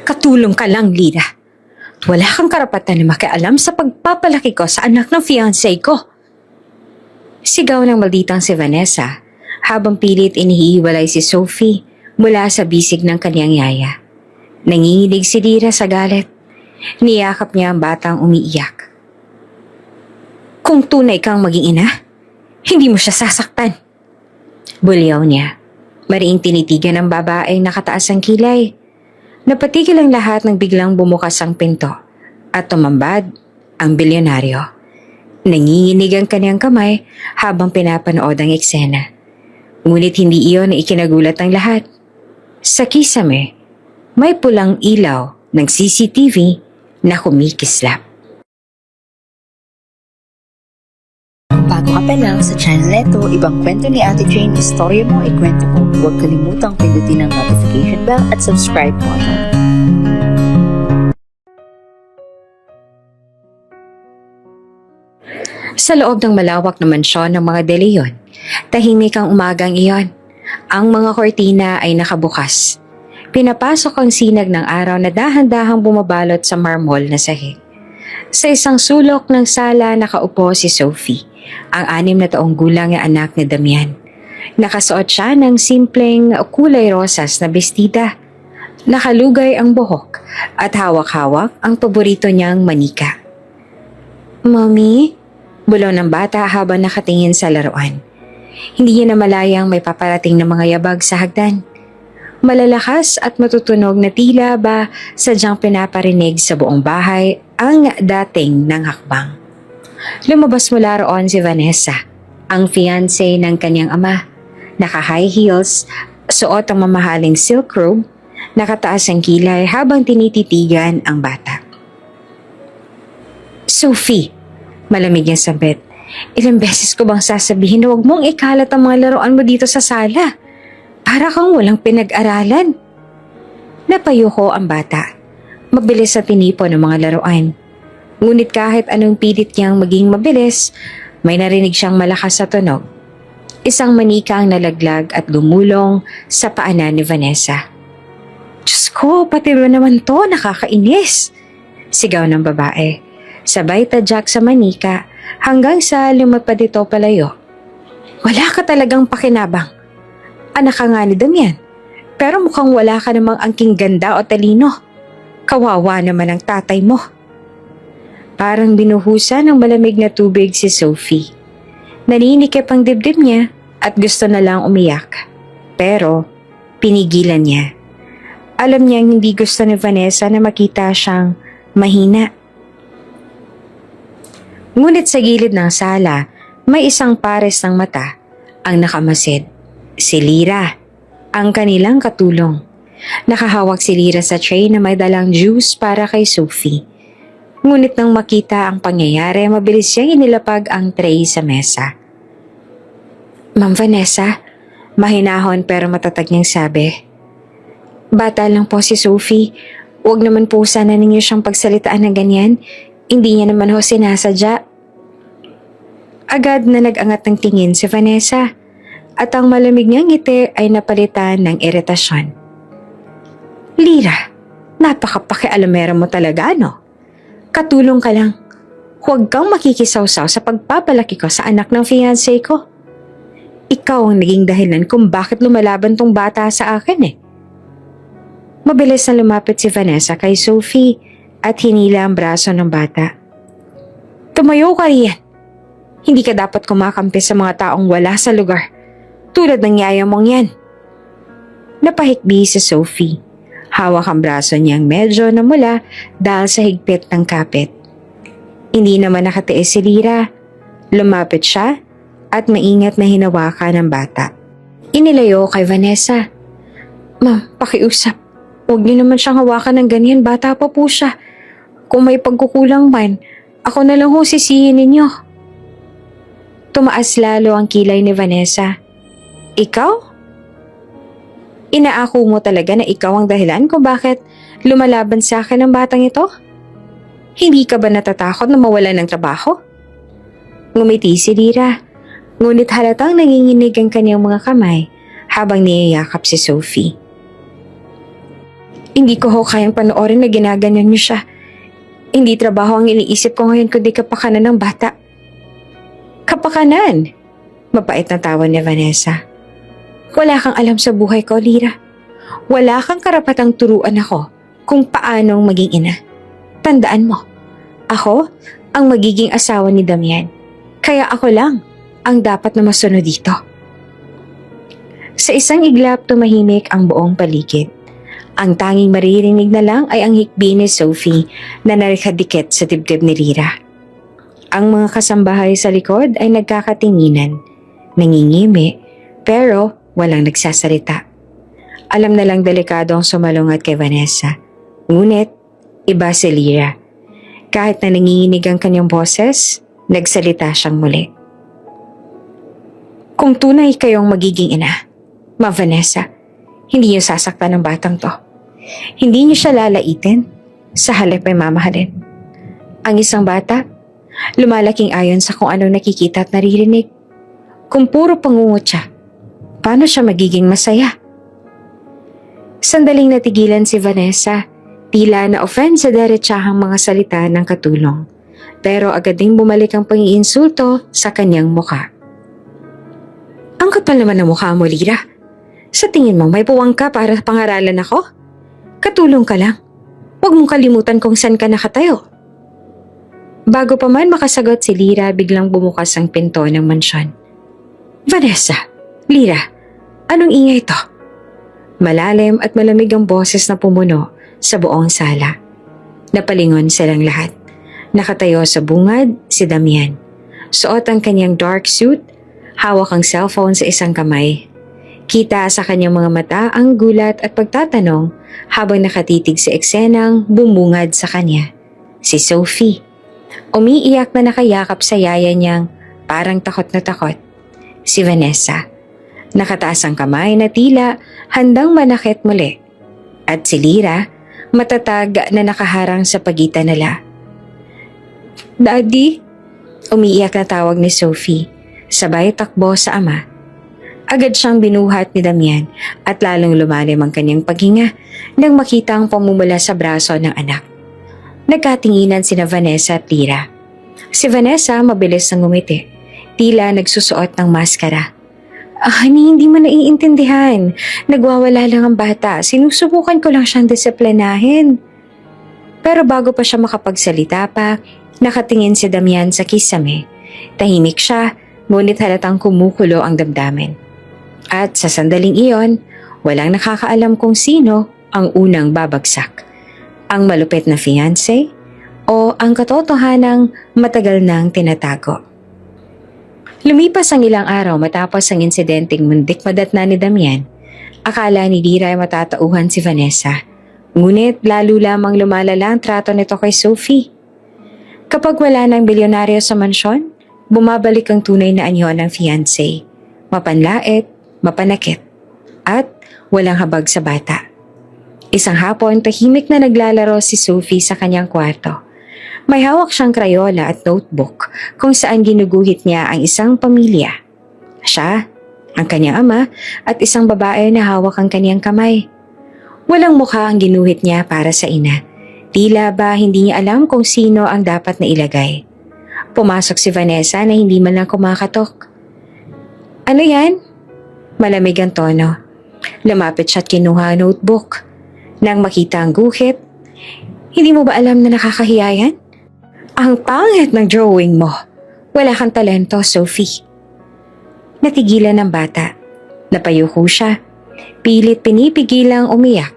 Katulong ka lang, Lira. Wala kang karapatan na makialam sa pagpapalaki ko sa anak ng fiancé ko. Sigaw ng malditang si Vanessa habang pilit inihiwalay si Sophie mula sa bisig ng kanyang yaya. Nanginginig si Lira sa galit. Niyakap niya ang batang umiiyak. Kung tunay kang maging ina, hindi mo siya sasaktan. Bulyaw niya. Mariing tinitigan ng babaeng nakataas ang kilay. Napatigil ang lahat nang biglang bumukas ang pinto at tumambad ang bilyonaryo. Nanginginig ang kanyang kamay habang pinapanood ang eksena. Ngunit hindi iyon na ikinagulat ng lahat. Sa kisame, may pulang ilaw ng CCTV na kumikislap. Bago ka pa lang sa channel neto, ibang kwento ni Ate Jane, istorya mo, ikwento ko. Huwag kalimutang pindutin ang notification bell at subscribe button. Sa loob ng malawak na mansyon ng mga De Leon, tahimik ang umagang iyon. Ang mga kortina ay nakabukas. Pinapasok ang sinag ng araw na dahan-dahang bumabalot sa marmol na sahig. Sa isang sulok ng sala nakaupo si Sophie, ang 6 na taong gulang na anak ni Damian. Nakasuot siya ng simpleng kulay rosas na bestida. Nakalugay ang buhok at hawak-hawak ang paborito niyang manika. Mommy? Bulong ng bata habang nakatingin sa laruan. Hindi niya namalayang may paparating na mga yabag sa hagdan. Malalakas at matutunog na tila ba sadyang pinaparinig sa buong bahay ang dating ng hakbang. Lumabas mula roon si Vanessa, ang fiancé ng kanyang ama. Naka-high heels, suot ang mamahaling silk robe, nakataas ang kilay habang tinititigan ang bata. Sophie, malamig yung sabit. Ilang beses ko bang sasabihin na huwag mong ikalat ang mga laruan mo dito sa sala? Para kang walang pinag-aralan. Napayuko ang bata. Mabilis sa tinipon ng mga laruan. Ngunit kahit anong pilit niyang maging mabilis, may narinig siyang malakas sa tunog. Isang manika ang nalaglag at gumulong sa paanan ni Vanessa. Diyos ko, pati ba naman to, nakakainis? Sigaw ng babae. Sabay tadyak sa manika hanggang sa lumapad ito palayo. Wala ka talagang pakinabang. Anak ka nga ni Damian, pero mukhang wala ka namang angking ganda o talino. Kawawa naman ang tatay mo. Parang binuhusan ng malamig na tubig si Sophie. Naninikip ang dibdib niya at gusto na lang umiyak. Pero pinigilan niya. Alam niyang hindi gusto ni Vanessa na makita siyang mahina. Ngunit sa gilid ng sala, may isang pares ng mata ang nakamasid. Si Lira, ang kanilang katulong. Nakahawak si Lira sa tray na may dalang juice para kay Sophie. Ngunit nang makita ang pangyayari, mabilis siyang inilapag ang tray sa mesa. Ma'am Vanessa, mahinahon pero matatag niyang sabi. Bata lang po si Sophie. Huwag naman po sana ninyo siyang pagsalitaan ng ganyan. Hindi niya naman ho sinasadya. Agad na nag-angat ng tingin si Vanessa at ang malamig niyang ngiti ay napalitan ng iritasyon. Lira, napakapakialamera mo talaga, no? Katulong ka lang. Huwag kang makikisawsaw sa pagpapalaki ko sa anak ng fiancé ko. Ikaw ang naging dahilan kung bakit lumalaban tong bata sa akin eh. Mabilis na lumapit si Vanessa kay Sophie at hinila ang braso ng bata. Tumayo ka riyan. Hindi ka dapat kumakampi sa mga taong wala sa lugar. Tulad ng yaya mong yan. Napahikbi si Sophie. Hawak ang braso niyang medyo namula dahil sa higpit ng kapit. Hindi naman nakatiis si Lira. Lumapit siya at maingat na hinawakan ng bata. Inilayo kay Vanessa. Ma'am, pakiusap. Huwag niyo naman siyang hawakan ng ganyan, bata pa po siya. Kung may pagkukulang man, ako na lang ho sisihin ninyo. Tumaas lalo ang kilay ni Vanessa. Ikaw? Inaako mo talaga na ikaw ang dahilan kung bakit lumalaban sa akin ang batang ito? Hindi ka ba natatakot na mawalan ng trabaho? Ngumiti si Lira, ngunit halatang nanginginig ang kanyang mga kamay habang niyayakap si Sophie. Hindi ko ho kayang panoorin na ginaganyan niyo siya. Hindi trabaho ang iniisip ko ngayon kundi kapakanan ng bata. Kapakanan? Mapait na tawa ni Vanessa. Wala kang alam sa buhay ko, Lira. Wala kang karapatang turuan ako kung paanong maging ina. Tandaan mo, ako ang magiging asawa ni Damian. Kaya ako lang ang dapat na masunod dito. Sa isang iglap, tumahimik ang buong paligid. Ang tanging maririnig na lang ay ang hikbi ni Sophie na narikadikit sa dibdib ni Lira. Ang mga kasambahay sa likod ay nagkakatinginan, nangingimi, pero walang nagsasalita. Alam na lang delikado ang sumalungat kay Vanessa. Ngunit, iba si Lira. Kahit na nanginginig ang kanyang boses, nagsalita siyang muli. Kung tunay kayong magiging ina, Ma Vanessa, hindi niyo sasaktan ng batang to. Hindi niyo siya lalaitin, sa halip ay mamahalin. Ang isang bata, lumalaking ayon sa kung anong nakikita at naririnig. Kung puro pangungot siya, paano siya magiging masaya? Sandaling natigilan si Vanessa, tila na-offend sa diretsahang mga salita ng katulong. Pero agad ding bumalik ang pang-iinsulto sa kanyang muka. Ang kapal naman ng mukha mo, Lira. Sa tingin mo, may puwang ka para pangaralan ako? Katulong ka lang. Huwag mong kalimutan kung saan ka nakatayo. Bago pa man makasagot si Lira, biglang bumukas ang pinto ng mansyon. Vanessa, Lira, anong ingay ito? Malalim at malamig ang boses na pumuno sa buong sala. Napalingon silang lahat. Nakatayo sa bungad si Damian. Suot ang kanyang dark suit, hawak ang cellphone sa isang kamay. Kita sa kanyang mga mata ang gulat at pagtatanong habang nakatitig sa eksenang bumungad sa kanya. Si Sophie. Umiiyak na nakayakap sa yaya niyang parang takot na takot. Si Vanessa. Nakataas ang kamay na tila handang manakit muli. At si Lira, matatag na nakaharang sa pagitan nila. Daddy? Umiiyak na tawag ni Sophie. Sabay takbo sa ama. Agad siyang binuhat ni Damian at lalong lumalim ang kanyang paghinga nang makita ang pamumula sa braso ng anak. Nagkatinginan sina Vanessa at Lira. Si Vanessa mabilis na ngumiti, tila nagsusuot ng maskara. Honey, hindi mo naiintindihan. Nagwawala lang ang bata. Sinusubukan ko lang siyang disiplinahin. Pero bago pa siya makapagsalita pa, nakatingin si Damian sa kisame. Tahimik siya, ngunit halatang kumukulo ang damdamin. At sa sandaling iyon, walang nakakaalam kung sino ang unang babagsak. Ang malupit na fiancé o ang katotohanang matagal nang tinatago. Lumipas ang ilang araw matapos ang insidenteng mundik madatna ni Damian. Akala ni Lira ay matatauhan si Vanessa. Ngunit lalo lamang lumalala ang trato nito kay Sophie. Kapag wala ng bilyonaryo sa mansyon, bumabalik ang tunay na anyo ng fiancé. Mapanlait, mapanakit, at walang habag sa bata. Isang hapon, tahimik na naglalaro si Sophie sa kanyang kwarto. May hawak siyang krayola at notebook kung saan ginuguhit niya ang isang pamilya. Siya, ang kanyang ama, at isang babae na hawak ang kanyang kamay. Walang mukha ang ginuhit niya para sa ina. Tila ba hindi niya alam kung sino ang dapat na ilagay. Pumasok si Vanessa na hindi man lang kumakatok. Ano yan? Malamig ang tono. Lumapit siya at kinuha ang notebook. Nang makita ang guhit, hindi mo ba alam na nakakahiya yan? Ang pangit ng drawing mo. Wala kang talento, Sophie. Natigilan ng bata. Napayuko siya. Pilit pinipigilang umiyak.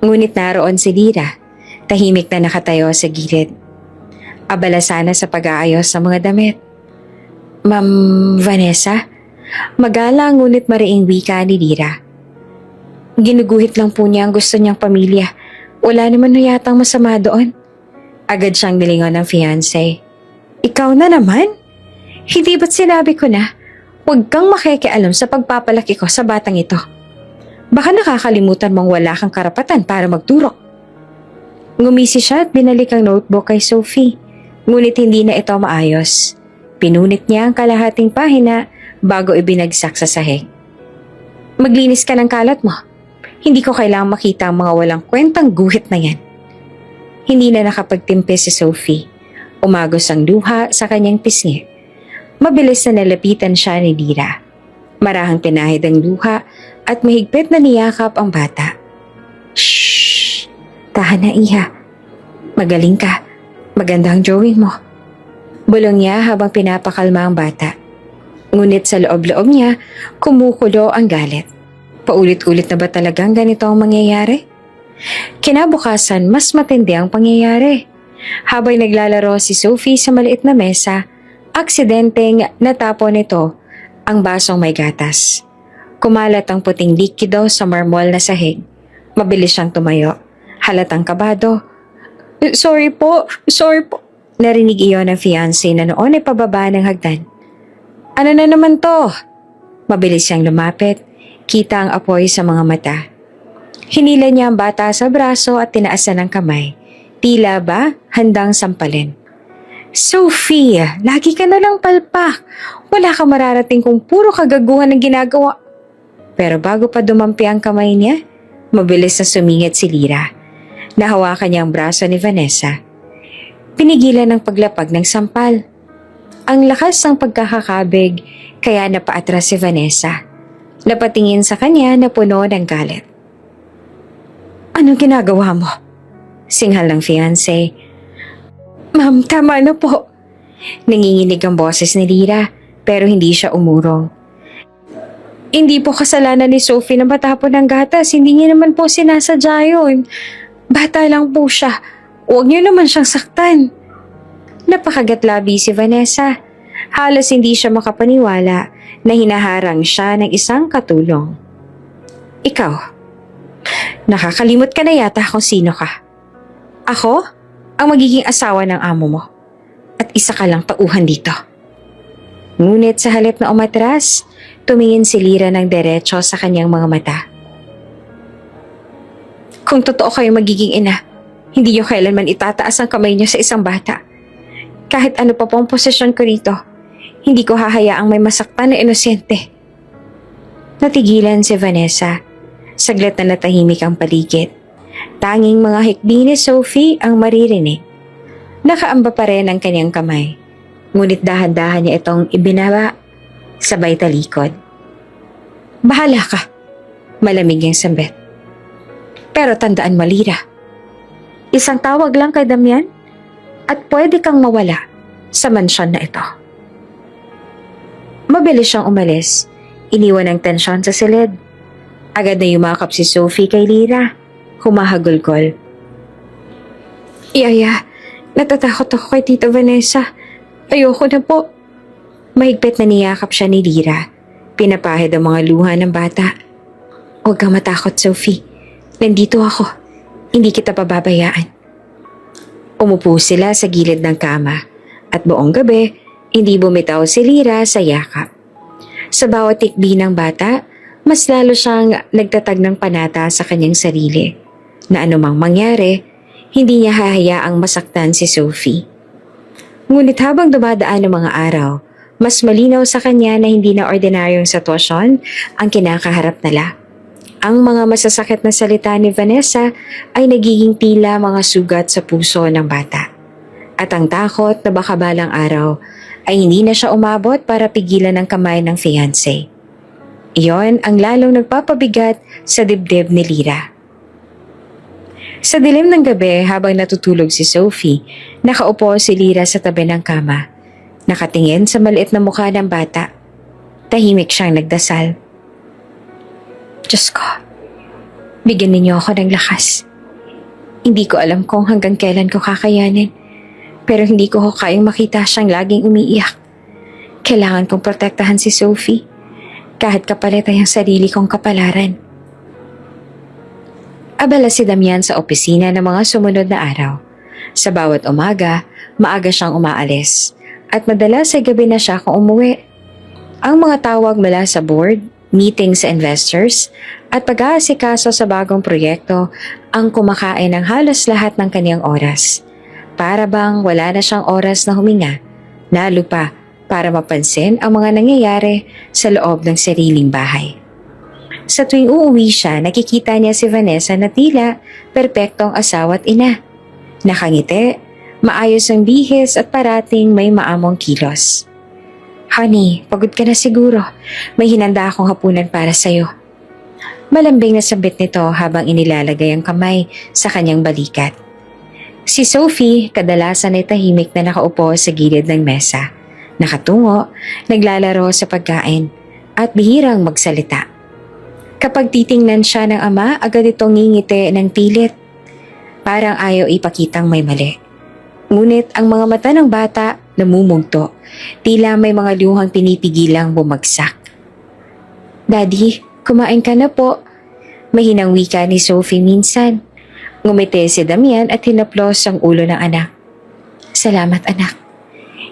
Ngunit naroon si Lira. Tahimik na nakatayo sa gilid. Abala sana sa pag-aayos sa mga damit. Ma'am Vanessa? Magalang ngunit mariing wika ni Lira. Ginuguhit lang po niya ang gusto niyang pamilya. Wala naman na yatang masama doon. Agad siyang nilingon ng fiancé. Ikaw na naman? Hindi ba't sinabi ko na, huwag kang makikialam sa pagpapalaki ko sa batang ito. Baka nakakalimutan mong wala kang karapatan para magturo. Ngumisi siya at binalik ang notebook kay Sophie. Ngunit hindi na ito maayos. Pinunit niya ang kalahating pahina bago ibinagsak sa sahig. Maglinis ka ng kalat mo. Hindi ko kailangang makita ang mga walang kwentang guhit na yan. Hindi na nakapagtimpi si Sophie. Umagos ang luha sa kanyang pisngi. Mabilis na nalapitan siya ni Lira. Marahang pinahid ang luha at mahigpit na niyakap ang bata. Shhh! Tahan na, Iha. Magaling ka. Maganda ang drawing mo. Bulong niya habang pinapakalma ang bata. Ngunit sa loob-loob niya, kumukulo ang galit. Paulit-ulit na ba talagang ganito ang mangyayari? Kinabukasan, mas matindi ang pangyayari. Habang naglalaro si Sophie sa maliit na mesa, aksidenteng natapon nito ang basong may gatas. Kumalat ang puting likido sa marmol na sahig. Mabilis siyang tumayo. Halatang kabado. Sorry po. Narinig iyon ng fiancé na noon ay pababa ng hagdan. Ano na naman to? Mabilis siyang lumapit. Kita ang apoy sa mga mata. Hinila niya ang bata sa braso at tinaasan ng kamay. Tila ba handang sampalin. Sophie, lagi ka na lang palpak. Wala ka mararating kung puro kagaguhan ang ginagawa. Pero bago pa dumampi ang kamay niya, mabilis na sumingit si Lira. Nahawakan niya ang braso ni Vanessa. Pinigilan ng paglapag ng sampal. Ang lakas ng pagkakakabig kaya napaatras si Vanessa. Napatingin sa kanya na puno ng galit. Anong ginagawa mo? Singhal ng fiancé. Ma'am, tama na po. Nanginginig ang boses ni Lira pero hindi siya umurong. Hindi po kasalanan ni Sophie na matapon ng gatas. Hindi niya naman po sinasadya yun. Bata lang po siya. Huwag niyo naman siyang saktan. Napakagatlabi si Vanessa. Halos hindi siya makapaniwala na hinaharang siya ng isang katulong. Ikaw, nakakalimot ka na yata kung sino ka. Ako, ang magiging asawa ng amo mo. At isa ka lang tauhan dito. Ngunit sa halip na umatras, tumingin si Lira ng derecho sa kanyang mga mata. Kung totoo kayo magiging ina, hindi niyo kailanman itataas ang kamay niyo sa isang bata. Kahit ano pa pong posisyon ko rito, hindi ko hahayaang may masaktan na inosente. Natigilan si Vanessa. Saglit na natahimik ang paligid. Tanging mga hikbi ni Sophie ang maririnig. Nakaamba pa rin ang kanyang kamay. Ngunit dahan-dahan niya itong ibinaba, sabay talikod. Bahala ka, malamig ang sambit. Pero tandaan mo, Lira, isang tawag lang kay Damian at pwede kang mawala sa mansyon na ito. Mabilis siyang umalis, iniwan ang tensyon sa silid. Agad na yumakap si Sophie kay Lira, humahagulgol. Iyaya, natatakot ako kay Tita Vanessa. Ayoko na po. Mahigpit na niyakap siya ni Lira. Pinapahid ang mga luha ng bata. Huwag kang matakot, Sophie. Nandito ako. Hindi kita pababayaan. Umupo sila sa gilid ng kama at buong gabi, hindi bumitaw si Lira sa yakap. Sa bawat tikbi ng bata, mas lalo siyang nagtatag ng panata sa kanyang sarili na anumang mangyari, hindi niya hahayaang masaktan si Sophie. Ngunit habang dumadaan ang mga araw, mas malinaw sa kanya na hindi na ordinaryong sitwasyon ang kinakaharap nila. Ang mga masasakit na salita ni Vanessa ay nagiging tila mga sugat sa puso ng bata. At ang takot na baka balang araw ay hindi na siya umabot para pigilan ang kamay ng fiancé. Iyon ang lalong nagpapabigat sa dibdib ni Lira. Sa dilim ng gabi habang natutulog si Sophie, nakaupo si Lira sa tabi ng kama. Nakatingin sa maliit na mukha ng bata. Tahimik siyang nagdasal. Diyos ko, bigyan ninyo ako ng lakas. Hindi ko alam kung hanggang kailan ko kakayanin, pero hindi ko kayang makita siyang laging umiiyak. Kailangan kong protektahan si Sophie, kahit kapalit ay ang sarili kong kapalaran. Abala si Damian sa opisina ng mga sumunod na araw. Sa bawat umaga, maaga siyang umaalis, at madalas ay gabi na siya kung umuwi. Ang mga tawag mula sa board, meeting sa investors, at pag-aasikaso sa bagong proyekto ang kumakain ng halos lahat ng kanyang oras. Para bang wala na siyang oras na huminga, lalo pa para mapansin ang mga nangyayari sa loob ng sariling bahay. Sa tuwing uuwi siya, nakikita niya si Vanessa na tila perpektong asawa at ina. Nakangiti, maayos ang bihis at parating may maamong kilos. Honey, pagod ka na siguro. May hinanda akong hapunan para sa'yo. Malambing na sabit nito habang inilalagay ang kamay sa kanyang balikat. Si Sophie, kadalasan ay tahimik na nakaupo sa gilid ng mesa. Nakatungo, naglalaro sa pagkain, at bihirang magsalita. Kapag titingnan siya ng ama, agad itong ngingiti ng pilit. Parang ayaw ipakitang may mali. Ngunit ang mga mata ng bata namumugto, tila may mga luhang pinipigilang bumagsak. Daddy, kumain ka na po. Mahinang wika ni Sophie minsan. Ngumiti si Damian at hinaplos ang ulo ng anak. Salamat anak.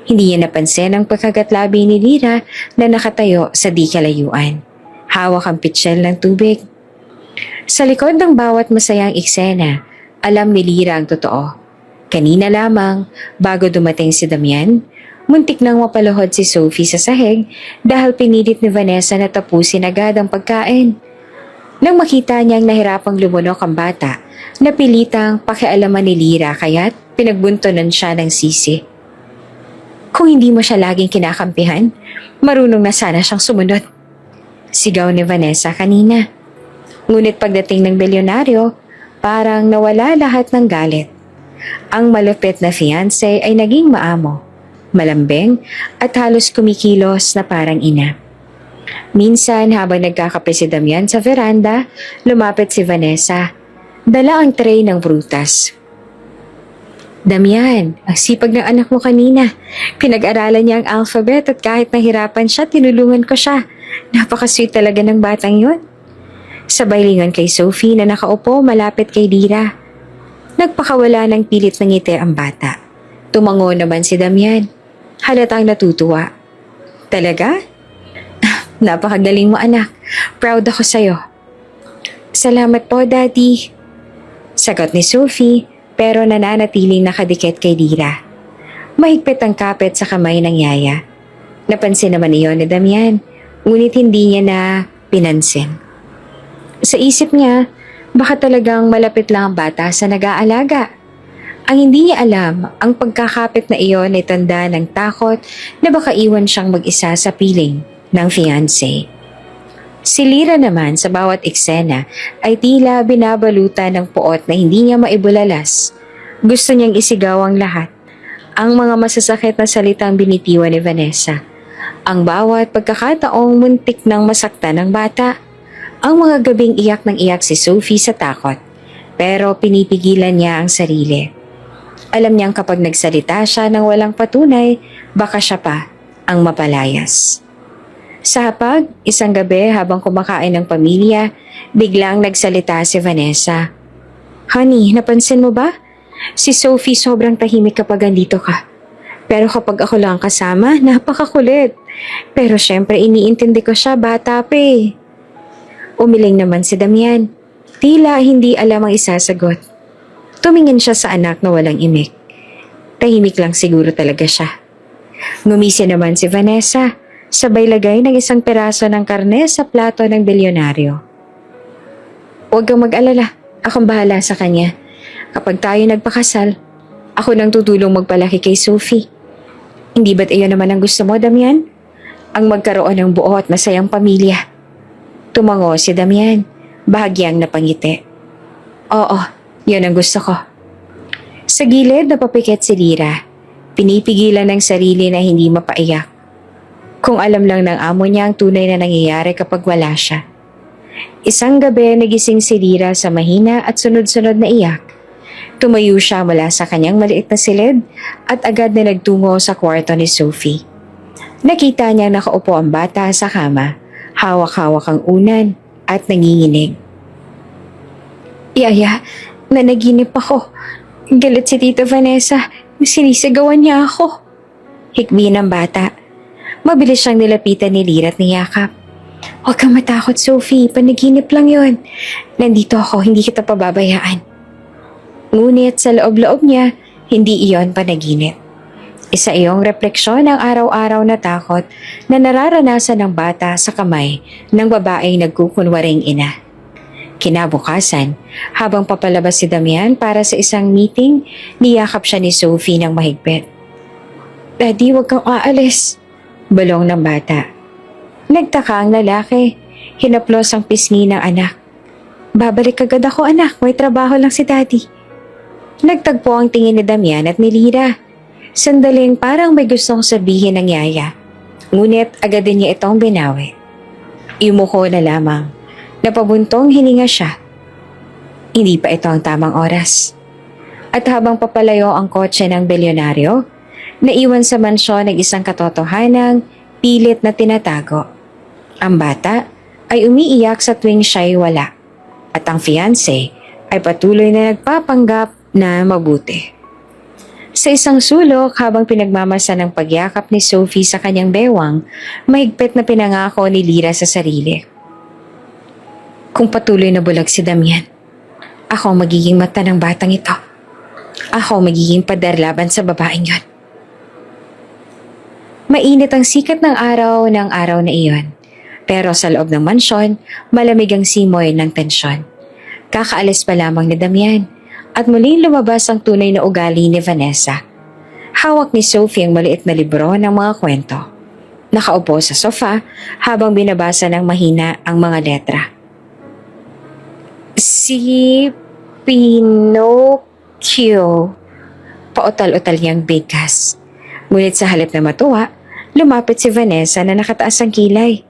Hindi niya napansin ang pagkagatlabi ni Lira na nakatayo sa di kalayuan. Hawak ang pitsyel ng tubig. Sa likod ng bawat masayang eksena, alam ni Lira ang totoo. Kanina lamang, bago dumating si Damian, muntik nang mapaluhod si Sophie sa sahig dahil pinilit ni Vanessa na tapusin agad ang pagkain. Nang makita niyang nahirapang lumunok ang bata, napilitang pakialaman ni Lira kaya't pinagbuntonan siya ng sisi. Kung hindi mo siya laging kinakampihan, marunong na sana siyang sumunod. Sigaw ni Vanessa kanina. Ngunit pagdating ng bilyonaryo, parang nawala lahat ng galit. Ang malupit na fiancé ay naging maamo, malambing at halos kumikilos na parang ina. Minsan habang nagkakape si Damian sa veranda, lumapit si Vanessa. Dala ang tray ng prutas. Damian, ang sipag ng anak mo kanina. Pinag-aralan niya ang alphabet at kahit nahirapan siya, tinulungan ko siya. Napaka-sweet talaga ng batang yon. Sabay lingon kay Sophie na nakaupo malapit kay Lira. Nagpakawala ng pilit ng ngiti ang bata. Tumango naman si Damian. Halatang natutuwa. Talaga? Napakagaling mo anak. Proud ako sa'yo. Salamat po, Daddy. Sagot ni Sophie, pero nananatiling nakadikit kay Lira. Mahigpit ang kapit sa kamay ng yaya. Napansin naman iyon ni Damian, ngunit hindi niya na pinansin. Sa isip niya, baka talagang malapit lang ang bata sa nag-aalaga. Ang hindi niya alam, ang pagkakapit na iyon ay tanda ng takot na baka iwan siyang mag-isa sa piling ng fiancé. Si Lira naman sa bawat eksena ay tila binabalutan ng puot na hindi niya maibulalas. Gusto niyang isigaw ang lahat. Ang mga masasakit na salitang binitiwan ni Vanessa. Ang bawat pagkakataong muntik ng masaktan ng bata. Ang mga gabing iyak ng iyak si Sophie sa takot. Pero pinipigilan niya ang sarili. Alam niyang kapag nagsalita siya ng walang patunay, baka siya pa ang mapalayas. Sa hapag, isang gabi habang kumakain ng pamilya, biglang nagsalita si Vanessa. Honey, napansin mo ba? Si Sophie sobrang tahimik kapag andito ka. Pero kapag ako lang kasama, napakakulit. Pero syempre iniintindi ko siya, bata pa eh. Umiling naman si Damian. Tila hindi alam ang isasagot. Tumingin siya sa anak na walang imik. Tahimik lang siguro talaga siya. Ngumisi naman si Vanessa. Sabay lagay ng isang peraso ng karne sa plato ng bilyonaryo. Huwag kang mag-alala, akong bahala sa kanya. Kapag tayo nagpakasal, ako nang tutulong magpalaki kay Sophie. Hindi ba't iyon naman ang gusto mo, Damian? Ang magkaroon ng buo at masayang pamilya. Tumango si Damian, bahagyang napangiti. Oo, yun ang gusto ko. Sa gilid napapikit si Lira. Pinipigilan ng sarili na hindi mapaiyak. Kung alam lang ng amo niya ang tunay na nangyayari kapag wala siya. Isang gabi nagising si Lira sa mahina at sunod-sunod na iyak. Tumayo siya mula sa kanyang maliit na silid at agad na nagtungo sa kwarto ni Sophie. Nakita niya nakaupo ang bata sa kama, hawak-hawak ang unan at nanginginig. Yaya, nanaginip ako. Galit si Tita Vanessa, sinisigawan niya ako. Hikbi ng bata. Mabilis siyang nilapitan ni Lira at niyakap. Huwag kang matakot, Sophie. Panaginip lang yon. Nandito ako, hindi kita pababayaan. Ngunit sa loob-loob niya, hindi iyon panaginip. Isa iyong refleksyon ng araw-araw na takot na nararanasan ng bata sa kamay ng babaeng nagkukunwaring ina. Kinabukasan, habang papalabas si Damian para sa isang meeting, niyakap siya ni Sophie ng mahigpit. "Daddy, huwag kang aalis," bulong ng bata. Nagtaka ang lalaki. Hinaplos ang pisngi ng anak. "Babalik agad ako, anak. May trabaho lang si Daddy." Nagtagpo ang tingin ni Damian at ni Lyra. Sandaling parang may gustong sabihin ng yaya. Ngunit agad din niya itong binawi. Yumuko na lamang. Napabuntong hininga siya. Hindi pa ito ang tamang oras. At habang papalayo ang kotse ng bilyonaryo, naiwan sa mansyon ng isang katotohanang pilit na tinatago. Ang bata ay umiiyak sa tuwing siya'y wala. At ang fiancé ay patuloy na nagpapanggap na mabuti. Sa isang sulok habang pinagmamasa ng pagyakap ni Sophie sa kanyang bewang, mahigpit na pinangako ni Lyra sa sarili. Kung patuloy na bulag si Damian, ako ang magiging mata ng batang ito. Ako ang magiging pader laban sa babaeng yon. Mainit ang sikat ng araw na iyon. Pero sa loob ng mansyon, malamig ang simoy ng tensyon. Kakaalis pa lamang ni Damian at muling lumabas ang tunay na ugali ni Vanessa. Hawak ni Sophie ang maliit na libro ng mga kwento. Nakaupo sa sofa habang binabasa ng mahina ang mga letra. Si Pinocchio. Pautal-utal niyang bigkas. Ngunit sa halip na matuwa, lumapit si Vanessa na nakataas ang kilay.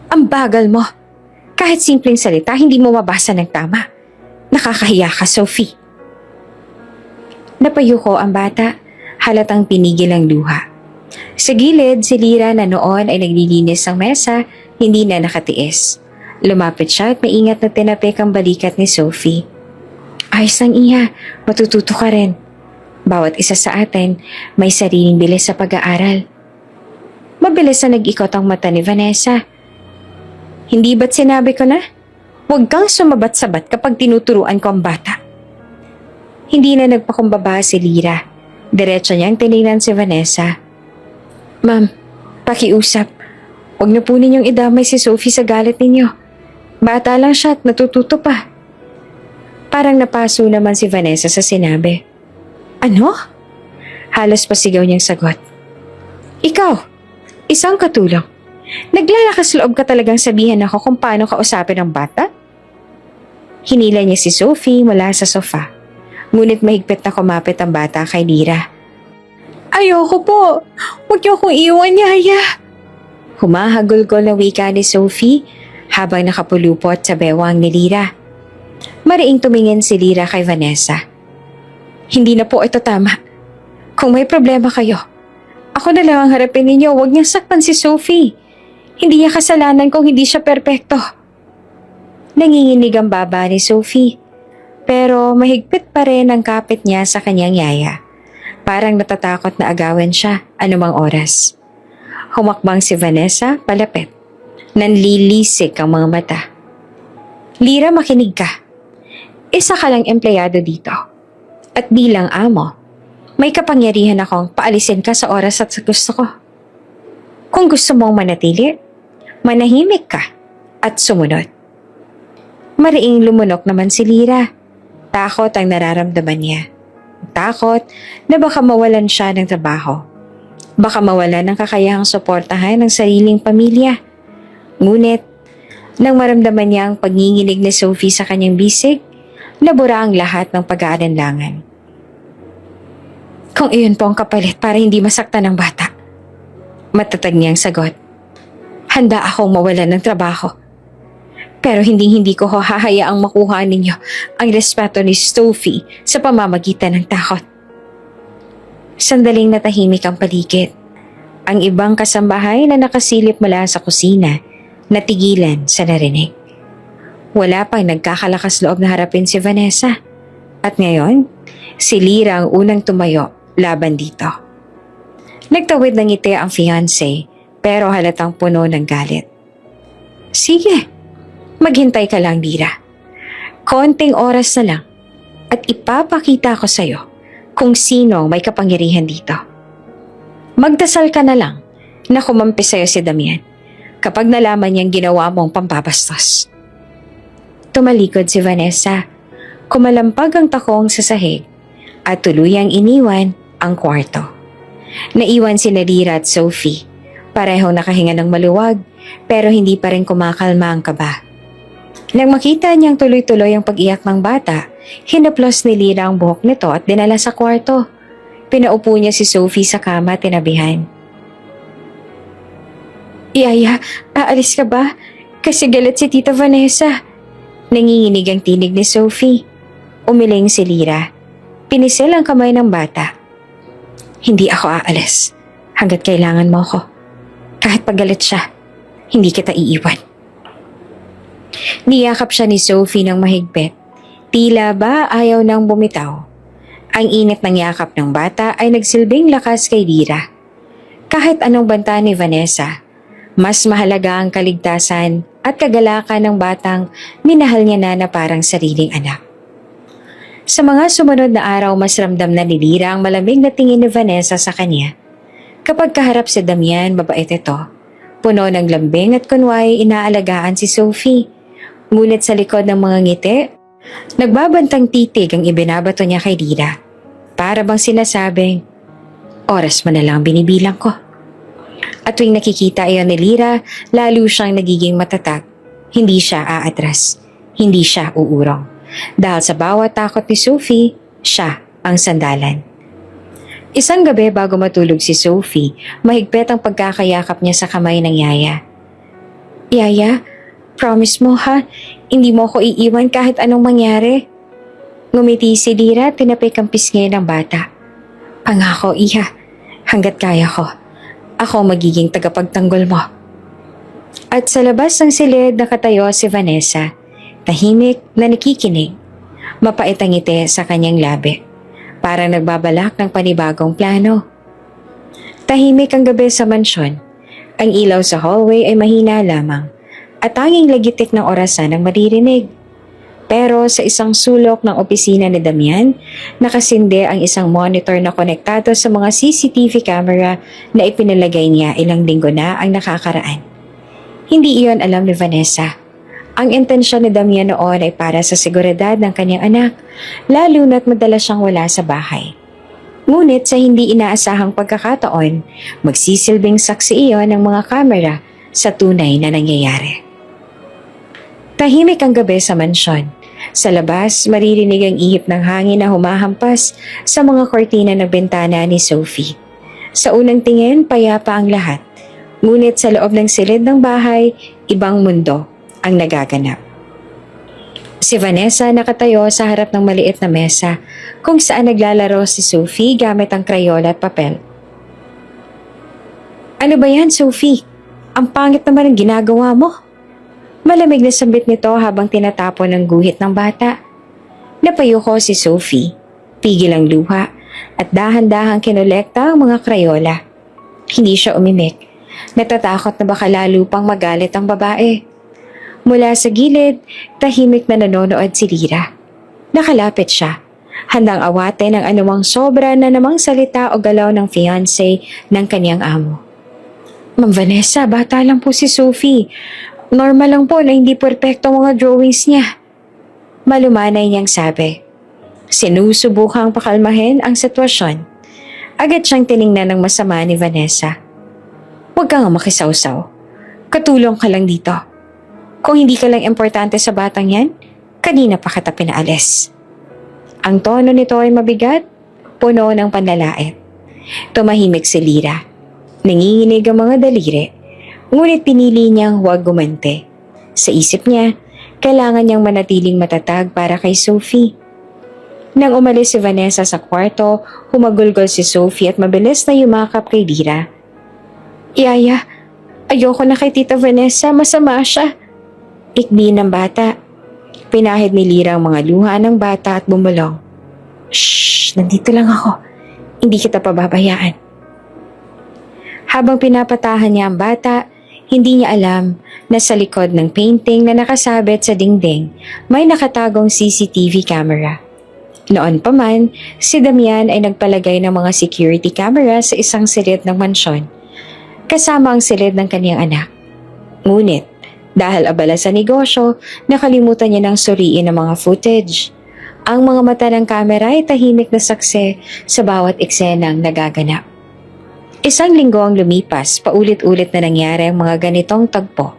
Ang bagal mo. Kahit simpleng salita, hindi mo mabasa ng tama. Nakakahiya ka, Sophie. Napayuko ang bata, halatang pinigil ang luha. Sa gilid, si Lyra na noon ay naglilinis ng mesa, hindi na nakatiis. Lumapit siya at maingat na tinapik ang balikat ni Sophie. Ayos lang, Iha. Matututo ka rin. Bawat isa sa atin may sariling bilis sa pag-aaral. Mabilis na nag-ikot ang mata ni Vanessa. Hindi ba't sinabi ko na? Huwag kang sumabat-sabat kapag tinuturuan ko ang bata. Hindi na nagpakumbaba si Lyra. Diretso niyang tinignan si Vanessa. Ma'am, pakiusap. Huwag na po ninyong idamay si Sophie sa galit ninyo. Bata lang siya at natututo pa. Parang napaso naman si Vanessa sa sinabi. Ano? Halos pasigaw niyang sagot. Ikaw, isang katulong. Naglalakas loob ka talagang sabihan ako kung paano kausapin ang bata? Hinila niya si Sophie mula sa sofa. Ngunit mahigpit na kumapit ang bata kay Lyra. Ayoko po. Huwag niyo akong iwan, yaya. Humahagulgol na wika ni Sophie habang nakapulupot sa bewang ni Lyra. Mariing tumingin si Lyra kay Vanessa. Hindi na po ito tama. Kung may problema kayo, ako na lang ang harapin ninyo. Huwag niyang saktan si Sophie. Hindi niya kasalanan kung hindi siya perpekto. Nanginginig ang baba ni Sophie. Pero mahigpit pa rin ang kapit niya sa kanyang yaya. Parang natatakot na agawin siya anumang oras. Humakbang si Vanessa palapit. Nanlilisik ang mga mata. Lyra, makinig ka. Isa ka lang empleyado dito. At bilang amo, may kapangyarihan akong paalisin ka sa oras at sa gusto ko. Kung gusto mong manatili, manahimik ka at sumunod. Mariing lumunok naman si Lyra. Takot ang nararamdaman niya. Takot na baka mawalan siya ng trabaho. Baka mawalan ng kakayahang suportahan ng sariling pamilya. Ngunit, nang maramdaman niya ang pagninginig ni Sophie sa kanyang bisig, nabura ang lahat ng pag-aalinlangan. Kung iyon po ang kapalit para hindi masaktan ng bata. Matatag niyang sagot. Handa akong mawalan ng trabaho. Pero hindi ko hahayaang makuha ninyo ang respeto ni Sophie sa pamamagitan ng takot. Sandaling natahimik ang paligid. Ang ibang kasambahay na nakasilip mula sa kusina, natigilan sa narinig. Wala pang nagkakalakas loob na harapin si Vanessa. At ngayon, si Lyra ang unang tumayo laban dito. Nagtawid ng ngiti ang fiancé, pero halatang puno ng galit. Sige, maghintay ka lang, Lyra. Konting oras na lang at ipapakita ko sa'yo kung sino ang may kapangyarihan dito. Magdasal ka na lang na kumampi sa'yo si Damian kapag nalaman niyang ginawa mong pampabastos. Tumalikod si Vanessa, kumalampag ang takong sa sahig at tuluyang iniwan ang kwarto. Naiwan si Lira at Sophie, pareho nakahinga ng maluwag pero hindi pa rin kumakalma ang kaba. Nang makita niyang tuloy-tuloy ang pag-iyak ng bata, hinaplos ni Lira ang buhok nito at dinala sa kwarto. Pinaupo niya si Sophie sa kama at tinabihan. Yaya, aalis ka ba? Kasi galit si Tita Vanessa. Nanginginig ang tinig ni Sophie. Umiling si Lira. Pinisil ang kamay ng bata. Hindi ako aalis hanggat kailangan mo ako. Kahit pagalit siya, hindi kita iiwan. Niyakap siya ni Sophie ng mahigpit. Tila ba ayaw nang bumitaw. Ang init ng yakap ng bata ay nagsilbing lakas kay Lira. Kahit anong banta ni Vanessa, mas mahalaga ang kaligtasan at kagalakan ng batang minahal niya na parang sariling anak. Sa mga sumunod na araw, mas ramdam na ni Lira ang malamig na tingin ni Vanessa sa kanya. Kapag kaharap si Damian, mabait ito. Puno ng lambing at kunway inaalagaan si Sophie. Ngunit sa likod ng mga ngiti, nagbabantang titig ang ibinabato niya kay Lira. Para bang sinasabing, oras mo na lang binibilang ko. At tuwing nakikita iyon ni Lira, lalo siyang nagiging matatag. Hindi siya aatras. Hindi siya uurong. Dahil sa bawat takot ni Sophie, siya ang sandalan. Isang gabi bago matulog si Sophie, mahigpit ang pagkakayakap niya sa kamay ng Yaya. Yaya, promise mo ha, hindi mo ko iiwan kahit anong mangyari. Ngumiti si Lira at tinapik ang pisngi ng bata. Pangako, Iha, hanggat kaya ko, ako magiging tagapagtanggol mo. At sa labas ng silid nakatayo si Vanessa, tahimik na nakikinig. Mapait ang ngiti sa kanyang labi. Parang nagbabalak ng panibagong plano. Tahimik ang gabi sa mansyon. Ang ilaw sa hallway ay mahina lamang at tanging lagitik ng orasan ang maririnig. Pero sa isang sulok ng opisina ni Damian, nakasinde ang isang monitor na konektado sa mga CCTV camera na ipinalagay niya ilang linggo na ang nakakaraan. Hindi iyon alam ni Vanessa. Ang intensyon ni Damian noon ay para sa seguridad ng kanyang anak, lalo na't madalas siyang wala sa bahay. Ngunit sa hindi inaasahang pagkakataon, magsisilbing saksi iyon ng mga kamera sa tunay na nangyayari. Tahimik ang gabi sa mansyon. Sa labas, maririnig ang ihip ng hangin na humahampas sa mga kortina ng bintana ni Sophie. Sa unang tingin, payapa ang lahat. Ngunit sa loob ng silid ng bahay, ibang mundo ang nagaganap. Si Vanessa nakatayo sa harap ng maliit na mesa kung saan naglalaro si Sophie gamit ang krayola at papel. Ano ba yan, Sophie? Ang pangit naman ang ginagawa mo. Malamig na sambit nito habang tinatapon ng guhit ng bata. Napayuko si Sophie, pigil ang luha at dahan-dahang kinolekta ang mga krayola. Hindi siya umimik. Natatakot na baka lalo pang magalit ang babae. Mula sa gilid, tahimik na nanonood si Lira. Nakalapit siya, handang awatin ang anumang sobra na namang salita o galaw ng fiancé ng kanyang amo. Ma'am Vanessa, bata lang po si Sophie. Normal lang po na hindi perpekto mga drawings niya. Malumanay niyang sabi. Sinusubukang pakalmahin ang sitwasyon. Agad siyang tiningnan ng masama ni Vanessa. Huwag ka nga makisawsaw. Katulong ka lang dito. Kung hindi ka lang importante sa batang yan, kanina pa kita pinaalis. Ang tono nito ay mabigat, puno ng panlalait. Tumahimik si Lira. Nanginginig ang mga daliri, ngunit pinili niyang huwag gumante. Sa isip niya, kailangan niyang manatiling matatag para kay Sophie. Nang umalis si Vanessa sa kwarto, humagulgol si Sophie at mabilis na yumakap kay Lira. Yaya, ayoko na kay Tita Vanessa, masama siya. Ikbi ng bata. Pinahid ni Lira ang mga luha ng bata at bumulong. Shhh, nandito lang ako. Hindi kita pababayaan. Habang pinapatahan niya ang bata, hindi niya alam na sa likod ng painting na nakasabit sa dingding, may nakatagong CCTV camera. Noon pa man, si Damian ay nagpalagay ng mga security camera sa isang silid ng mansyon, kasama ang silid ng kaniyang anak. Ngunit, dahil abala sa negosyo, nakalimutan niya ng suriin ang mga footage. Ang mga mata ng kamera ay tahimik na saksi sa bawat eksenang nagaganap. Isang linggo ang lumipas, paulit-ulit na nangyari ang mga ganitong tagpo.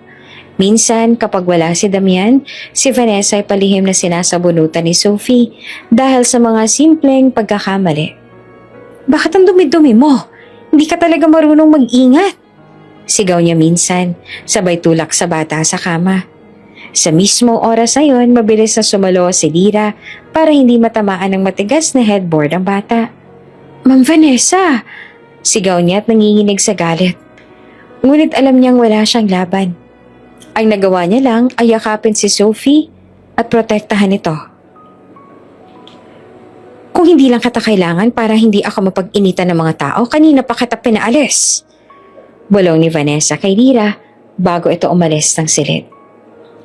Minsan, kapag wala si Damian, si Vanessa ay palihim na sinasabunutan ni Sophie dahil sa mga simpleng pagkakamali. "Bakit ang dumi-dumi mo? Hindi ka talaga marunong mag-ingat." Sigaw niya minsan, sabay tulak sa bata sa kama. Sa mismong oras na yun, mabilis na sumalo si Lira para hindi matamaan ng matigas na headboard ang bata. "Ma'am Vanessa!" Sigaw niya at nanginginig sa galit. Ngunit alam niyang wala siyang laban. Ang nagawa niya lang ay yakapin si Sophie at protektahan ito. "Kung hindi lang kita kailangan para hindi ako mapag-initan ng mga tao, kanina pa kita pinaalis." Bulong ni Vanessa kay Lira bago ito umalis ng silid.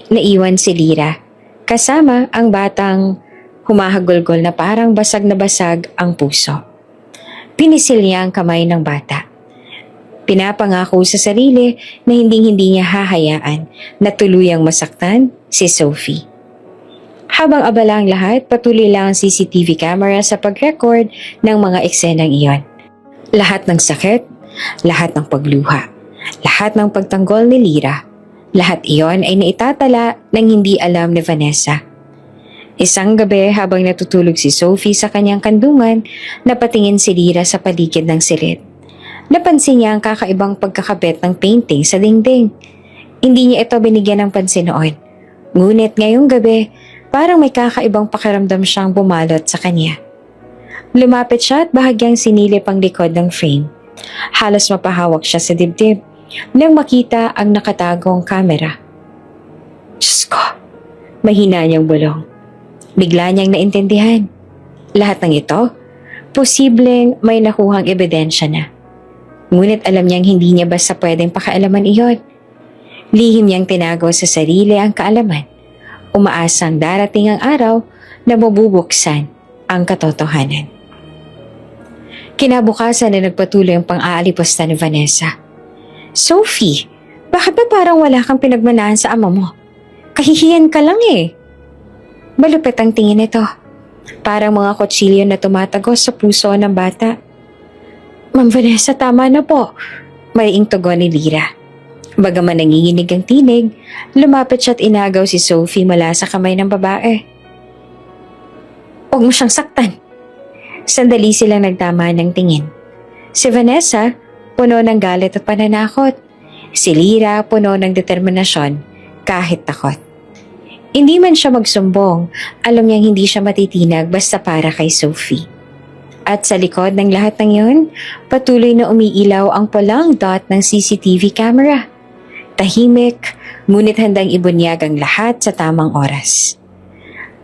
Naiwan si Lira, kasama ang batang humahagulgol na parang basag na basag ang puso. Pinisil niya ang kamay ng bata. Pinapangako sa sarili na hindi niya hahayaan na tuluyang masaktan si Sophie. Habang abala ang lahat, patuloy lang ang CCTV camera sa pag-record ng mga eksenang iyon. Lahat ng sakit, lahat ng pagluha, lahat ng pagtanggol ni Lira, lahat iyon ay naitatala ng hindi alam ni Vanessa. Isang gabi habang natutulog si Sophie sa kanyang kandungan, napatingin si Lira sa paligid ng silid. Napansin niya ang kakaibang pagkakabit ng painting sa dingding. Hindi niya ito binigyan ng pansin noon. Ngunit ngayong gabi, parang may kakaibang pakiramdam siyang bumalot sa kanya. Lumapit siya at bahagyang sinilip ang likod ng frame. Halos mapahawak siya sa dibdib nang makita ang nakatagong kamera. "Diyos ko!" Mahina niyang bulong. Bigla niyang naintindihan. Lahat ng ito, posibleng may nakuhang ebidensya na. Ngunit alam niyang hindi niya basta pwedeng pakialaman iyon. Lihim niyang tinago sa sarili ang kaalaman. Umaasang darating ang araw na mabubuksan ang katotohanan. Kinabukasan na nagpatuloy ang pang-aalipusta ni Vanessa. "Sophie, bakit ba parang wala kang pinagmanahan sa ama mo? Kahihiyan ka lang eh." Malupit ang tingin nito. Parang mga kutsilyo na tumatagos sa puso ng bata. "Ma'am Vanessa, tama na po." Maiing tugon ni Lira. Bagaman nanginginig ang tinig, lumapit siya at inagaw si Sophie mula sa kamay ng babae. "Huwag mo siyang saktan." Sandali silang nagtama ng tingin. Si Vanessa, puno ng galit at pananakot. Si Lira, puno ng determinasyon, kahit takot. Hindi man siya magsumbong, alam niyang hindi siya matitinag basta para kay Sophie. At sa likod ng lahat ng yun, patuloy na umiilaw ang pulang dot ng CCTV camera. Tahimik, ngunit handang ibunyag ang lahat sa tamang oras.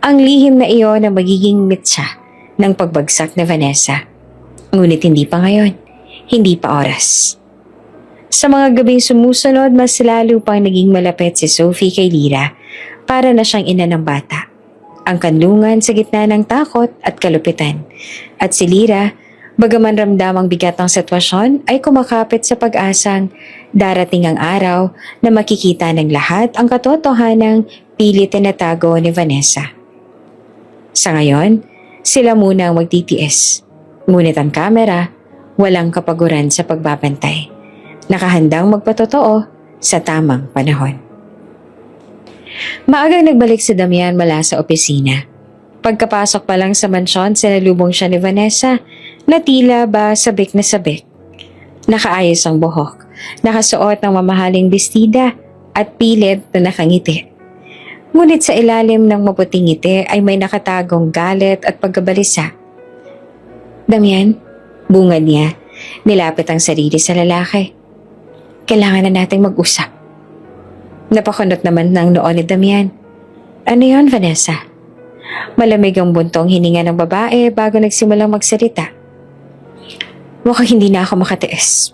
Ang lihim na iyon na magiging mitsa ng pagbagsak ni Vanessa. Ngunit hindi pa ngayon, hindi pa oras. Sa mga gabing sumusunod, mas lalo pang naging malapit si Sophie kay Lira para na siyang ina ng bata. Ang kanlungan sa gitna ng takot at kalupitan. At si Lira, bagaman ramdamang bigat ang sitwasyon, ay kumakapit sa pag-asang darating ang araw na makikita ng lahat ang katotohanang pilit na tinatago ni Vanessa. Sa ngayon, sila muna ang magtitiis. Ngunit ang kamera, walang kapaguran sa pagbabantay. Nakahandang magpatotoo sa tamang panahon. Maagang nagbalik si Damian mula sa opisina. Pagkapasok pa lang sa mansyon, sinalubong siya ni Vanessa na tila ba sabik na sabik. Nakaayos ang buhok, nakasuot ng mamahaling bestida at pilit na nakangiti. Ngunit sa ilalim ng maputing ngiti ay may nakatagong galit at pagkabalisa. "Damian," bungad niya, nilapit ang sarili sa lalaki. "Kailangan na nating mag-usap." Napakunot naman ng noo ni Damian. "Ano yon, Vanessa?" Malamig ang buntong hininga ng babae bago nagsimulang magsalita. "Mukhang hindi na ako makatiis."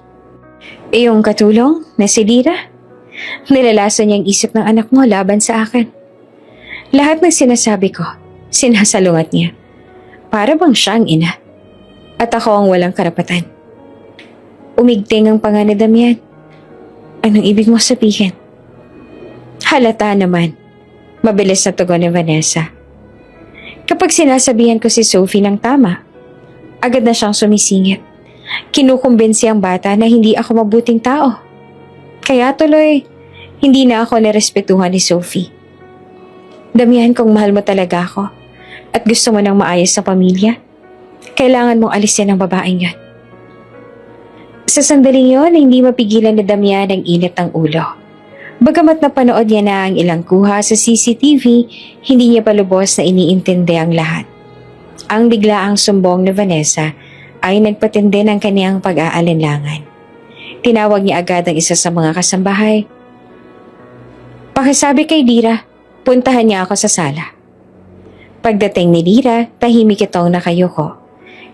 "Iyong katulong na si Lira?" Nilalaso niyang isip ng anak mo laban sa akin. Lahat ng sinasabi ko, sinasalungat niya. Para bang siya ang ina. At ako ang walang karapatan. Umigting ang panga ni Damian. Anong ibig mo sabihin? Halata naman. Mabilis na tugon ni Vanessa. Kapag sinasabihan ko si Sophie ng tama, agad na siyang sumisingit. Kinukumbinsi ang bata na hindi ako mabuting tao. Kaya tuloy, hindi na ako nirespetuhan ni Sophie. Damihan kung mahal mo talaga ako at gusto mo ng maayos na pamilya, kailangan mong alisin ang babaeng yan. Sa sandaling yon, hindi mapigilan ni Damian ang init ng ulo. Bagamat napanood niya na ang ilang kuha sa CCTV, hindi niya palubos na iniintindi ang lahat. Ang biglaang sumbong ni Vanessa ay nagpatindi ng kaniyang pag-aalinlangan. Tinawag niya agad ang isa sa mga kasambahay. Pakisabi kay Lira, puntahan niya ako sa sala. Pagdating ni Lira, tahimik itong nakayuko.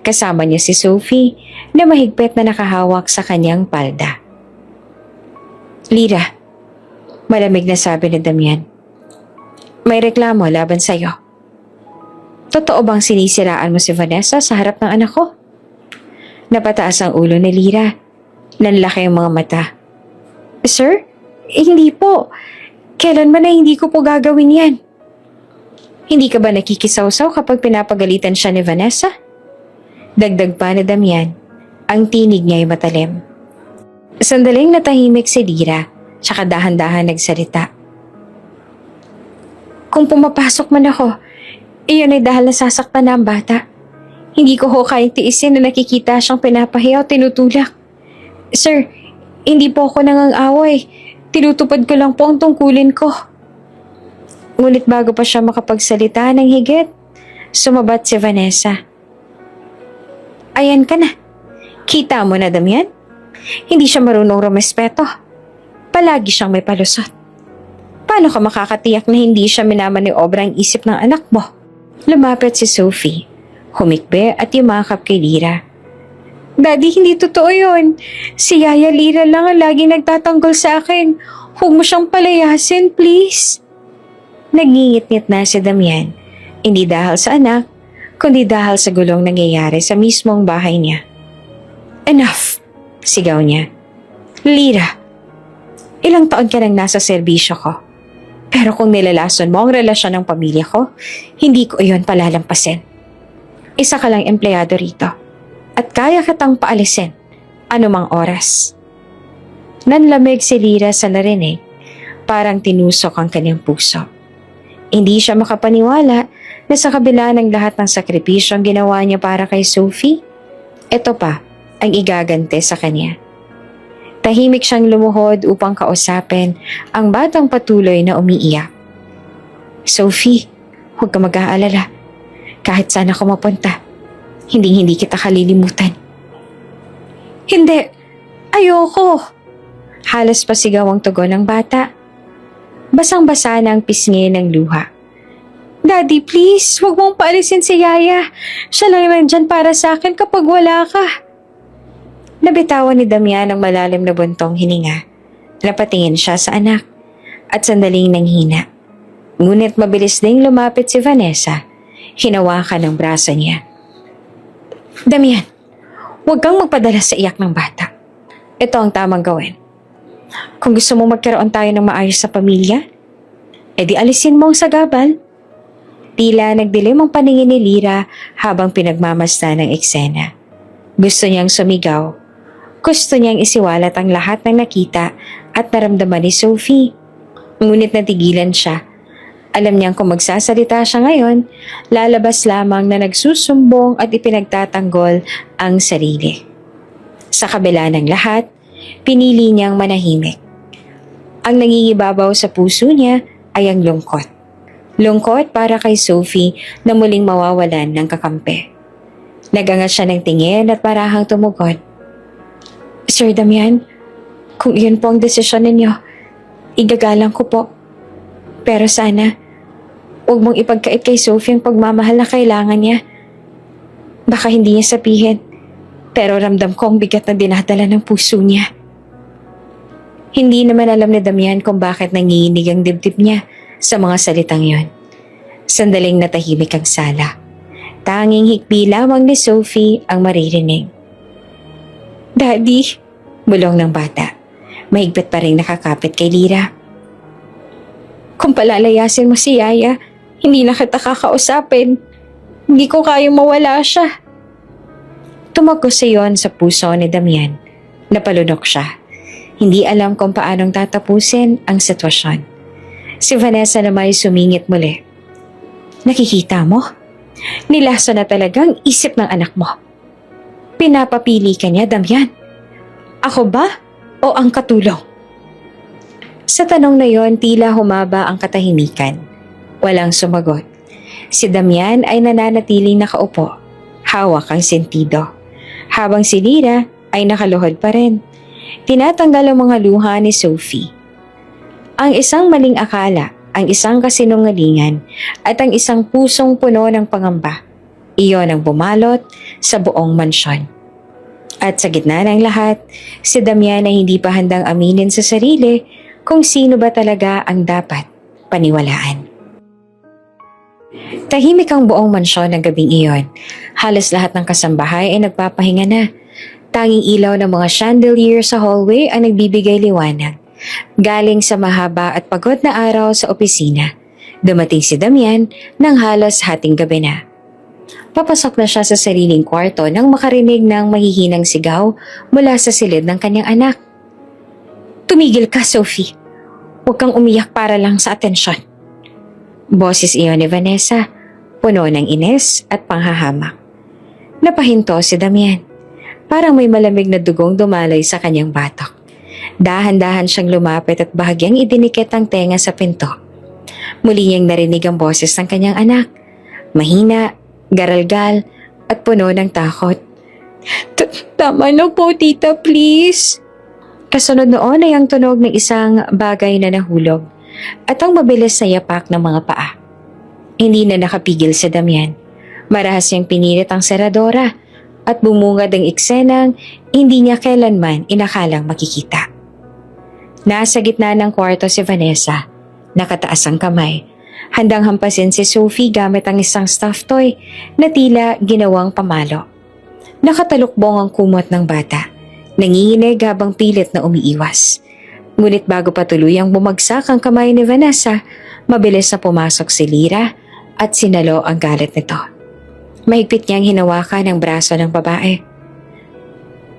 Kasama niya si Sophie na mahigpit na nakahawak sa kanyang palda. Lira, malamig na sabi ni Damian. May reklamo laban sa'yo. Totoo bang sinisiraan mo si Vanessa sa harap ng anak ko? Napataas ang ulo ni Lira. Nanlaki ang mga mata. Sir? Hindi po. Kailanman na hindi ko po gagawin yan. Hindi ka ba nakikisawsaw kapag pinapagalitan siya ni Vanessa? Dagdag pa ni Damian. Ang tinig niya ay matalim. Sandaling natahimik si Lira, tsaka dahan-dahan nagsalita. Kung pumapasok man ako, iyon ay dahil nasasaktan na ang bata. Hindi ko ho kayang tiisin na nakikita siyang pinapahiya o tinutulak. Sir, hindi po ako nangang-away. Tinutupad ko lang po ang tungkulin ko. Ngunit bago pa siya makapagsalita ng higit, sumabat si Vanessa. Ayan ka na. Kita mo na, Damian? Hindi siya marunong rumespeto. Palagi siyang may palusot. Paano ka makakatiyak na hindi siya minamaniobra ang isip ng anak mo? Lumapit si Sophie. Humikbe at yumakap kay Lira. Daddy, hindi totoo yun. Si Yaya Lira lang ang laging nagtatanggol sa akin. Huwag mo siyang palayasin, please. Nagngingit-ngit na si Damian. Hindi dahil sa anak, kundi dahil sa gulong nangyayari sa mismong bahay niya. Enough! Sigaw niya. Lira, ilang taon ka nang nasa serbisyo ko. Pero kung nilalason mo ang relasyon ng pamilya ko, hindi ko iyon palalampasin. Isa ka lang empleyado rito at kaya kitang paalisin anumang oras. Nanlamig si Lira sa narinig, parang tinusok ang kanyang puso. Hindi siya makapaniwala na sa kabila ng lahat ng sakripisyong ginawa niya para kay Sophie, ito pa ang igagante sa kanya. Tahimik siyang lumuhod upang kausapin ang batang patuloy na umiiyak. Sophie, huwag ka mag-aalala. Kahit saan ako mapunta, hindi kita kalilimutan. Hindi, ayoko. Halos pasigaw ang tugon ng bata. Basang-basa na ang pisngi ng luha. Daddy, please, huwag mong paalisin si Yaya. Siya lang nandyan para sa akin kapag wala ka. Nabitawan ni Damian ang malalim na buntong hininga. Napatingin siya sa anak at sandaling nanghina. Ngunit mabilis ding lumapit si Vanessa. Hinawakan ng braso niya. Damian, huwag kang magpadala sa iyak ng bata. Ito ang tamang gawin. Kung gusto mo magkaroon tayo ng maayos sa pamilya, edi alisin mo ang sagabal. Tila nagdilim ang paningin ni Lira habang pinagmamasdan ng eksena. Gusto niyang sumigaw. Gusto niyang isiwalat ang lahat ng nakita at naramdaman ni Sophie. Ngunit natigilan siya. Alam niyang kung magsasalita siya ngayon, lalabas lamang na nagsusumbong at ipinagtatanggol ang sarili. Sa kabila ng lahat, pinili niyang manahimik. Ang nangingibabaw sa puso niya ay ang lungkot. Lungkot para kay Sophie na muling mawawalan ng kakampi. Nagangat siya ng tingin at parahang tumugon. Sir Damian, kung iyon po ang desisyon ninyo, igagalang ko po. Pero sana, huwag mong ipagkait kay Sophie ang pagmamahal na kailangan niya. Baka hindi niya sabihin, pero ramdam ko ang bigat na dinadala ng puso niya. Hindi naman alam ni Damian kung bakit nanginginig ang dibdib niya sa mga salitang yon. Sandaling natahimik ang sala. Tanging hikbi lamang ni Sophie ang maririnig. Daddy, bulong ng bata. Mahigpit pa rin nakakapit kay Lyra. Kung palalayasin mo si Yaya, hindi na kita kakausapin. Hindi ko kayang mawala siya. Tumagos iyon sa puso ni Damian. Napalunok siya. Hindi alam kung paanong tatapusin ang sitwasyon. Si Vanessa naman ay sumingit muli. Nakikita mo? Nilasa na talagang isip ng anak mo. Pinapapili ka niya, Damian. Ako ba o ang katulong? Sa tanong na yon, tila humaba ang katahimikan. Walang sumagot. Si Damian ay nananatiling nakaupo, hawak ang sentido. Habang si Lyra ay nakaluhod pa rin. Tinatanggal ang mga luha ni Sophie. Ang isang maling akala, ang isang kasinungalingan, at ang isang pusong puno ng pangamba. Iyon ang bumalot sa buong mansyon. At sa gitna ng lahat, si Damian ay hindi pa handang aminin sa sarili kung sino ba talaga ang dapat paniwalaan. Tahimik ang buong mansyon ng gabing iyon. Halos lahat ng kasambahay ay nagpapahinga na. Tanging ilaw ng mga chandelier sa hallway ang nagbibigay liwanag. Galing sa mahaba at pagod na araw sa opisina, dumating si Damian nang halos hating gabi na. Papasok na siya sa sariling kwarto nang makarinig ng mahihinang sigaw mula sa silid ng kanyang anak. Tumigil ka, Sophie. Huwag kang umiyak para lang sa atensyon. Boses iyon ni Vanessa, puno ng inis at panghahamak. Napahinto si Damian. Parang may malamig na dugong dumalay sa kanyang batok. Dahan-dahan siyang lumapit at bahagyang idinikit ang tenga sa pinto. Muli niyang narinig ang boses ng kanyang anak. Mahina, garalgal, at puno ng takot. Tama na po, tita, please. Kasunod noon ay ang tunog ng isang bagay na nahulog at ang mabilis na yapak ng mga paa. Hindi na nakapigil si Damian. Marahas niyang pinilit ang seradora at bumungad ang eksenang hindi niya kailanman inakalang makikita. Nasa gitna ng kwarto si Vanessa, nakataas ang kamay. Handang hampasin si Sophie gamit ang isang stuffed toy na tila ginawang pamalo. Nakatalukbong ang kumot ng bata. Nanginginig habang pilit na umiiwas. Ngunit bago pa tuluyang bumagsak ang kamay ni Vanessa, mabilis na pumasok si Lyra at sinalo ang galit nito. Mahigpit niyang hinawakan ang braso ng babae.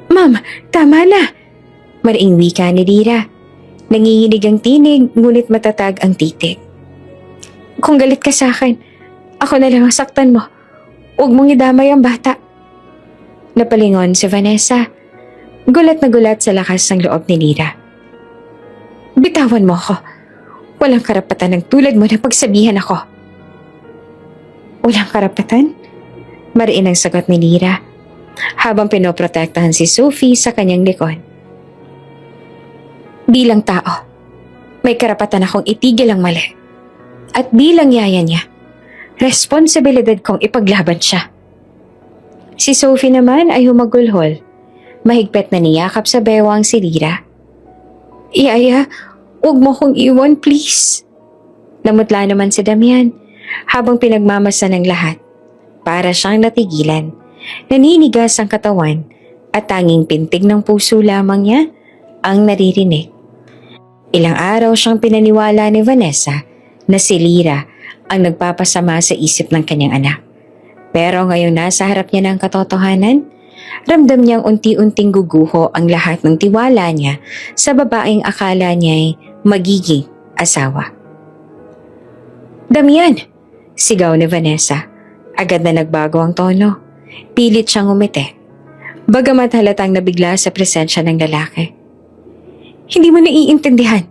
Ma'am, tama na! Mariing wika ni Lyra. Nanginginig ang tinig ngunit matatag ang titig. Kung galit ka sa akin, ako na lang ang saktan mo. Huwag mong idamay ang bata. Napalingon si Vanessa. Gulat na gulat sa lakas ng loob ni Lyra. Bitawan mo ako. Walang karapatan ng tulad mo na pagsabihan ako. Walang karapatan? Mariin ang sagot ni Lyra habang pinoprotektahan si Sophie sa kanyang likod. Bilang tao, may karapatan akong itigil ang mali. At bilang yaya niya, responsibilidad kong ipaglaban siya. Si Sophie naman ay humagulhol. Mahigpit na niyakap sa bewang si Lyra. Yaya, huwag mo kong iwan, please. Namutla naman si Damian habang pinagmamasa ng lahat. Para siyang natigilan, naninigas ang katawan at tanging pintig ng puso lamang niya ang naririnig. Ilang araw siyang pinaniwala ni Vanessa na si Lyra ang nagpapasama sa isip ng kanyang anak. Pero ngayong nasa harap niya ng katotohanan, ramdam niyang unti-unting guguho ang lahat ng tiwala niya sa babaeng akala niya'y magiging asawa. Damian! Sigaw ni Vanessa. Agad na nagbago ang tono. Pilit siyang umiti. Bagamat halatang nabigla sa presensya ng lalaki. Hindi mo naiintindihan.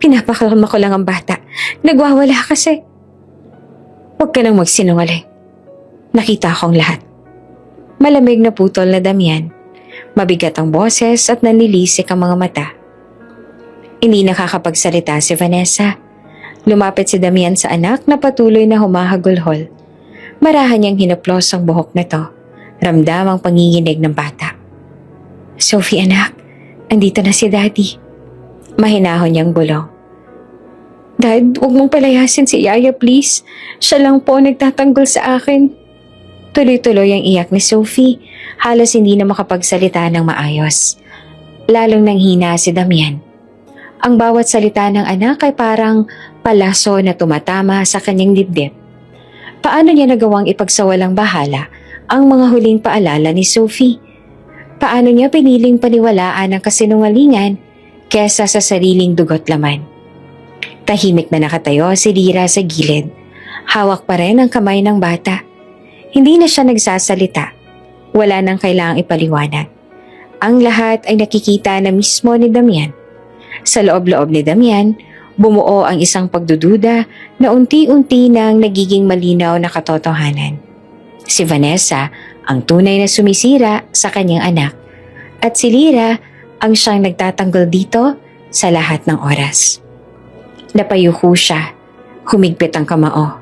Pinapakalma ko lang ang bata. Nagwawala kasi. Huwag ka nang magsinungaling. Nakita akong lahat. Malamig na putol na Damian. Mabigat ang boses at nanilisik ang mga mata. Hindi nakakapagsalita si Vanessa. Lumapit si Damian sa anak na patuloy na humahagulhol. Marahan niyang hinaplos ang buhok nito. Ramdam ang panginginig ng bata. Sophie anak, andito na si Daddy. Mahinahon niyang bulong. Dad, huwag mong palayasin si Yaya please. Siya lang po nagtatanggol sa akin. Tuloy-tuloy ang iyak ni Sophie, halos hindi na makapagsalita ng maayos. Lalong nanghina si Damian. Ang bawat salita ng anak ay parang palaso na tumatama sa kanyang dibdib. Paano niya nagawang ipagsawalang bahala ang mga huling paalala ni Sophie? Paano niya piniling paniwalaan ang kasinungalingan kesa sa sariling dugot laman? Tahimik na nakatayo si Lyra sa gilid. Hawak pa rin ang kamay ng bata. Hindi na siya nagsasalita. Wala nang kailangang ipaliwanag. Ang lahat ay nakikita na mismo ni Damian. Sa loob-loob ni Damian, bumuo ang isang pagdududa na unti-unti nang nagiging malinaw na katotohanan. Si Vanessa ang tunay na sumisira sa kanyang anak at si Lyra ang siyang nagtatanggol dito sa lahat ng oras. Napayuko siya, humigpit ang kamao.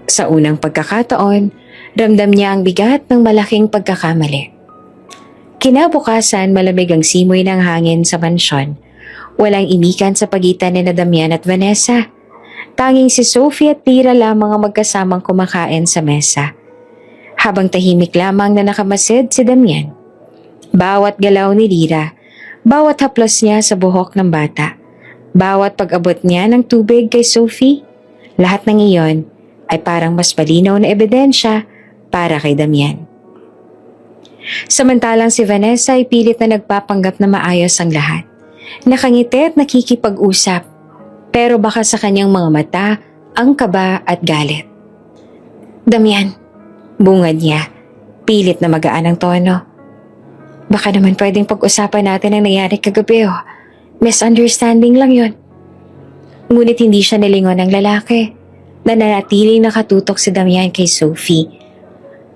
Sa unang pagkakataon, ramdam niya ang bigat ng malaking pagkakamali. Kinabukasan, malamig ang simoy ng hangin sa mansyon. Walang imikan sa pagitan ni Damian at Vanessa. Tanging si Sophie at Lyra lamang ang magkasamang kumakain sa mesa. Habang tahimik lamang na nakamasid si Damian. Bawat galaw ni Lyra, bawat haplos niya sa buhok ng bata, bawat pag-abot niya ng tubig kay Sophie, lahat ng iyon ay parang mas malinaw na ebidensya para kay Damian. Samantalang si Vanessa ay pilit na nagpapanggap na maayos ang lahat. Nakangiti at nakikipag-usap, pero baka sa kanyang mga mata ang kaba at galit. Damian, bungad niya, pilit na magaan ang tono. Baka naman pwedeng pag-usapan natin ang nangyari kagabi oh. Misunderstanding lang yon. Ngunit hindi siya nilingon ng lalaki. Nananatiling nakatutok si Damian kay Sophie.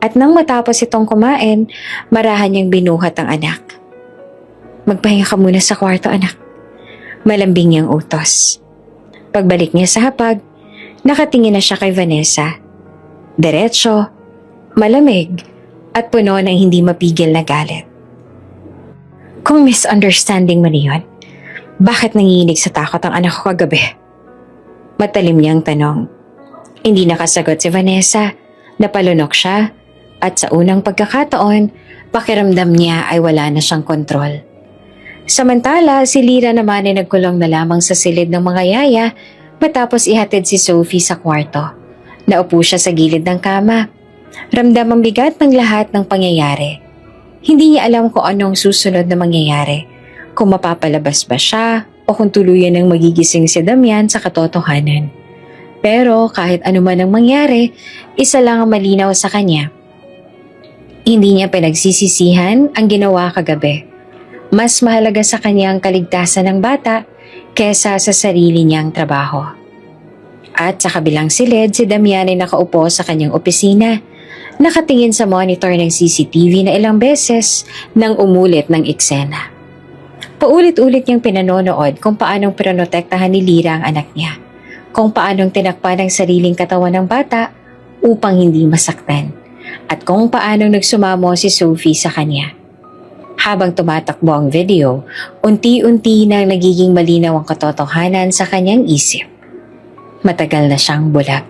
At nang matapos itong kumain, marahan niyang binuhat ang anak. Magpahinga ka muna sa kwarto, anak. Malambing niyang utos. Pagbalik niya sa hapag, nakatingin na siya kay Vanessa. Diretso, malamig, at puno ng hindi mapigil na galit. Kung misunderstanding man iyon, bakit nanginginig sa takot ang anak ko kagabi? Matalim niyang tanong. Hindi nakasagot si Vanessa. Napalunok siya at sa unang pagkakataon, pakiramdam niya ay wala na siyang kontrol. Samantala, si Lyra naman ay nagkulong na lamang sa silid ng mga yaya matapos ihatid si Sophie sa kwarto. Naupo siya sa gilid ng kama. Ramdam ang bigat ng lahat ng pangyayari. Hindi niya alam kung anong susunod na mangyayari, kung mapapalabas ba siya o kung tuluyan ng magigising si Damian sa katotohanan. Pero kahit anuman ang mangyari, isa lang ang malinaw sa kanya. Hindi niya pinagsisisihan ang ginawa kagabi. Mas mahalaga sa kanya ang kaligtasan ng bata kesa sa sarili niyang trabaho. At sa kabilang silid, si Damian ay nakaupo sa kanyang opisina, nakatingin sa monitor ng CCTV na ilang beses nang umulit ng eksena. Paulit-ulit niyang pinanonood kung paanong pinoprotektahan ni Lyra ang anak niya, kung paanong tinakpan ang sariling katawan ng bata upang hindi masaktan, at kung paanong nagsumamo si Sophie sa kanya. Habang tumatakbo ang video, unti-unti nang nagiging malinaw ang katotohanan sa kanyang isip. Matagal na siyang bulag.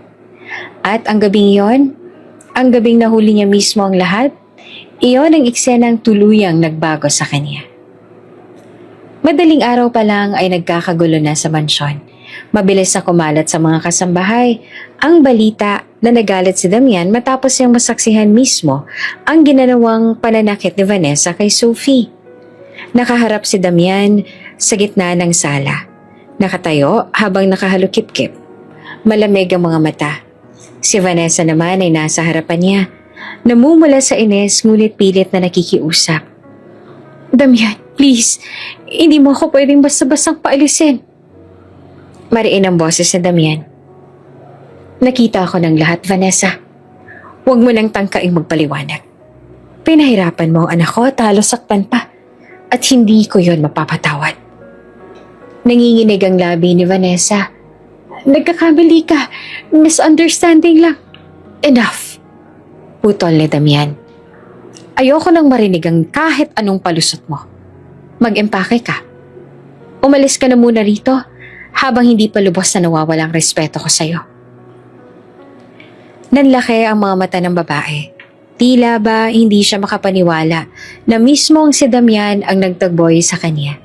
At ang gabing iyon, ang gabing nahuli niya mismo ang lahat, iyon ang eksenang tuluyang nagbago sa kanya. Madaling araw pa lang ay nagkakagulo na sa mansyon. Mabilis na kumalat sa mga kasambahay ang balita na nagalit si Damian matapos niyang masaksihan mismo ang ginanawang pananakit ni Vanessa kay Sophie. Nakaharap si Damian sa gitna ng sala. Nakatayo habang nakahalukip-kip. Malamig ang mga mata. Si Vanessa naman ay nasa harapan niya. Namumula sa ines ngunit pilit na nakikiusap. Damian, please, hindi mo ako pwedeng basta-bastang paalisin. Mariin ang boses ni Damian. Nakita ko ng lahat, Vanessa. Huwag mo nang tangkaing magpaliwanag. Pinahirapan mo ang anak ko at halos saktan pa. At hindi ko yon mapapatawad. Nanginginig ang labi ni Vanessa. Nagkakamali ka. Misunderstanding lang. Enough. Putol ni Damian. Ayoko nang marinig ang kahit anong palusot mo. Mag-empake ka. Umalis ka na muna rito habang hindi pa lubos na nawawalang respeto ko sa'yo. Nanlaki ang mga mata ng babae. Tila ba hindi siya makapaniwala na mismong si Damian ang nagtagboy sa kanya.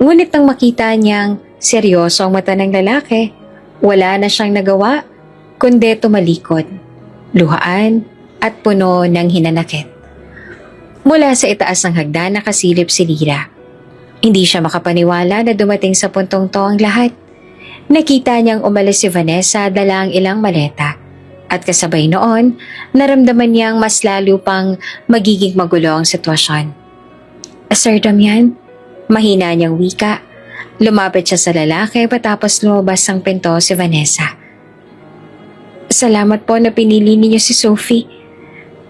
Ngunit nang makita niyang seryoso ang mata ng lalaki, wala na siyang nagawa kundi tumalikod, luhaan at puno ng hinanakit. Mula sa itaas ng hagdan nakasilip si Lira. Hindi siya makapaniwala na dumating sa puntong to ang lahat. Nakita niyang umalis si Vanessa dala ang ilang maleta. At kasabay noon, naramdaman niyang mas lalo pang magiging magulo ang sitwasyon. Sir Damian, mahina niyang wika. Lumapit siya sa lalaki patapos lumabas ang pinto si Vanessa. Salamat po na pinili niyo si Sophie.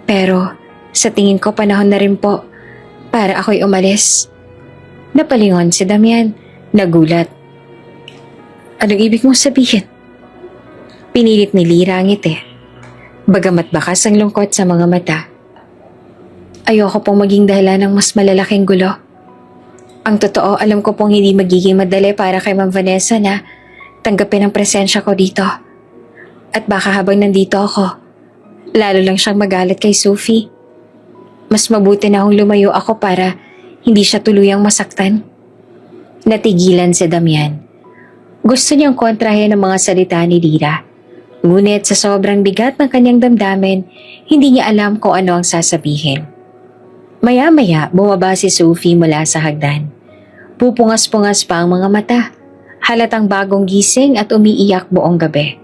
Pero sa tingin ko panahon na rin po para ako'y umalis. Napalingon si Damian, nagulat. Anong ibig mong sabihin? Pinilit ni Lira ang ngiti. Bagamat bakas ang lungkot sa mga mata. Ayoko pong maging dahilan ng mas malalaking gulo. Ang totoo, alam ko pong hindi magiging madali para kay Ma'am Vanessa na tanggapin ang presensya ko dito. At baka habang nandito ako, lalo lang siyang magalit kay Sophie. Mas mabuti na akong lumayo ako para hindi siya tuluyang masaktan. Natigilan si Damian. Gusto niyang kontrahin ang mga salita ni Lira. Ngunit sa sobrang bigat ng kanyang damdamin, hindi niya alam kung ano ang sasabihin. Maya-maya, bumaba si Sophie mula sa hagdan. Pupungas-pungas pa ang mga mata. Halatang bagong gising at umiiyak buong gabi.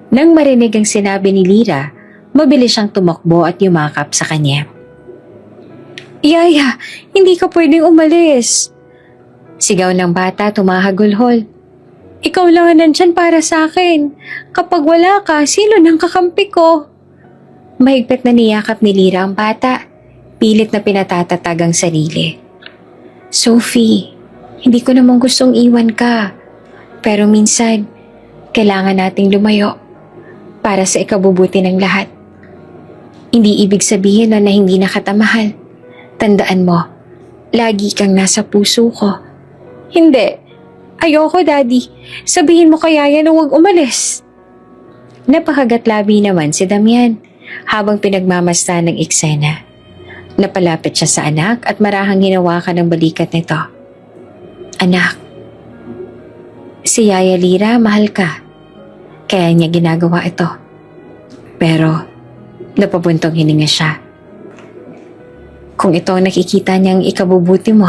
Nang marinig ang sinabi ni Lira, mabilis siyang tumakbo at yumakap sa kanya. Yaya, hindi ka pwedeng umalis. Sigaw ng bata tumahagulhol. Ikaw lang ang nandyan para sa akin. Kapag wala ka, sino nang kakampi ko? Mahigpit na niyakap ni Lira ang bata. Pilit na pinatatatag ang sarili. Sophie, hindi ko namang gustong iwan ka. Pero minsan, kailangan nating lumayo para sa ikabubuti ng lahat. Hindi ibig sabihin na hindi na kita mahal. Tandaan mo, lagi kang nasa puso ko. Hindi. Ayoko, Daddy. Sabihin mo kaya yan na huwag umalis. Napakagatlabi naman si Damian habang pinagmamasdan ng eksena. Napalapit siya sa anak at marahang hinawakan ng balikat nito. Anak, si Yaya Lira mahal ka. Kaya niya ginagawa ito. Pero napabuntong hininga siya. Kung ito ang nakikita niyang ikabubuti mo,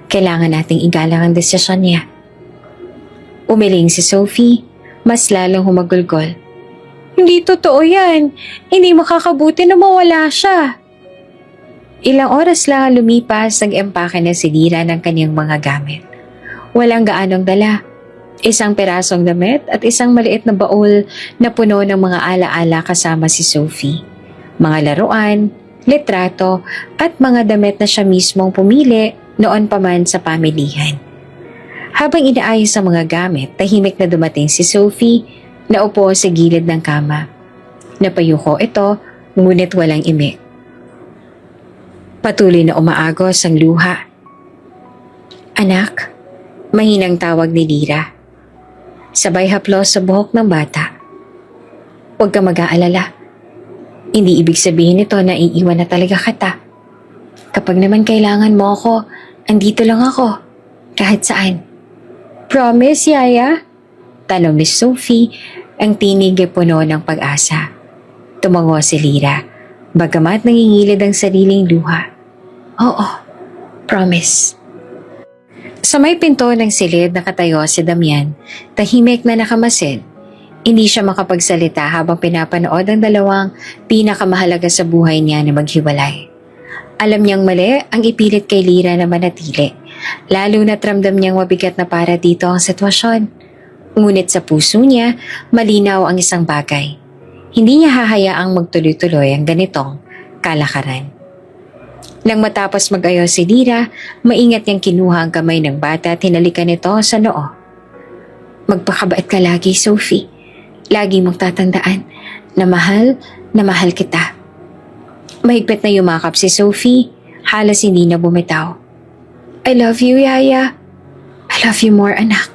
kailangan nating igalang ang desisyon niya. Umiling si Sophie, mas lalong humagulgol. Hindi totoo yan. Hindi makakabuti na mawala siya. Ilang oras lang lumipas, nag-empake na si Lira ng kanyang mga gamit. Walang gaanong dala. Isang pirasong damit at isang maliit na baul na puno ng mga alaala kasama si Sophie. Mga laruan, litrato at mga damit na siya mismong pumili noon pa man sa pamilihan. Habang inaayos ang mga gamit, tahimik na dumating si Sophie na upo sa gilid ng kama. Napayuko ito, ngunit walang imik. Patuloy na umaagos ang luha. Anak, mahinang tawag ni Lira. Sabay haplos sa buhok ng bata. Huwag ka mag-aalala. Hindi ibig sabihin nito na iiwan na talaga kita. Kapag naman kailangan mo ako, andito lang ako, kahit saan. Promise, Yaya? Tanong ni Sophie, ang tinig ay puno ng pag-asa. Tumango si Lira, bagamat nangingilid ang sariling luha. Oo, promise. Sa may pinto ng silid nakatayo si Damian, tahimik na nakamasid. Hindi siya makapagsalita habang pinapanood ang dalawang pinakamahalaga sa buhay niya na maghiwalay. Alam niyang mali ang ipilit kay Lira na manatili, lalo na't ramdam niyang mabigat na para dito ang sitwasyon. Ngunit sa puso niya, malinaw ang isang bagay. Hindi niya hahayaang magtuloy-tuloy ang ganitong kalakaran. Nang matapos mag-ayos si Lira, maingat niyang kinuha ang kamay ng bata at hinalikan ito sa noo. Magpakabait ka lagi, Sophie. Lagi mong tatandaan na mahal kita. Mahigpit na yumakap si Sophie, halos hindi na bumitaw. I love you, Yaya. I love you more, anak.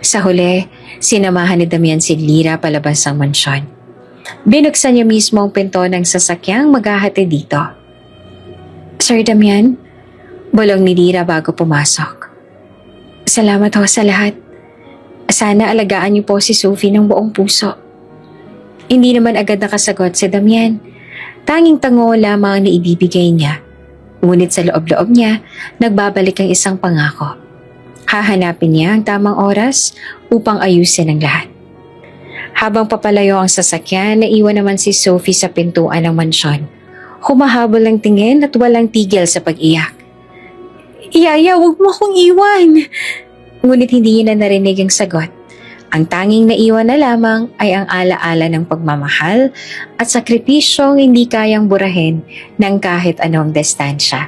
Sa huli, sinamahan ni Damian si Lira palabas ng mansyon. Binuksan niya mismo ang pinto ng sasakyang maghahatid dito. Sir Damian, bulong ni Lira bago pumasok. Salamat ho sa lahat. Sana alagaan niyo po si Sophie ng buong puso. Hindi naman agad nakasagot si Damian. Tanging tango lamang na ibibigay niya. Ngunit sa loob-loob niya, nagbabalik ang isang pangako. Hahanapin niya ang tamang oras upang ayusin ang lahat. Habang papalayo ang sasakyan, naiwan naman si Sophie sa pintuan ng mansyon. Humahabol ang tingin at walang tigil sa pag-iyak. Yaya, huwag mo akong iwan! Ngunit hindi niya na narinig ang sagot. Ang tanging naiwan na lamang ay ang alaala ng pagmamahal at sakripisyong hindi kayang burahin ng kahit anong distansya.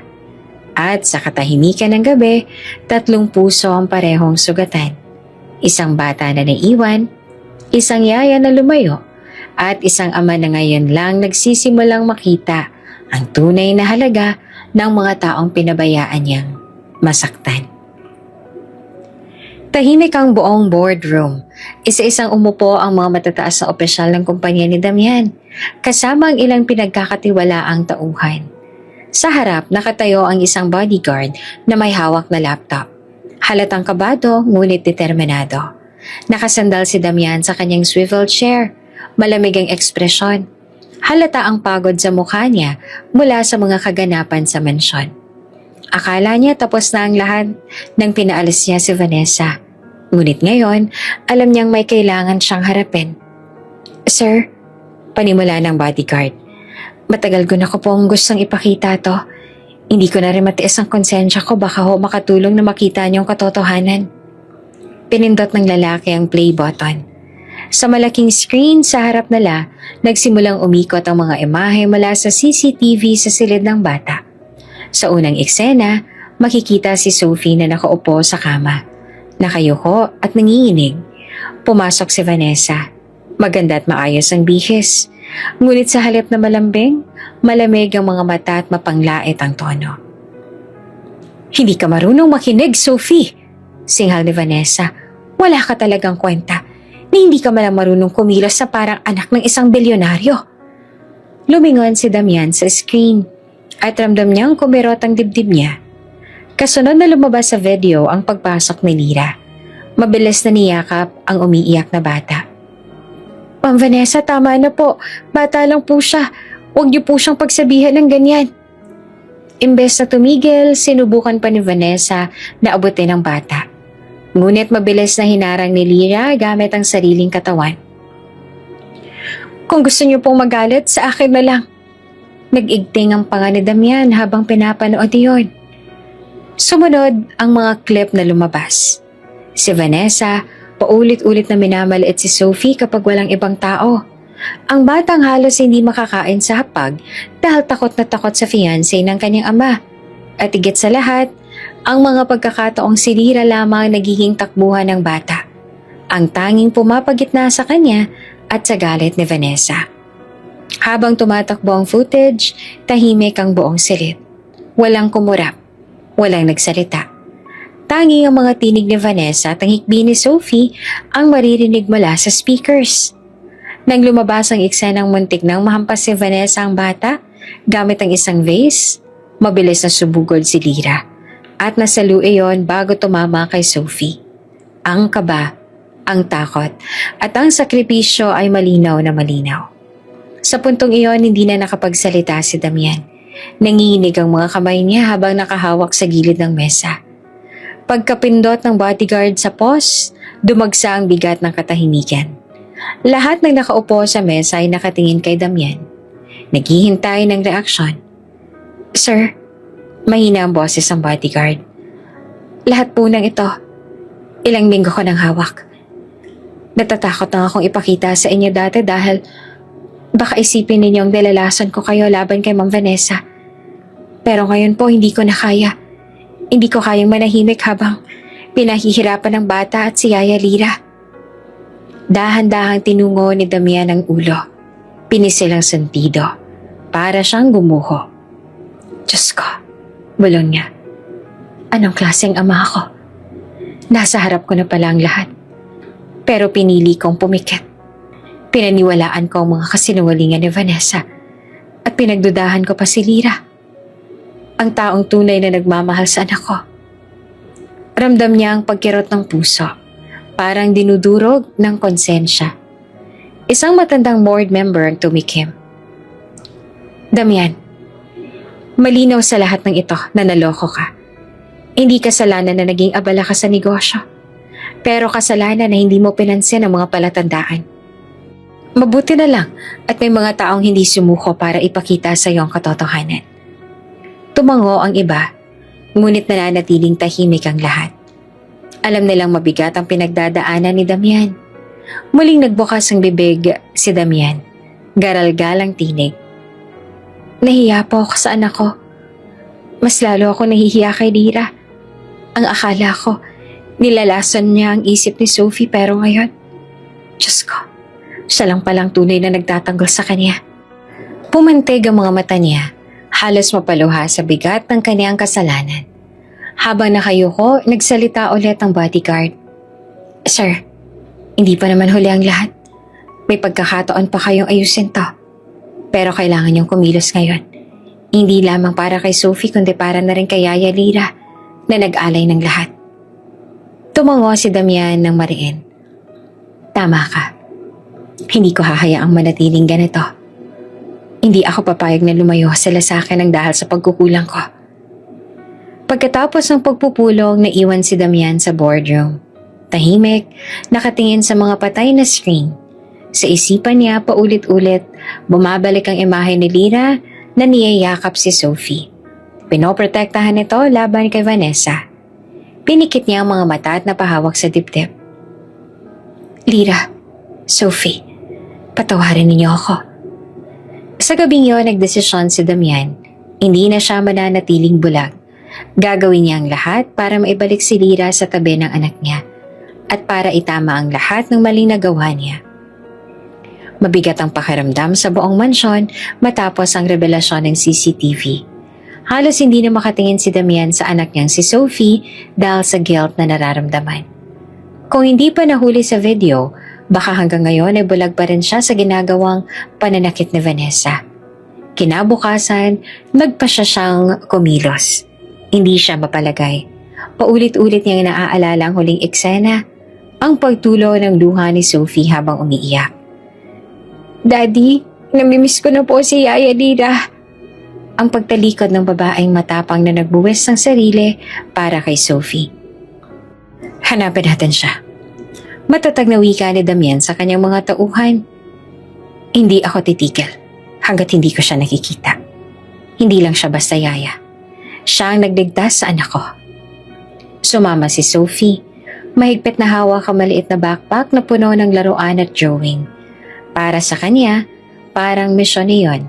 At sa katahimikan ng gabi, 3 puso ang parehong sugatan. Isang bata na naiwan, isang yaya na lumayo, at isang ama na ngayon lang nagsisimulang makita ang tunay na halaga ng mga taong pinabayaan niyang masaktan. Tahimik ang buong boardroom. Isa-isang umupo ang mga matataas na opisyal ng kumpanya ni Damian, kasama ang ilang pinagkakatiwalaang tauhan. Sa harap, nakatayo ang isang bodyguard na may hawak na laptop. Halatang kabado, ngunit determinado. Nakasandal si Damian sa kanyang swivel chair. Malamig ang ekspresyon. Halata ang pagod sa mukha niya mula sa mga kaganapan sa mansyon. Akala niya tapos na ang lahat nang pinaalis niya si Vanessa. Ngunit ngayon, alam niyang may kailangan siyang harapin. Sir, panimula ng bodyguard. Matagal ko na ko pong gustong ipakita to. Hindi ko na rin matiis ang konsensya ko, baka ho makatulong na makita niyong katotohanan. Pinindot ng lalaki ang play button. Sa malaking screen sa harap nila, nagsimulang umikot ang mga imahe mula sa CCTV sa silid ng bata. Sa unang eksena, makikita si Sophie na nakaupo sa kama. Nakayuko at nanginginig. Pumasok si Vanessa. Maganda at maayos ang bihis. Ngunit sa halip na malambing, malamig ang mga mata at mapanglait ang tono. Hindi ka marunong makinig, Sophie! Singhal ni Vanessa. Wala ka talagang kwenta. Ni hindi ka malang marunong kumilos sa parang anak ng isang bilyonaryo. Lumingon si Damian sa screen at ramdam niyang kumirot ang dibdib niya. Kasunod na lumabas sa video ang pagpasok ni Lira. Mabilis na niyakap ang umiiyak na bata. Ma'am Vanessa, tama na po. Bata lang po siya. Huwag niyo po siyang pagsabihan ng ganyan. Imbes na tumigil, sinubukan pa ni Vanessa na abutin ang bata. Ngunit mabilis na hinarang ni Lira gamit ang sariling katawan. Kung gusto niyo pong magalit, sa akin na lang. Nag-igting ang panga ni Damian habang pinapanood iyon. Sumunod ang mga clip na lumabas. Si Vanessa, paulit-ulit na minamaliit si Sophie kapag walang ibang tao. Ang batang halos hindi makakain sa hapag dahil takot na takot sa fiancé ng kanyang ama. At higit sa lahat, ang mga pagkakataong si Lira lamang nagiging takbuhan ng bata. Ang tanging pumapagitna sa kanya at sa galit ni Vanessa. Habang tumatakbo ang footage, tahimik ang buong silid. Walang kumurap, walang nagsalita. Tanging ang mga tinig ni Vanessa at ang hikbi ni Sophie ang maririnig mula sa speakers. Nang lumabas ang eksenang muntik nang mahampas si Vanessa ang bata, gamit ang isang vase, mabilis na subugod si Lira. At nasalu iyon bago tumama kay Sophie. Ang kaba, ang takot, at ang sakripisyo ay malinaw na malinaw. Sa puntong iyon, hindi na nakapagsalita si Damian. Nanginginig ang mga kamay niya habang nakahawak sa gilid ng mesa. Pagkapindot ng bodyguard sa pos, dumagsa ang bigat ng katahimikan. Lahat ng nakaupo sa mesa ay nakatingin kay Damian. Naghihintay ng reaksyon. Sir, mahina ang boses ng bodyguard. Lahat po ng ito, ilang linggo ko nang hawak. Natatakot na akong ipakita sa inyo dati dahil baka isipin ninyong nilalason ko kayo laban kay Ma'am Vanessa. Pero ngayon po hindi ko na kaya. Hindi ko kayang manahimik habang pinahihirapan ng bata at si Yaya Lira. Dahan-dahang tinungo ni Damian ang ulo. Pinisil ang sentido. Para siyang gumuho. Diyos ko, bulong niya. Anong klaseng ama ako? Nasa harap ko na pala ang lahat. Pero pinili kong pumikit. Pinaniwalaan ko ang mga kasinungalingan ni Vanessa at pinagdudahan ko pa si Lyra, ang taong tunay na nagmamahal sa anak ko. Ramdam niya ang pagkirot ng puso, parang dinudurog ng konsensya. Isang matandang board member ang tumikim. Damian, malinaw sa lahat ng ito na naloko ka. Hindi kasalanan na naging abala ka sa negosyo, pero kasalanan na hindi mo pinansin ang mga palatandaan. Mabuti na lang at may mga taong hindi sumuko para ipakita sa iyo ang katotohanan. Tumango ang iba, ngunit nananatiling tahimik ang lahat. Alam nilang mabigat ang pinagdadaanan ni Damian. Muling nagbukas ang bibig si Damian. Garal-gal ang tinig. Nahiya po ako sa anak ko. Mas lalo ako nahihiya kay Lyra. Ang akala ko, nilalason niya ang isip ni Sophie pero ngayon, Diyos ko, siya lang palang tunay na nagtatanggol sa kanya. Pumantig ang mga mata niya, halos mapaluha sa bigat ng kanyang kasalanan. Habang nakayuko, nagsalita ulit ang bodyguard. Sir, hindi pa naman huli ang lahat. May pagkakataon pa kayong ayusin to. Pero kailangan niyong kumilos ngayon. Hindi lamang para kay Sophie kundi para na rin kay Yaya Lyra na nag-alay ng lahat. Tumango si Damian ng mariin. Tama ka. Hindi ko hahayaang manatiling ganito. Hindi ako papayag na lumayo sa lasakin ng dahil sa pagkukulang ko. Pagkatapos ng pagpupulong, naiwan si Damian sa boardroom. Tahimik, nakatingin sa mga patay na screen. Sa isipan niya, paulit-ulit, bumabalik ang imahe ni Lyra na niyayakap si Sophie. Pinoprotektahan ito laban kay Vanessa. Pinikit niya ang mga mata at napahawak sa dibdib. Lyra, Sophie, patawarin ninyo ako. Sa gabing yun, nagdesisyon si Damian. Hindi na siya mananatiling bulag. Gagawin niya ang lahat para maibalik si Lyra sa tabi ng anak niya at para itama ang lahat ng maling nagawa niya. Mabigat ang pakiramdam sa buong mansyon matapos ang revelasyon ng CCTV. Halos hindi na makatingin si Damian sa anak niyang si Sophie dahil sa guilt na nararamdaman. Kung hindi pa nahuli sa video, baka hanggang ngayon ay bulag pa rin siya sa ginagawang pananakit ni Vanessa. Kinabukasan, nagpa siya siyang kumilos. Hindi siya mapalagay. Paulit-ulit niyang naaalala ang huling eksena, ang pagtulo ng luha ni Sophie habang umiiyak. Daddy, namimiss ko na po si Yaya Lyra. Ang pagtalikod ng babaeng matapang na nagbuwis ng sarili para kay Sophie. Hanapin natin siya. Matatag na wika ni Damian sa kanyang mga tauhan. Hindi ako titigil hanggat hindi ko siya nakikita. Hindi lang siya basta yaya. Siya ang nagligtas sa anak ko. Sumama si Sophie. Mahigpit na hawak ang maliit na backpack na puno ng laruan at drawing. Para sa kanya, parang misyon niyon.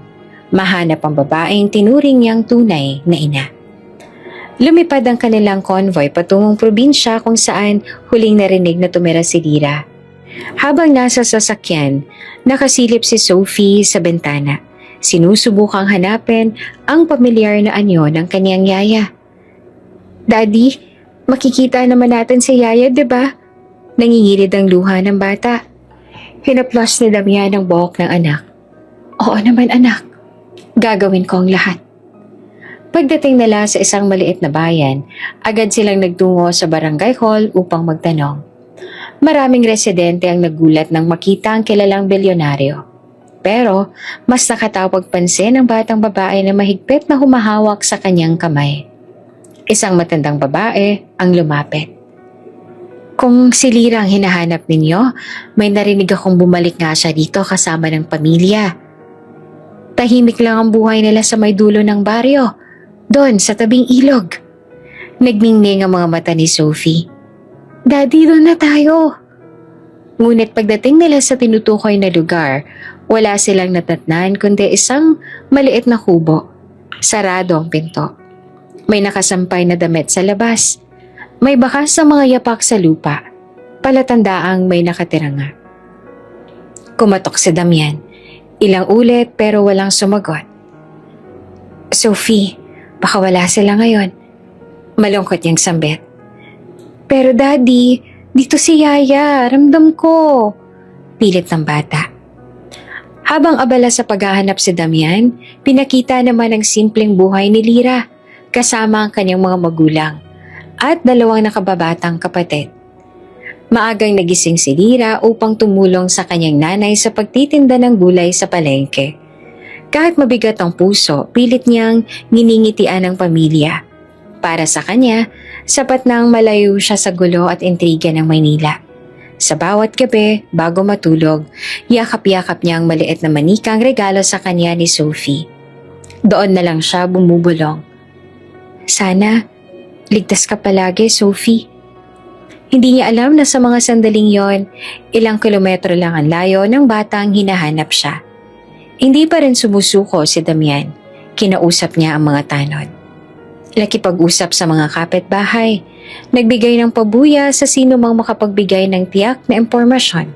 Mahanap ang babaeng tinuring niyang tunay na ina. Lumipad ang kanilang convoy patungong probinsya kung saan huling narinig na tumira si Lyra. Habang nasa sasakyan, nakasilip si Sophie sa bintana. Sinusubukang hanapin ang pamilyar na anyo ng kanyang yaya. Daddy, makikita naman natin si Yaya, diba? Nangingirid ang luha ng bata. Hinaplos ni Damian ang buhok ng anak. Oo naman anak, gagawin ko ang lahat. Pagdating nila sa isang maliit na bayan, agad silang nagtungo sa barangay hall upang magtanong. Maraming residente ang nagulat nang makita ang kilalang bilyonaryo. Pero mas nakatawag pansin ang batang babae na mahigpit na humahawak sa kanyang kamay. Isang matandang babae ang lumapit. Kung si Lyra ang hinahanap ninyo, may narinig akong bumalik nga siya dito kasama ng pamilya. Tahimik lang ang buhay nila sa may dulo ng baryo, doon sa tabing ilog. Nagningning ang mga mata ni Sophie. Daddy, doon na tayo. Ngunit pagdating nila sa tinutukoy na lugar, wala silang natatnan kundi isang maliit na kubo. Sarado ang pinto. May nakasampay na damit sa labas. May bakas sa mga yapak sa lupa. Palatandaang may nakatira nga. Kumatok si Damian. Ilang ulit pero walang sumagot. Sophie, baka wala sila ngayon. Malungkot niyang sambit. Pero Daddy, dito si Yaya, ramdam ko. Pilit ng bata. Habang abala sa paghahanap si Damian, pinakita naman ang simpleng buhay ni Lira kasama ang kanyang mga magulang at dalawang nakababatang kapatid. Maagang nagising si Lira upang tumulong sa kanyang nanay sa pagtitinda ng gulay sa palengke. Kahit mabigat ang puso, pilit niyang nginingitian ang pamilya. Para sa kanya, sapat nang malayo siya sa gulo at intriga ng Maynila. Sa bawat gabi, bago matulog, yakap-yakap niya ang maliit na manikang regalo sa kanya ni Sophie. Doon na lang siya bumubulong. Sana, ligtas ka palagi, Sophie. Hindi niya alam na sa mga sandaling yon, ilang kilometro lang ang layo ng batang hinahanap siya. Hindi pa rin sumusuko si Damian. Kinausap niya ang mga tanod. Nakipag-usap sa mga kapitbahay. Nagbigay ng pabuya sa sino mang makapagbigay ng tiyak na impormasyon.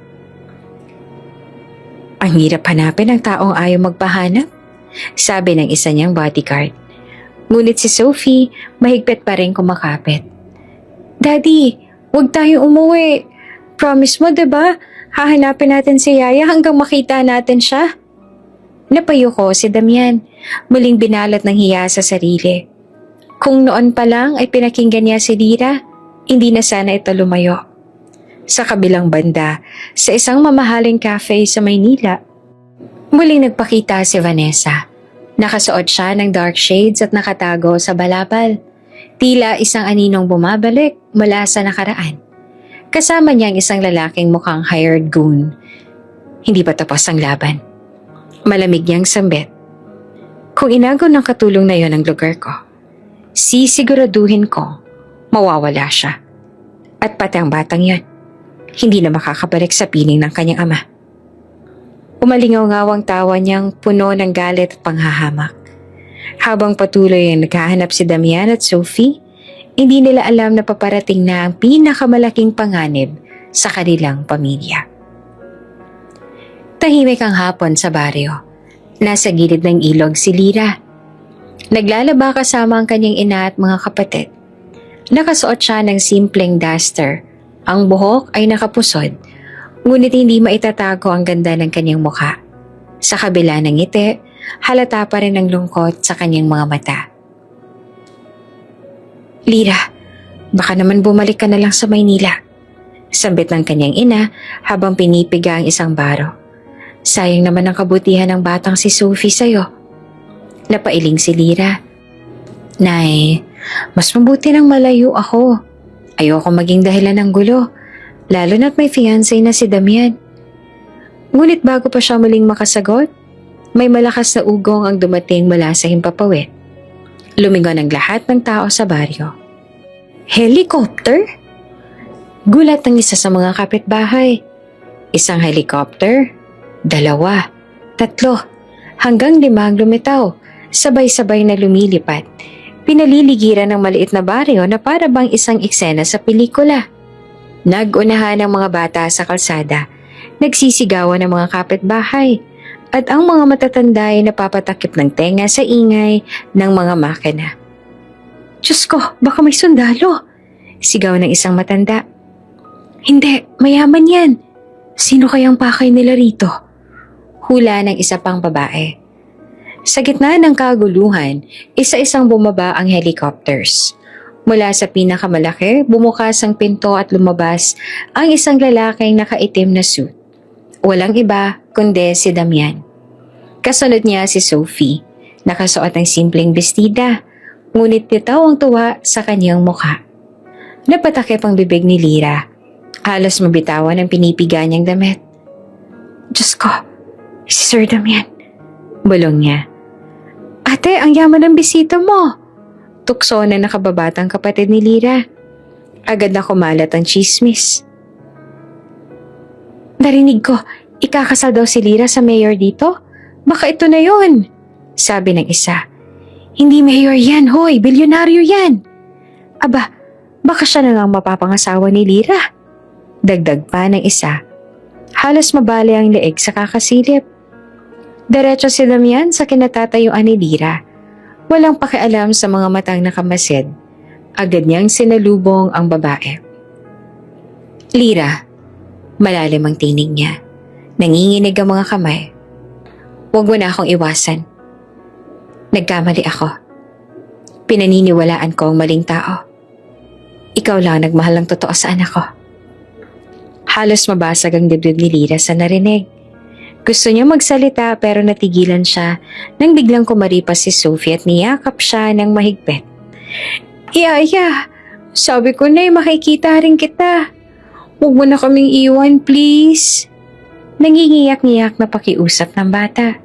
Ang hirap hanapin ang taong ayaw magpahanap, sabi ng isa niyang bodyguard. Ngunit si Sophie, mahigpit pa rin kumakapit. Daddy, huwag tayong umuwi. Promise mo, diba? Hahanapin natin si Yaya hanggang makita natin siya. Napayuko si Damian, muling binalot ng hiya sa sarili. Kung noon pa lang ay pinakinggan niya si Lira, hindi na sana ito lumayo. Sa kabilang banda, sa isang mamahaling cafe sa Maynila, muling nagpakita si Vanessa. Nakasuot siya ng dark shades at nakatago sa balabal. Tila isang aninong bumabalik mula sa nakaraan. Kasama niya ang isang lalaking mukhang hired goon. Hindi pa tapos ang laban. Malamig niyang sambit. Kung inago ng katulong na yon ang lugar ko, sisiguraduhin ko mawawala siya. At pati ang batang yon, hindi na makakabalik sa piling ng kanyang ama. Umalingaw-ngaw ang tawa niyang puno ng galit at panghahamak. Habang patuloy ang naghahanap si Damian at Sophie, hindi nila alam na paparating na ang pinakamalaking panganib sa kanilang pamilya. Tahimik ang hapon sa baryo. Nasa gilid ng ilog si Lira. Naglalaba kasama ang kanyang ina at mga kapatid. Nakasuot siya ng simpleng duster. Ang buhok ay nakapusod, ngunit hindi maitatago ang ganda ng kanyang mukha. Sa kabila ng ngiti, halata pa rin ang lungkot sa kanyang mga mata. Lira, baka naman bumalik ka na lang sa Maynila. Sambit ng kanyang ina habang pinipiga ang isang baro. Sayang naman ang kabutihan ng batang si Sophie sa'yo. Napailing si Lira. Nay, mas mabuti nang malayo ako. Ayoko maging dahilan ng gulo, lalo na't may fiancé na si Damian. Ngunit bago pa siya muling makasagot, may malakas na ugong ang dumating mula sa himpapawid. Lumingon ang lahat ng tao sa baryo. Helicopter? Gulat ng isa sa mga kapitbahay. Isang helicopter, 2, 3, hanggang 5 ang lumitaw, sabay-sabay na lumilipat. Pinaliligiran ng maliit na baryo na para bang isang eksena sa pelikula. Nag-unahan ang mga bata sa kalsada, nagsisigawan ng mga kapitbahay, at ang mga matatanda ay napapatakip ng tenga sa ingay ng mga makina. Diyos ko, baka may sundalo! Sigaw ng isang matanda. Hindi, mayaman yan. Sino kayang pakay nila rito? Hula ng isa pang babae. Sa gitna ng kaguluhan, isa-isang bumaba ang helicopters. Mula sa pinakamalaki, bumukas ang pinto at lumabas ang isang lalaking nakaitim na suit. Walang iba kundi si Damian. Kasunod niya si Sophie, nakasuot ng simpleng bestida, ngunit bitaw ang tuwa sa kanyang mukha. Napatakip ang bibig ni Lira. Halos mabitawan ang pinipiga niyang damit. Diyos ko, si Sir Damian. Bulong niya. Ate, ang yaman ng bisita mo. Tukso na nakababatang kapatid ni Lira. Agad na kumalat ang chismis. Narinig ko, ikakasal daw si Lira sa mayor dito? Baka ito na yon, sabi ng isa. Hindi mayor yan, hoy, bilyonaryo yan. Aba, baka siya na lang mapapangasawa ni Lira. Dagdag pa ng isa. Halos mabali ang leeg sa kakasilip. Diretso si Damian sa kinatatayuan ni Lira. Walang pakialam sa mga matang nakamasid. Agad niyang sinalubong ang babae. Lira, malalim ang tinig niya. Nanginginig ang mga kamay. Huwag mo na akong iwasan. Nagkamali ako. Pinaniniwalaan ko ang maling tao. Ikaw lang nagmahal ng totoo sa anak ko. Halos mabasag ang dibdib ni Lira sa narinig. Gusto niya magsalita pero natigilan siya nang biglang kumaripas si Sophie at niyakap siya ng mahigpit. Yaya, sabi ko na makikita rin kita. Huwag mo na kaming iwan, please. Nangingiyak-ngiyak na pakiusap ng bata.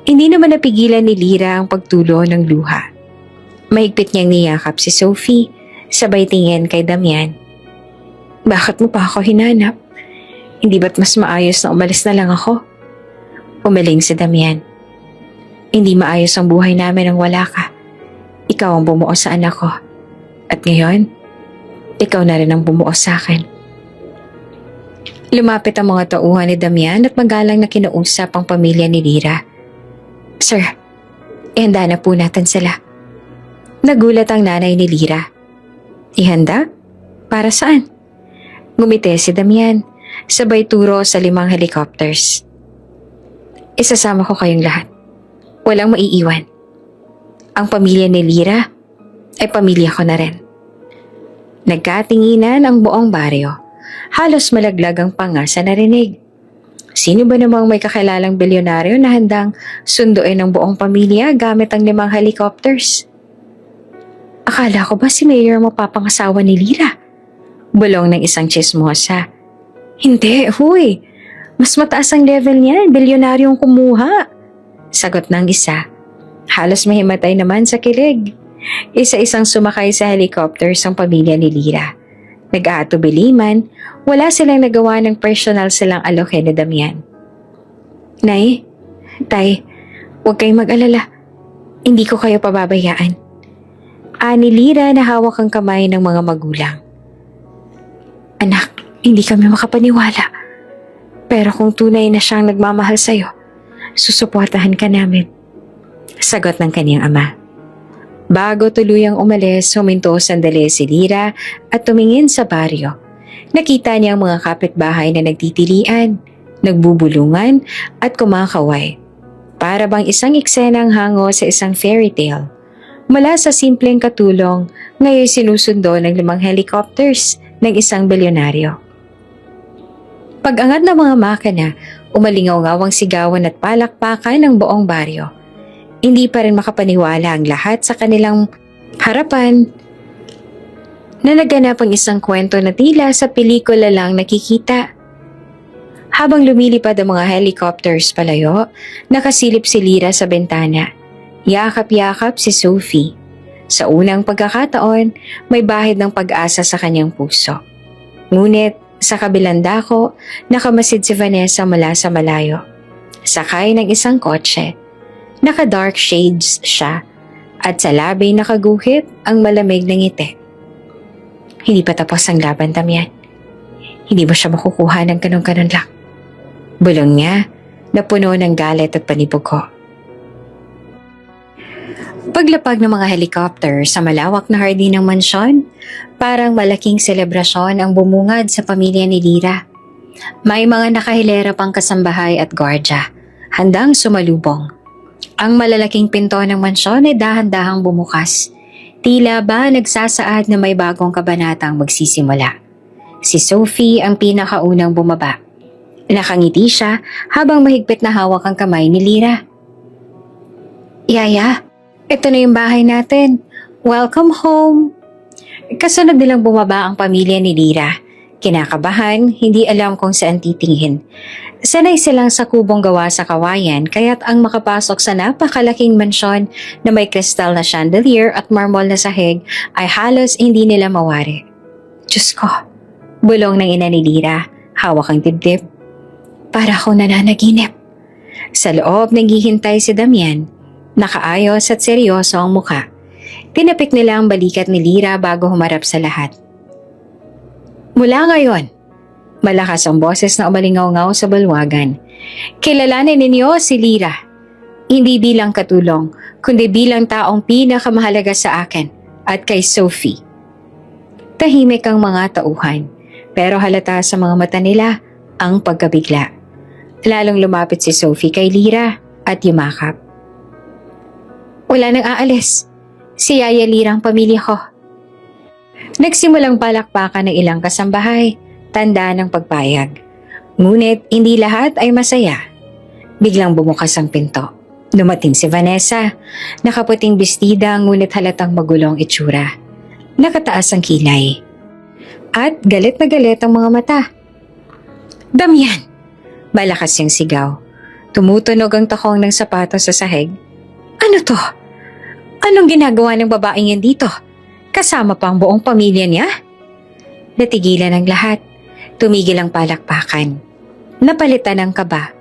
Hindi naman napigilan ni Lira ang pagtulo ng luha. Mahigpit niyang niyakap si Sophie, sabay tingin kay Damian. Bakit mo pa ako hinanap? Hindi ba't mas maayos na umalis na lang ako? Umaling si Damian. Hindi maayos ang buhay namin nang wala ka. Ikaw ang bumuo sa anak ko. At ngayon, ikaw na rin ang bumuo sa akin. Lumapit ang mga tauhan ni Damian at magalang na kinausap ang pamilya ni Lira. Sir, ihanda na po natin sila. Nagulat ang nanay ni Lira. Ihanda? Para saan? Ngumiti si Damian, sabay turo sa 5 helicopters. Isasama ko kayong lahat. Walang maiiwan. Ang pamilya ni Lira ay pamilya ko na rin. Nagkatinginan ang buong baryo. Halos malaglag ang panga sa narinig. Sino ba namang may kakilalang bilyonaryo na handang sunduin ang buong pamilya gamit ang 5 helicopters? Akala ko ba si Mayor mapapangasawa ni Lira? Bulong ng isang chismosa. Hindi, huy. Mas mataas ang level niyan, bilyonaryong kumuha. Sagot ng isa. Halos mahimatay naman sa kilig. Isa-isang sumakay sa helicopters ang pamilya ni Lira. Nag-aatubili man, wala silang nagawa ng personal silang aloke ni Damian. Nay, Tay, huwag kayong mag-alala. Hindi ko kayo pababayaan. Ani Lira na hawak ang kamay ng mga magulang. Anak, hindi kami makapaniwala. Pero kung tunay na siyang nagmamahal sa'yo, susuportahan ka namin. Sagot ng kaniyang ama. Bago tuluyang umalis, huminto sandali si Lira at tumingin sa baryo. Nakita niya ang mga kapitbahay na nagtitilian, nagbubulungan at kumakaway. Para bang isang eksenang hango sa isang fairy tale. Mula sa simpleng katulong, ngayon sinusundo ng 5 helicopters ng isang bilyonaryo. Pag-angat ng mga makina, umalingaw-ngaw ang sigawan at palakpakan ng buong baryo. Hindi pa rin makapaniwala ang lahat sa kanilang harapan na naganap ang isang kwento na tila sa pelikula lang nakikita. Habang lumilipad ang mga helicopters palayo, nakasilip si Lira sa bintana. Yakap-yakap si Sophie. Sa unang pagkakataon, may bahid ng pag-asa sa kanyang puso. Ngunit sa kabilang dako, nakamasid si Vanessa mula sa malayo. Sakay ng isang kotse. Naka-dark shades siya at sa labi nakaguhit ang malamig na ngiti. Hindi pa tapos ang laban, Damian. Hindi mo siya makukuha ng ganun-ganun lang. Bulong niya na puno ng galit at panibog ko. Paglapag ng mga helicopter sa malawak na hardin ng mansyon, parang malaking selebrasyon ang bumungad sa pamilya ni Lira. May mga nakahilera pang kasambahay at gwardya, handang sumalubong. Ang malalaking pinto ng mansyon ay dahan-dahang bumukas. Tila ba nagsasaad na may bagong kabanatang magsisimula. Si Sophie ang pinakaunang bumaba. Nakangiti siya habang mahigpit na hawak ang kamay ni Lira. Yaya, ito na yung bahay natin. Welcome home. Kasunod nilang bumaba ang pamilya ni Lira. Kinakabahan, hindi alam kung saan titingin. Sanay silang sa kubong gawa sa kawayan kaya't ang makapasok sa napakalaking mansyon na may kristal na chandelier at marmol na sahig ay halos hindi nila mawari. Diyos ko, bulong ng ina ni Lira, hawak ang dibdib. Para akong nananaginip. Sa loob naghihintay si Damian, nakaayos at seryoso ang muka. Tinapik nila ang balikat ni Lira bago humarap sa lahat. Mula ngayon, malakas ang boses na umalingaw-ngaw sa balwagan. Kilalanin ninyo si Lira. Hindi bilang katulong, kundi bilang taong pinakamahalaga sa akin at kay Sophie. Tahimik ang mga tauhan, pero halata sa mga mata nila ang pagkabigla. Lalong lumapit si Sophie kay Lira at yumakap. Wala nang aalis. Si Yaya Lira ang pamilya ko. Nagsimulang palakpakan ng ilang kasambahay, tanda ng pagpayag. Ngunit hindi lahat ay masaya. Biglang bumukas ang pinto. Dumating si Vanessa, nakaputing bestida ngunit halatang magulong itsura. Nakataas ang kilay. At galit na galit ang mga mata. Damian! Malakas yung sigaw. Tumutunog ang takong ng sapatos sa sahig. Ano to? Anong ginagawa ng babaeng yan dito? Kasama pa ang buong pamilya niya? Natigilan ang lahat. Tumigil ang palakpakan. Napalitan ang kaba.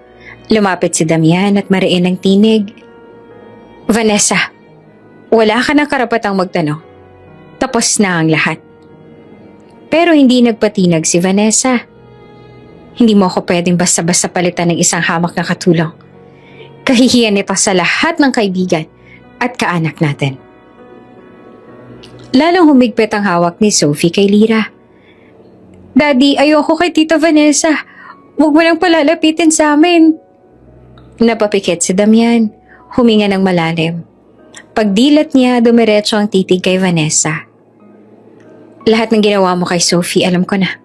Lumapit si Damian at mariin ang tinig. Vanessa, wala ka ng karapatang magtanong. Tapos na ang lahat. Pero hindi nagpatinag si Vanessa. Hindi mo ako pwedeng basta-basta palitan ng isang hamak na katulong. Kahihiyan ito sa lahat ng kaibigan at kaanak natin. Lalong humigpit ang hawak ni Sophie kay Lira. Daddy, ayoko kay Tita Vanessa. Huwag mo lang palalapitin sa amin. Napapikit si Damian. Huminga ng malalim. Pagdilat niya, dumiretso ang titig kay Vanessa. Lahat ng ginawa mo kay Sophie, alam ko na.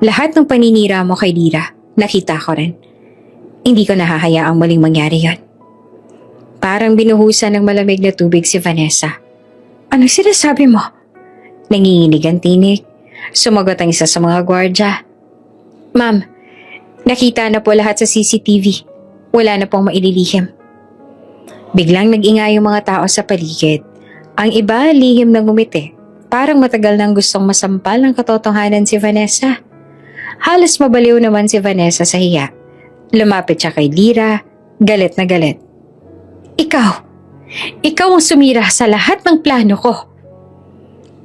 Lahat ng paninira mo kay Lira, nakita ko rin. Hindi ko nahahayaang muling mangyari yon. Parang binuhusan ng malamig na tubig si Vanessa. Ano sinasabi mo? Nanginginig ang tinig. Sumagot ang isa sa mga gwardya. Ma'am, nakita na po lahat sa CCTV. Wala na pong maililihim. Biglang nag-ingay yung mga tao sa paligid. Ang iba lihim na ngumiti. Parang matagal nang gustong masampal ng katotohanan si Vanessa. Halos mabaliw naman si Vanessa sa hiya. Lumapit siya kay Lira, galit na galit. Ikaw ang sumira sa lahat ng plano ko.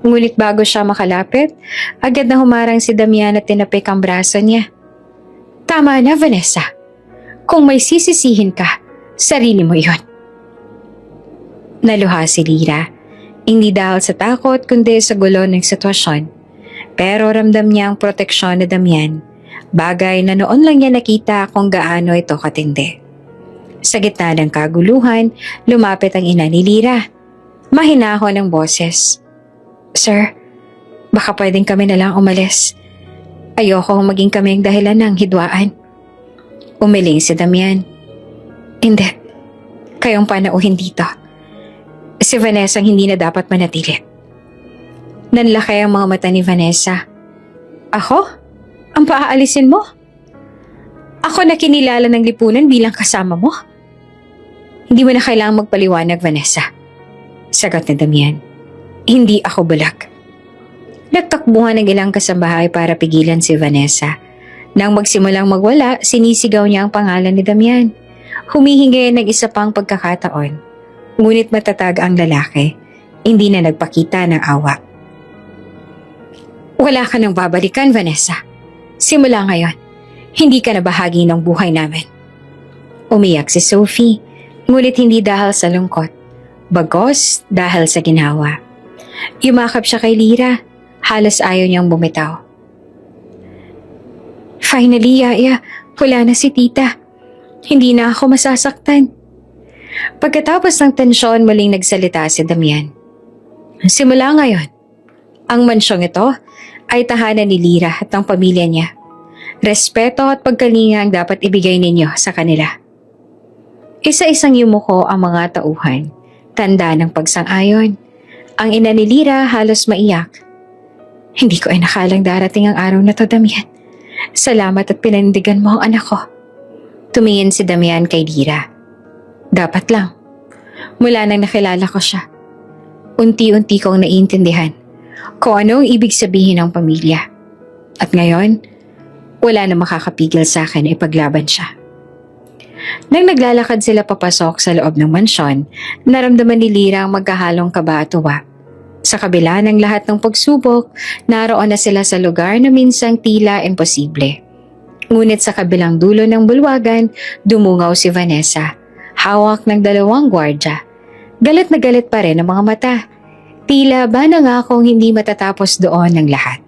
Ngunit bago siya makalapit, agad na humarang si Damian at tinapik ang braso niya. Tama na, Vanessa. Kung may sisisihin ka, sarili mo yon. Naluha si Lira. Hindi dahil sa takot kundi sa gulo ng sitwasyon. Pero ramdam niya ang proteksyon ni Damian. Bagay na noon lang niya nakita kung gaano ito katindi. Sa gitna ng kaguluhan, lumapit ang ina ni Lira. Mahinahon ang boses. Sir, baka pwedeng kami na lang umalis. Ayoko maging kami ang dahilan ng hidwaan. Umiling si Damian. Hindi. Kayong panauhin dito. Si Vanessa ang hindi na dapat manatili. Nanlaki ang mga mata ni Vanessa. Ako? Ang paaalisin mo? Ako na kinilala ng lipunan bilang kasama mo? Hindi mo na kailangang magpaliwanag, Vanessa. Sagot ni Damian. Hindi ako bulag. Nagtakbuhan ng ilang kasambahay para pigilan si Vanessa. Nang magsimulang magwala, sinisigaw niya ang pangalan ni Damian. Humihingi ng isa pang pagkakataon. Ngunit matatag ang lalaki. Hindi na nagpakita ng awa. Wala ka nang babalikan, Vanessa. Simula ngayon, hindi ka na bahagi ng buhay namin. Umiyak si Sophie, ngunit hindi dahil sa lungkot. Bagos dahil sa ginawa. Yumakap siya kay Lira. Halos ayaw niyang bumitaw. Finally, Yaya, wala na si Tita. Hindi na ako masasaktan. Pagkatapos ng tensyon, muling nagsalita si Damian. Simula ngayon, ang mansyong ito ay tahanan ni Lira at ang pamilya niya. Respeto at pagkalinga ang dapat ibigay ninyo sa kanila. Isa-isang yumuko ang mga tauhan, tanda ng pagsang-ayon. Ang ina ni Lira halos maiyak. Hindi ko ay nakalang darating ang araw na to, Damian. Salamat at pinandigan mo ang anak ko. Tumingin si Damian kay Lira. Dapat lang. Mula nang nakilala ko siya, unti-unti kong naiintindihan kung ano ang ibig sabihin ng pamilya. At ngayon, wala na makakapigil sa akin na ipaglaban siya. Nang naglalakad sila papasok sa loob ng mansyon, naramdaman ni Lira ang magkahalong kaba at tuwa. Sa kabila ng lahat ng pagsubok, naroon na sila sa lugar na minsang tila imposible. Ngunit sa kabilang dulo ng bulwagan, dumungaw si Vanessa. Hawak ng 2 gwardya. Galit na galit pa rin ang mga mata. Tila ba nangakong hindi matatapos doon ng lahat.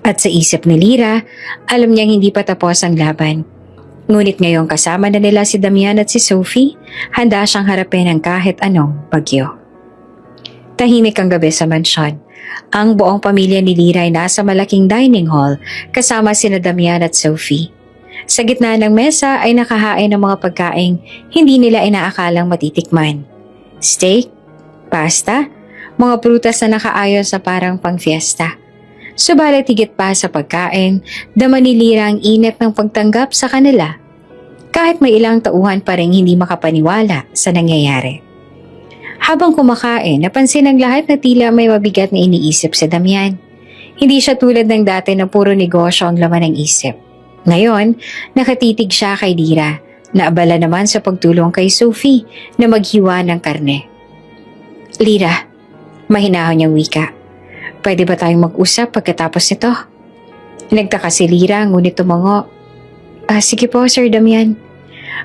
At sa isip ni Lira, alam niyang hindi pa tapos ang laban. Ngunit ngayong kasama na nila si Damian at si Sophie, handa siyang harapin ang kahit anong bagyo. Tahimik ang gabi sa mansyon. Ang buong pamilya ni Lira ay nasa malaking dining hall kasama sina Damian at Sophie. Sa gitna ng mesa ay nakahain ng mga pagkaing hindi nila inaakalang matitikman. Steak, pasta, mga prutas na nakaayon sa parang pang-fiesta. Subalit higit pa sa pagkain, dama ni Lira ang init ng pagtanggap sa kanila. Kahit may ilang tauhan pa rin hindi makapaniwala sa nangyayari. Habang kumakain, napansin ng lahat na tila may mabigat na iniisip si Damian. Hindi siya tulad ng dati na puro negosyo ang laman ng isip. Ngayon, nakatitig siya kay Lira, na abala naman sa pagtulong kay Sophie na maghiwa ng karne. Lira, mahinahon niyang wika. Pwede ba tayong mag-usap pagkatapos nito? Nagtaka si Lira ngunit tumango. Sige po, Sir Damian.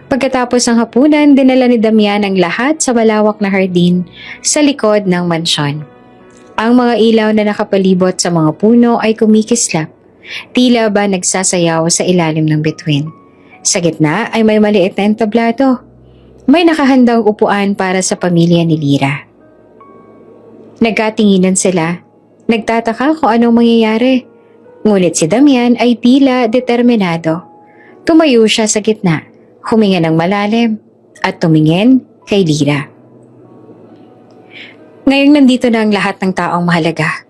Pagkatapos ng hapunan, dinala ni Damian ang lahat sa malawak na hardin sa likod ng mansyon. Ang mga ilaw na nakapalibot sa mga puno ay kumikislap, tila ba nagsasayaw sa ilalim ng bituin. Sa gitna ay may maliit na entablado. May nakahandang upuan para sa pamilya ni Lira. Nagkatinginan sila. Nagtataka kung anong mangyayari. Ngunit si Damian ay tila determinado. Tumayo siya sa gitna, huminga ng malalim, at tumingin kay Lira. Ngayong nandito na ang lahat ng taong mahalaga.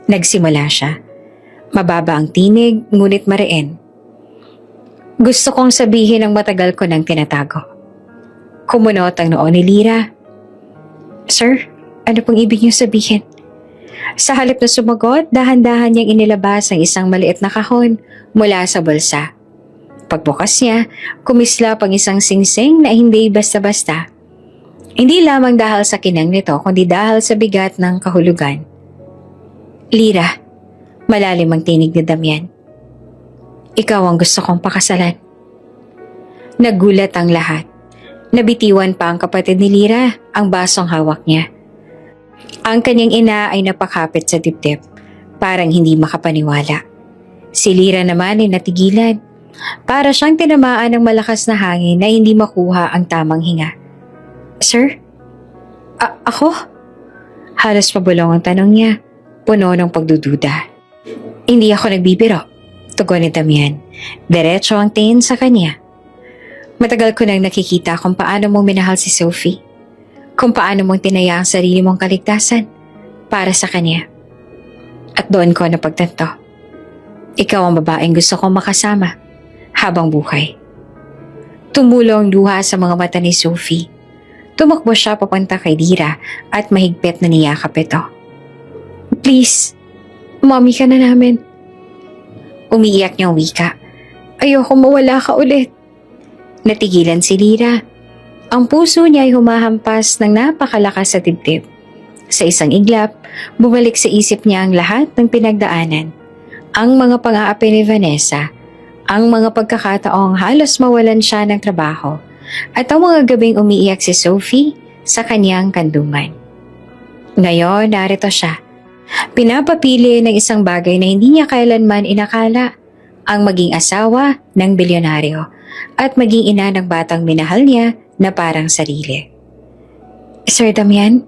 Nagsimula siya. Mababa ang tinig, ngunit mariin. Gusto kong sabihin ang matagal ko nang tinatago. Kumunot ang noo ni Lira. Sir, ano pong ibig niyo sabihin? Sa halip na sumagot, dahan-dahan niyang inilabas ang isang maliit na kahon mula sa bulsa. Pagbukas niya, kumislap ang isang singsing na hindi basta-basta. Hindi lamang dahil sa kinang nito, kundi dahil sa bigat ng kahulugan. Lira, malalim ang tinig ni Damian. Ikaw ang gusto kong pakasalan. Nagulat ang lahat. Nabitiwan pa ang kapatid ni Lira, ang basong hawak niya. Ang kanyang ina ay napakapit sa dibdib, parang hindi makapaniwala. Si Lira naman ay natigilan. Para siyang tinamaan ng malakas na hangin na hindi makuha ang tamang hinga. Sir? Ako? Halos pabulong ang tanong niya, puno ng pagdududa. Hindi ako nagbibiro, tugon ni Damian. Diretso ang tingin sa kanya. Matagal ko nang nakikita kung paano mong minahal si Sophie. Kung paano mong tinaya ang sarili mong kaligtasan para sa kanya. At doon ko napagtanto. Ikaw ang babaeng gusto kong makasama habang buhay. Tumulo ang luha sa mga mata ni Sophie. Tumakbo siya papunta kay Lira at mahigpit na niyakap ito. Please, mommy ka na namin. Umiiyak niyang wika. Ayoko mawala ka ulit. Natigilan si Lira. Ang puso niya ay humahampas ng napakalakas sa dibdib. Sa isang iglap, bumalik sa isip niya ang lahat ng pinagdaanan. Ang mga pang-aapi ni Vanessa, ang mga pagkakataong halos mawalan siya ng trabaho, at ang mga gabing umiiyak si Sophie sa kanyang kanduman. Ngayon, narito siya. Pinapapili ng isang bagay na hindi niya kailanman inakala, ang maging asawa ng bilyonaryo at maging ina ng batang minahal niya na parang sarili. Sir Damian,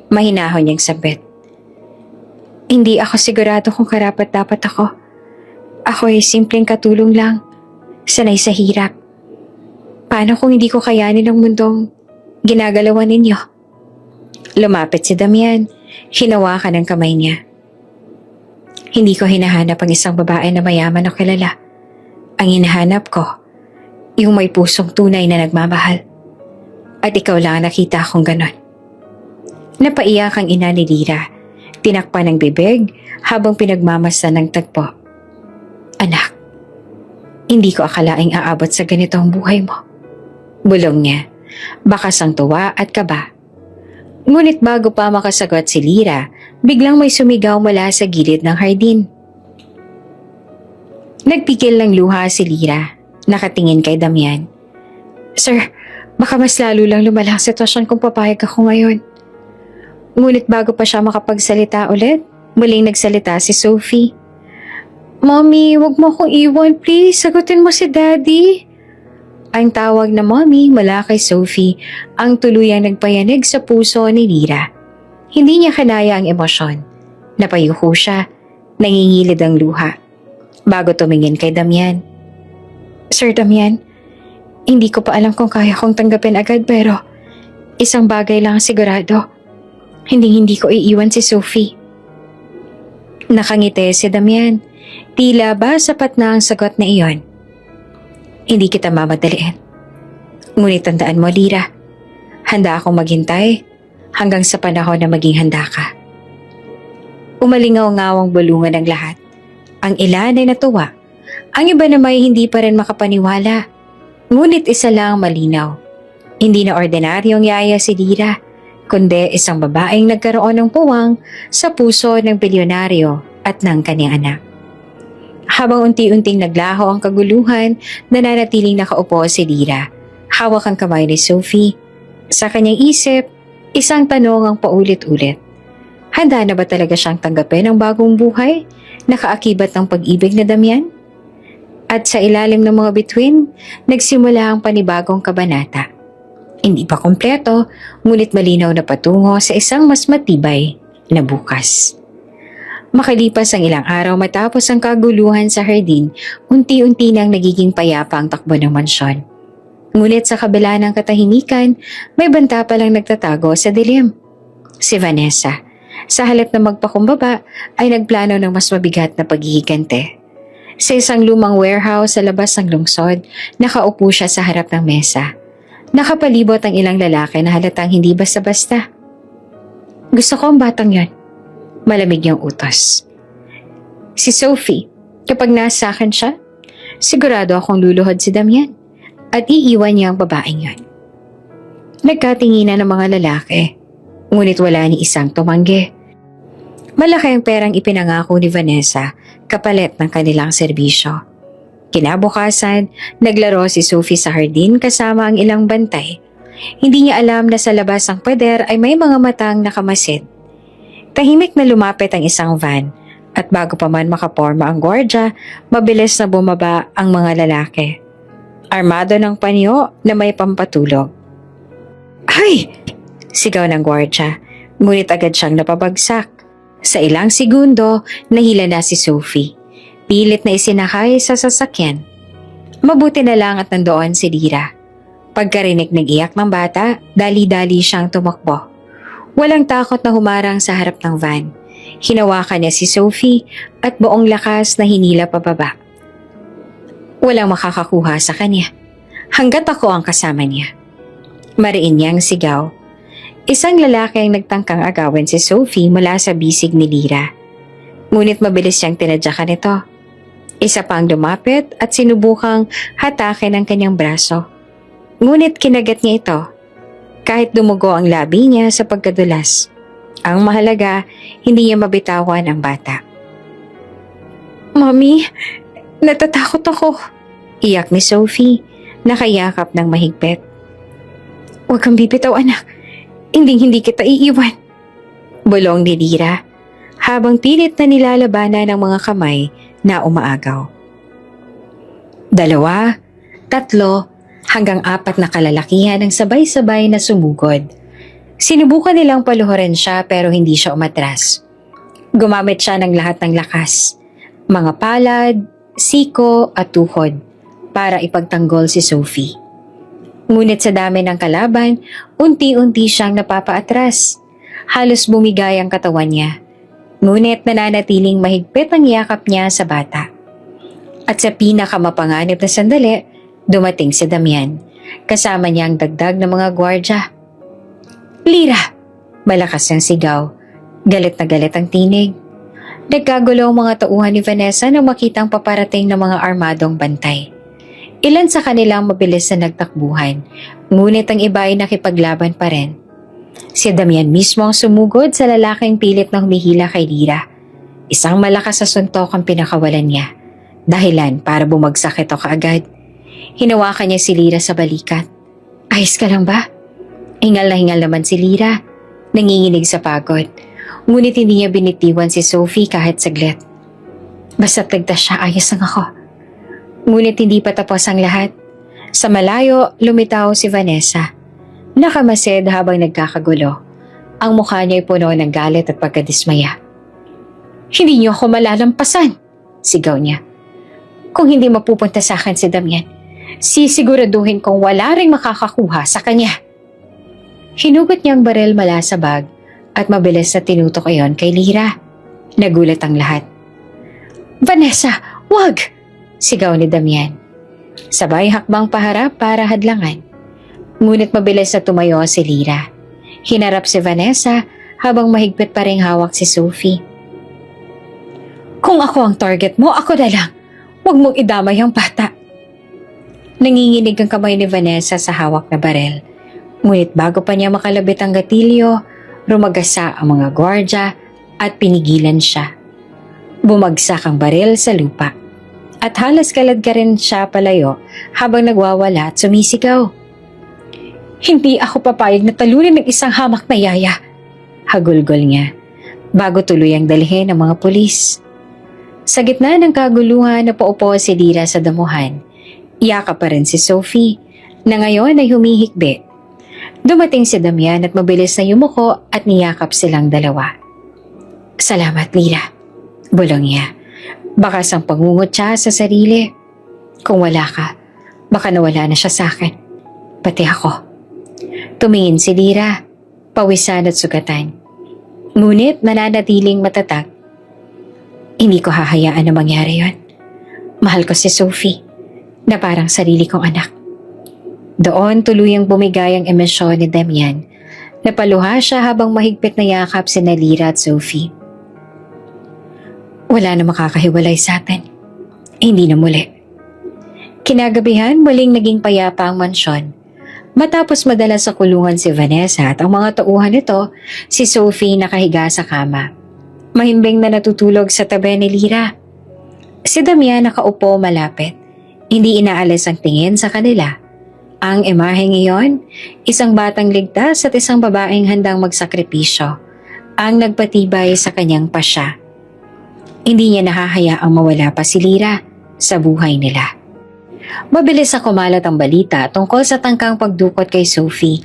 mahinahon niyang sabit. Hindi ako sigurado kung karapat-dapat ako. Ako ay simpleng katulong lang, sanay sa hirap. Paano kung hindi ko kayanin ang mundong ginagalawan ninyo? Lumapit si Damian, hinawakan ang kamay niya. Hindi ko hinahanap ang isang babae na mayaman o kilala. Ang hinahanap ko, yung may pusong tunay na nagmamahal. At ikaw lang nakita kong ganon. Napaiyak ang ina ni Lira. Tinakpan ng bibig habang pinagmamasdan ng tagpo. Anak, hindi ko akalaing aabot sa ganito ang buhay mo. Bulong niya, bakas ang tuwa at kaba. Ngunit bago pa makasagot si Lira, biglang may sumigaw mula sa gilid ng hardin. Nagpigil ng luha si Lira, nakatingin kay Damian. Sir, baka mas lalo lang lumala ang sitwasyon kung papayag ako ngayon. Ngunit bago pa siya makapagsalita ulit, muling nagsalita si Sophie. Mommy, wag mo akong iwan please. Sagutin mo si Daddy. Ang tawag na mommy mula kay Sophie ang tuluyang nagpayanig sa puso ni Lira. Hindi niya kanaya ang emosyon. Napayuko siya, nangingilid ang luha. Bago tumingin kay Damian. Sir Damian, hindi ko pa alam kung kaya kong tanggapin agad pero isang bagay lang sigurado. Hindi ko iiwan si Sophie. Nakangiti si Damian. Tila ba sapat na ang sagot na iyon? Hindi kita mamadaliin. Ngunit tandaan mo, Lira, handa akong maghintay hanggang sa panahon na maging handa ka. Umalingaw-ngawang bulungan ang lahat. Ang ilan ay natuwa. Ang iba naman ay hindi pa rin makapaniwala. Ngunit isa lang malinaw. Hindi na ordinaryong yaya si Lira, kundi isang babaeng nagkaroon ng puwang sa puso ng bilyonaryo at ng kanyang anak. Habang unti-unting naglaho ang kaguluhan, nananatiling nakaupo si Lira. Hawak ang kamay ni Sophie. Sa kanyang isip, isang tanong ang paulit-ulit. Handa na ba talaga siyang tanggapin ang bagong buhay? Nakaakibat ng pag-ibig na Damian? At sa ilalim ng mga bituin, nagsimula ang panibagong kabanata. Hindi pa kompleto, ngunit malinaw na patungo sa isang mas matibay na bukas. Makalipas ang ilang araw matapos ang kaguluhan sa hardin, unti-unti nang nagiging payapa ang takbo ng mansyon. Ngunit sa kabila ng katahimikan, may banta palang nagtatago sa dilim. Si Vanessa, sa halip na magpakumbaba, ay nagplano ng mas mabigat na paghihigante. Sa isang lumang warehouse sa labas ng lungsod, nakaupo siya sa harap ng mesa. Nakapalibot ang ilang lalaki na halatang hindi basta-basta. Gusto ko ang batang yon. Malamig niyang utos. Si Sophie, kapag nasa akin siya, sigurado akong luluhod si Damian at iiwan niya ang babaeng yon. Nagkatinginan ng mga lalaki, ngunit wala ni isang tumanggi. Malaki ang perang ipinangako ni Vanessa kapalit ng kanilang serbisyo. Kinabukasan, naglaro si Sophie sa hardin kasama ang ilang bantay. Hindi niya alam na sa labas ng pader ay may mga matang nakamasid. Tahimik na lumapit ang isang van at bago pa man makaporma ang gwardya, mabilis na bumaba ang mga lalaki. Armado ng panyo na may pampatulog. Ay! Sigaw ng gwardya, ngunit agad siyang napabagsak. Sa ilang segundo, nahila na si Sophie. Pilit na isinakay sa sasakyan. Mabuti na lang at nandoon si Lira. Pagkarinig ng iyak ng bata, dali-dali siyang tumakbo. Walang takot na humarang sa harap ng van. Hinawakan niya si Sophie at buong lakas na hinila pababa. Walang makakakuha sa kanya, hanggat ako ang kasama niya. Mariin niyang sigaw. Isang lalaki ang nagtangkang agawin si Sophie mula sa bisig ni Lira. Ngunit mabilis siyang tinadyakan ito. Isa pang lumapit at sinubukang hatakin ang kanyang braso. Ngunit kinagat niya ito. Kahit dumugo ang labi niya sa pagkadulas. Ang mahalaga, hindi niya mabitawan ang bata. Mommy, natatakot ako. Iyak ni Sophie, nakayakap ng mahigpit. Huwag kang bibitaw, anak. Hindi kita iiwan. Bulong ni Lira, habang pilit na nilalabanan ng mga kamay na umaagaw. 2, 3, hanggang 4 na kalalakihan ang sabay-sabay na sumugod. Sinubukan nilang paluhurin siya pero hindi siya umatras. Gumamit siya ng lahat ng lakas, mga palad, siko at tuhod para ipagtanggol si Sophie. Ngunit sa dami ng kalaban, unti-unti siyang napapaatras. Halos bumigay ang katawan niya. Ngunit nananatiling mahigpit ang yakap niya sa bata. At sa pinakamapanganib na sandali, dumating si Damian. Kasama niya ang dagdag ng mga gwardya. Lira! Malakas ang sigaw. Galit na galit ang tinig. Nagkagulo ang mga tauhan ni Vanessa nang makitang paparating ng mga armadong bantay. Ilan sa kanilang mabilis na nagtakbuhan, ngunit ang iba ay nakipaglaban pa rin. Si Damian mismo ang sumugod sa lalaking pilit na humihila kay Lira. Isang malakas na suntok ang pinakawalan niya. Dahilan para bumagsak ito kaagad. Hinawakan niya si Lira sa balikat. Ayos ka lang ba? Hingal na hingal naman si Lira. Nanginginig sa pagod. Ngunit hindi niya binitiwan si Sophie kahit saglit. Basta't ligtas siya, ayos lang ako. Ngunit hindi pa tapos ang lahat. Sa malayo, lumitaw si Vanessa. Nakamasid habang nagkakagulo. Ang mukha niya ay puno ng galit at pagkadismaya. "Hindi niyo ako malalampasan!" sigaw niya. "Kung hindi mapupunta sa akin si Damian, sisiguraduhin kong wala ring makakakuha sa kanya." Hinugot niya ang baril mula sa bag at mabilis na tinutok iyon kay Lyra. Nagulat ang lahat. "Vanessa, wag!" sigaw ni Damian. Sabay hakbang paharap para hadlangan. Ngunit mabilis na tumayo si Lyra. Hinarap si Vanessa habang mahigpit pa ring hawak si Sophie. "Kung ako ang target mo, ako na lang. Huwag mong idamay ang bata." Nanginginig ang kamay ni Vanessa sa hawak na barel. Ngunit bago pa niya makalabit ang gatilyo, rumagasa ang mga gwardya at pinigilan siya. Bumagsak ang baril sa lupa. At halos kalad ka rin siya palayo habang nagwawala at sumisigaw. "Hindi ako papayag na talunin ng isang hamak na yaya," hagulgol niya, bago tuluyang dalhin ng mga pulis. Sa gitna ng kaguluhan na paupo si Lyra sa damuhan, yakap pa rin si Sophie, na ngayon ay humihikbi. Dumating si Damian at mabilis na yumuko at niyakap silang dalawa. "Salamat, Lyra," bulong niya. Bakas ang pangungutya sa sarili. "Kung wala ka, baka nawala na siya sa akin. Pati ako." Tumingin si Lyra, pawisan at sugatan. Ngunit nananatiling matatag. "Hindi ko hahayaan na mangyari yon. Mahal ko si Sophie, na parang sarili kong anak." Doon tuluyang bumigay ang emosyon ni Damian. Napaluha siya habang mahigpit na yakap sina Lyra at Sophie. "Wala na makakahiwalay sa atin. Hindi na muli." Kinagabihan, muling naging payapa ang mansyon. Matapos madala sa kulungan si Vanessa at ang mga tauhan nito, si Sophie nakahiga sa kama. Mahimbing na natutulog sa tabi ni Lyra. Si Damian nakaupo malapit. Hindi inaalis ang tingin sa kanila. Ang imaheng iyon, isang batang ligtas at isang babaeng handang magsakripisyo, ang nagpatibay sa kanyang pasya. Hindi niya nahahayaang mawala pa si Lyra sa buhay nila. Mabilis na kumalat ang balita tungkol sa tangkang pagdukot kay Sophie.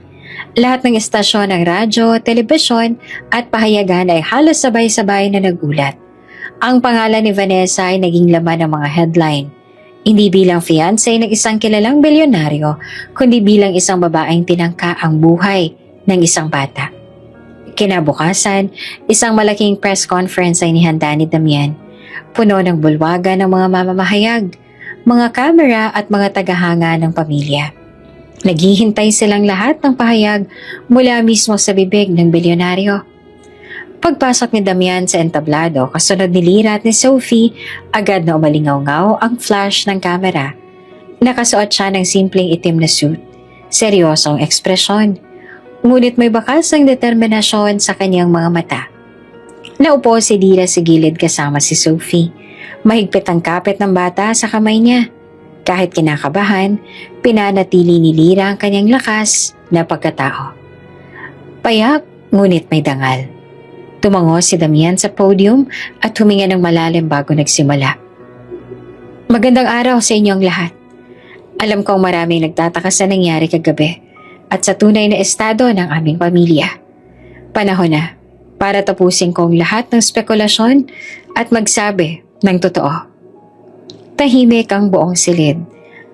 Lahat ng istasyon ng radyo, telebisyon at pahayagan ay halos sabay-sabay na nagulat. Ang pangalan ni Vanessa ay naging laman ng mga headline. Hindi bilang fiancé ng isang kilalang bilyonaryo, kundi bilang isang babaeng tinangka ang buhay ng isang bata. Kinabukasan, isang malaking press conference ay nihanda ni Damian. Puno ng bulwagan ng mga mamamahayag, mga kamera at mga tagahanga ng pamilya. Naghihintay silang lahat ng pahayag mula mismo sa bibig ng bilyonaryo. Pagpasok ni Damian sa entablado, kasunod ni Lyra at ni Sophie, agad na umalingaw-ngaw ang flash ng kamera. Nakasuot siya ng simpleng itim na suit, seryosong ekspresyon. Ngunit may bakas ng determinasyon sa kanyang mga mata. Naupo si Lyra sa gilid kasama si Sophie. Mahigpit ang kapit ng bata sa kamay niya. Kahit kinakabahan, pinanatili ni Lyra ang kanyang lakas na pagkatao. Payak, ngunit may dangal. Tumango si Damian sa podium at huminga ng malalim bago nagsimula. "Magandang araw sa inyong lahat. Alam kong maraming nagtataka sa nangyari kagabi at sa tunay na estado ng aming pamilya. Panahon na para tapusin kong lahat ng spekulasyon at magsabi ng totoo." Tahimik ang buong silid.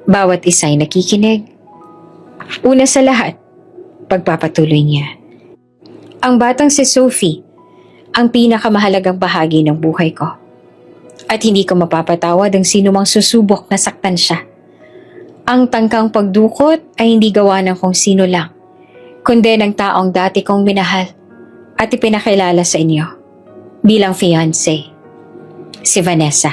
Bawat isa'y nakikinig. "Una sa lahat," pagpapatuloy niya, "ang batang si Sophie, ang pinakamahalagang bahagi ng buhay ko. At hindi ko mapapatawad ang sinumang susubok na saktan siya. Ang tangkang pagdukot ay hindi gawa ng kung sino lang, kundi ng taong dati kong minahal at ipinakilala sa inyo bilang fiancé, si Vanessa."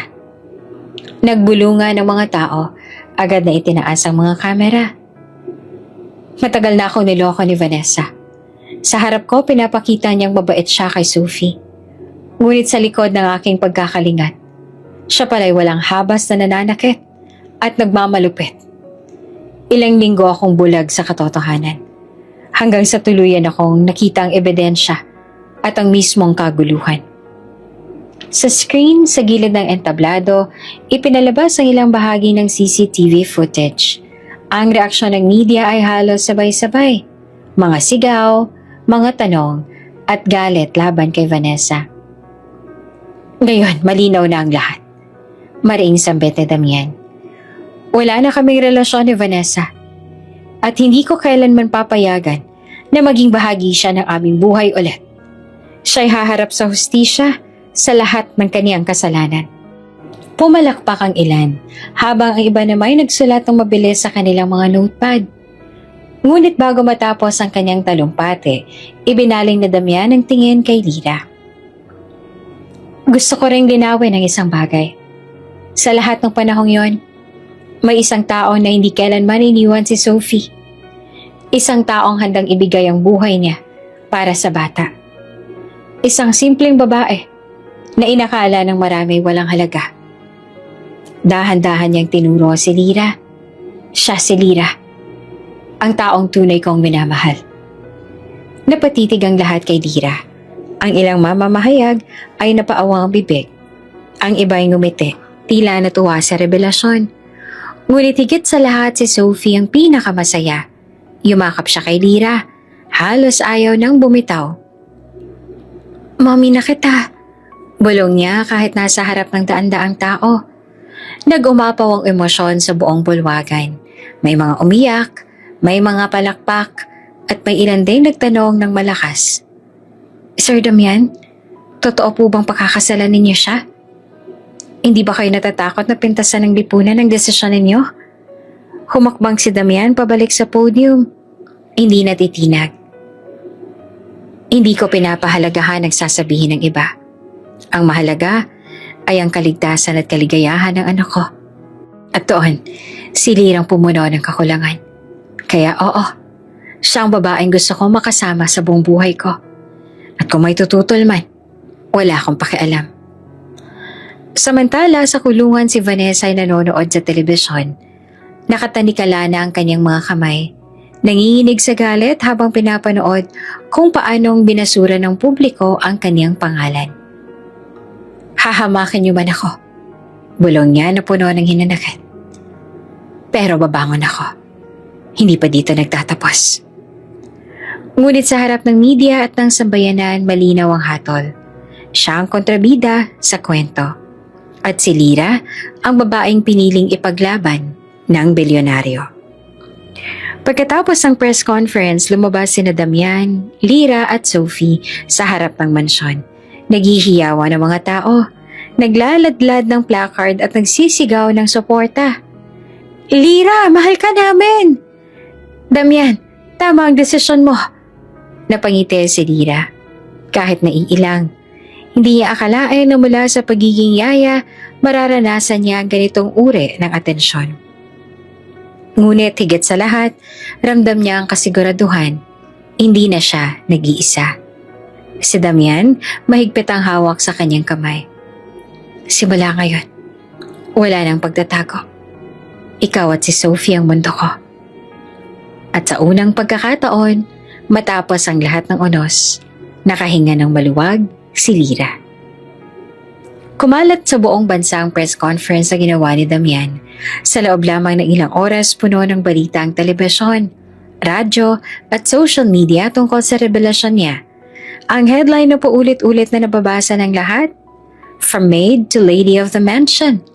Nagbulungan ng mga tao, agad na itinaas ang mga kamera. "Matagal na akong niloko ni Vanessa. Sa harap ko, pinapakita niyang mabait siya kay Sophie. Ngunit sa likod ng aking pagkakalingat, siya pala'y walang habas na nananakit at nagmamalupit. Ilang linggo akong bulag sa katotohanan, hanggang sa tuluyan akong nakita ang ebidensya at ang mismong kaguluhan." Sa screen sa gilid ng entablado, ipinalabas ang ilang bahagi ng CCTV footage. Ang reaksyon ng media ay halos sabay-sabay. Mga sigaw, mga tanong, at galit laban kay Vanessa. Ngayon, malinaw na ang lahat. Mariing sambit ni Damian. Wala na kaming relasyon ni Vanessa. At hindi ko kailanman papayagan na maging bahagi siya ng aming buhay ulit. Siya'y haharap sa hustisya sa lahat ng kaniyang kasalanan. Pumalakpak ang ilan, habang ang iba naman ay nagsulat ng mabilis sa kanilang mga notepad. Ngunit bago matapos ang kanyang talumpati, ibinaling na Damian ang tingin kay Lira. Gusto ko ring linawin ang isang bagay. Sa lahat ng panahong yon, may isang tao na hindi kailanman iniwan si Sophie. Isang taong handang ibigay ang buhay niya para sa bata. Isang simpleng babae na inakala ng marami walang halaga. Dahan-dahan niyang tinuro si Lira. Siya si Lira, ang taong tunay kong minamahal. Napatitig ang lahat kay Lira. Ang ilang mamamahayag ay napaawang ang bibig. Ang iba ay ngumiti, tila natuwa sa revelasyon. Ngunit higit sa lahat si Sophie ang pinakamasaya. Yumakap siya kay Lira. Halos ayaw nang bumitaw. Mami na kita. Bulong niya kahit nasa harap ng daan-daang tao. Nag-umapaw ang emosyon sa buong bulwagan. May mga umiyak, may mga palakpak, at may ilan din nagtanong ng malakas. Sir Damian, totoo po bang pakakasalan ninyo siya? Hindi ba kayo natatakot na pintasan ng lipunan ang desisyon ninyo? Humakbang si Damian pabalik sa podium. Hindi natitinag. Hindi ko pinapahalagahan ang sasabihin ng iba. Ang mahalaga ay ang kaligtasan at kaligayahan ng anak ko. At doon, si Lirang pumuno ng kakulangan. Kaya oo, siya ang babaeng gusto kong makasama sa buong buhay ko. At kung may tututol man, wala akong pakialam. Samantala sa kulungan si Vanessa ay nanonood sa telebisyon. Nakatanikala na ang kanyang mga kamay. Nanginginig sa galit habang pinapanood kung paanong binasura ng publiko ang kanyang pangalan. Hahamakin niyo man ako. Bulong niya na puno ng hinanakit. Pero babangon ako. Hindi pa dito nagtatapos. Ngunit sa harap ng media at ng sambayanan, malinaw ang hatol. Siya ang kontrabida sa kwento. At si Lira, ang babaeng piniling ipaglaban ng bilyonaryo. Pagkatapos ng press conference, lumabas sina Damian, Lira at Sophie sa harap ng mansyon. Naghihiyawa ng mga tao, naglaladlad ng placard at nagsisigaw ng suporta. Lira, mahal ka namin! Damian, tama ang desisyon mo. Napangiti si Lira. Kahit naiilang, hindi niya akalain na mula sa pagiging yaya, mararanasan niya ang ganitong uri ng atensyon. Ngunit higit sa lahat, ramdam niya ang kasiguraduhan, hindi na siya nag-iisa. Si Damian, mahigpit ang hawak sa kanyang kamay. Simula ngayon, wala nang pagtatago. Ikaw at si Sophie ang mundo ko. At sa unang pagkakataon, matapos ang lahat ng unos, nakahinga ng maluwag si Lira. Kumalat sa buong bansa ang press conference na ginawa ni Damian. Sa loob lamang ng ilang oras, puno ng balita ang telebisyon, radyo at social media tungkol sa revelasyon niya. Ang headline na paulit-ulit na nababasa ng lahat, From Maid to Lady of the Mansion.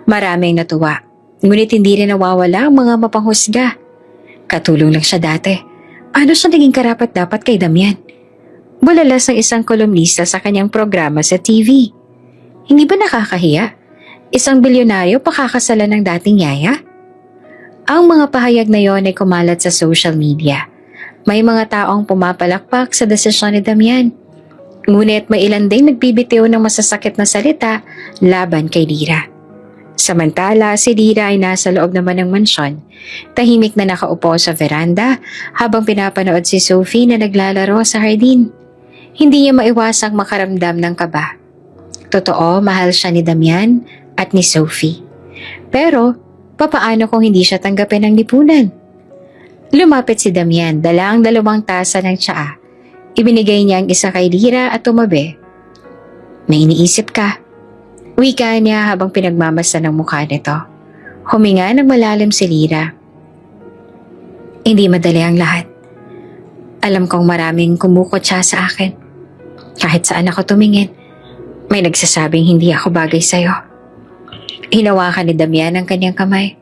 Maraming natuwa, ngunit hindi rin nawawala ang mga mapanghusga. Katulong lang siya dati. Ano siya naging karapat-dapat kay Damian? Bulalas ng isang kolumnista sa kanyang programa sa TV. Hindi ba nakakahiya? Isang bilyonaryo pakakasalan ng dating yaya? Ang mga pahayag na yon ay kumalat sa social media. May mga taong pumapalakpak sa desisyon ni Damian. Ngunit may ilan ding nagbibitiw ng masasakit na salita laban kay Lira. Samantala, si Lira ay nasa loob naman ng mansyon. Tahimik na nakaupo sa veranda habang pinapanood si Sophie na naglalaro sa hardin. Hindi niya maiwasang makaramdam ng kaba. Totoo, mahal siya ni Damian at ni Sophie. Pero, papaano kung hindi siya tanggapin ng lipunan? Lumapit si Damian, dala ang 2 tasa ng tsaa. Ibinigay niya ang isa kay Lira at tumabi. May iniisip ka? Wika niya habang pinagmamasa ng mukha nito. Huminga ng malalim si Lira. Hindi madali ang lahat. Alam kong maraming kumukot siya sa akin. Kahit saan ako tumingin, may nagsasabing hindi ako bagay sa'yo. Hinawakan ni Damian ang kanyang kamay.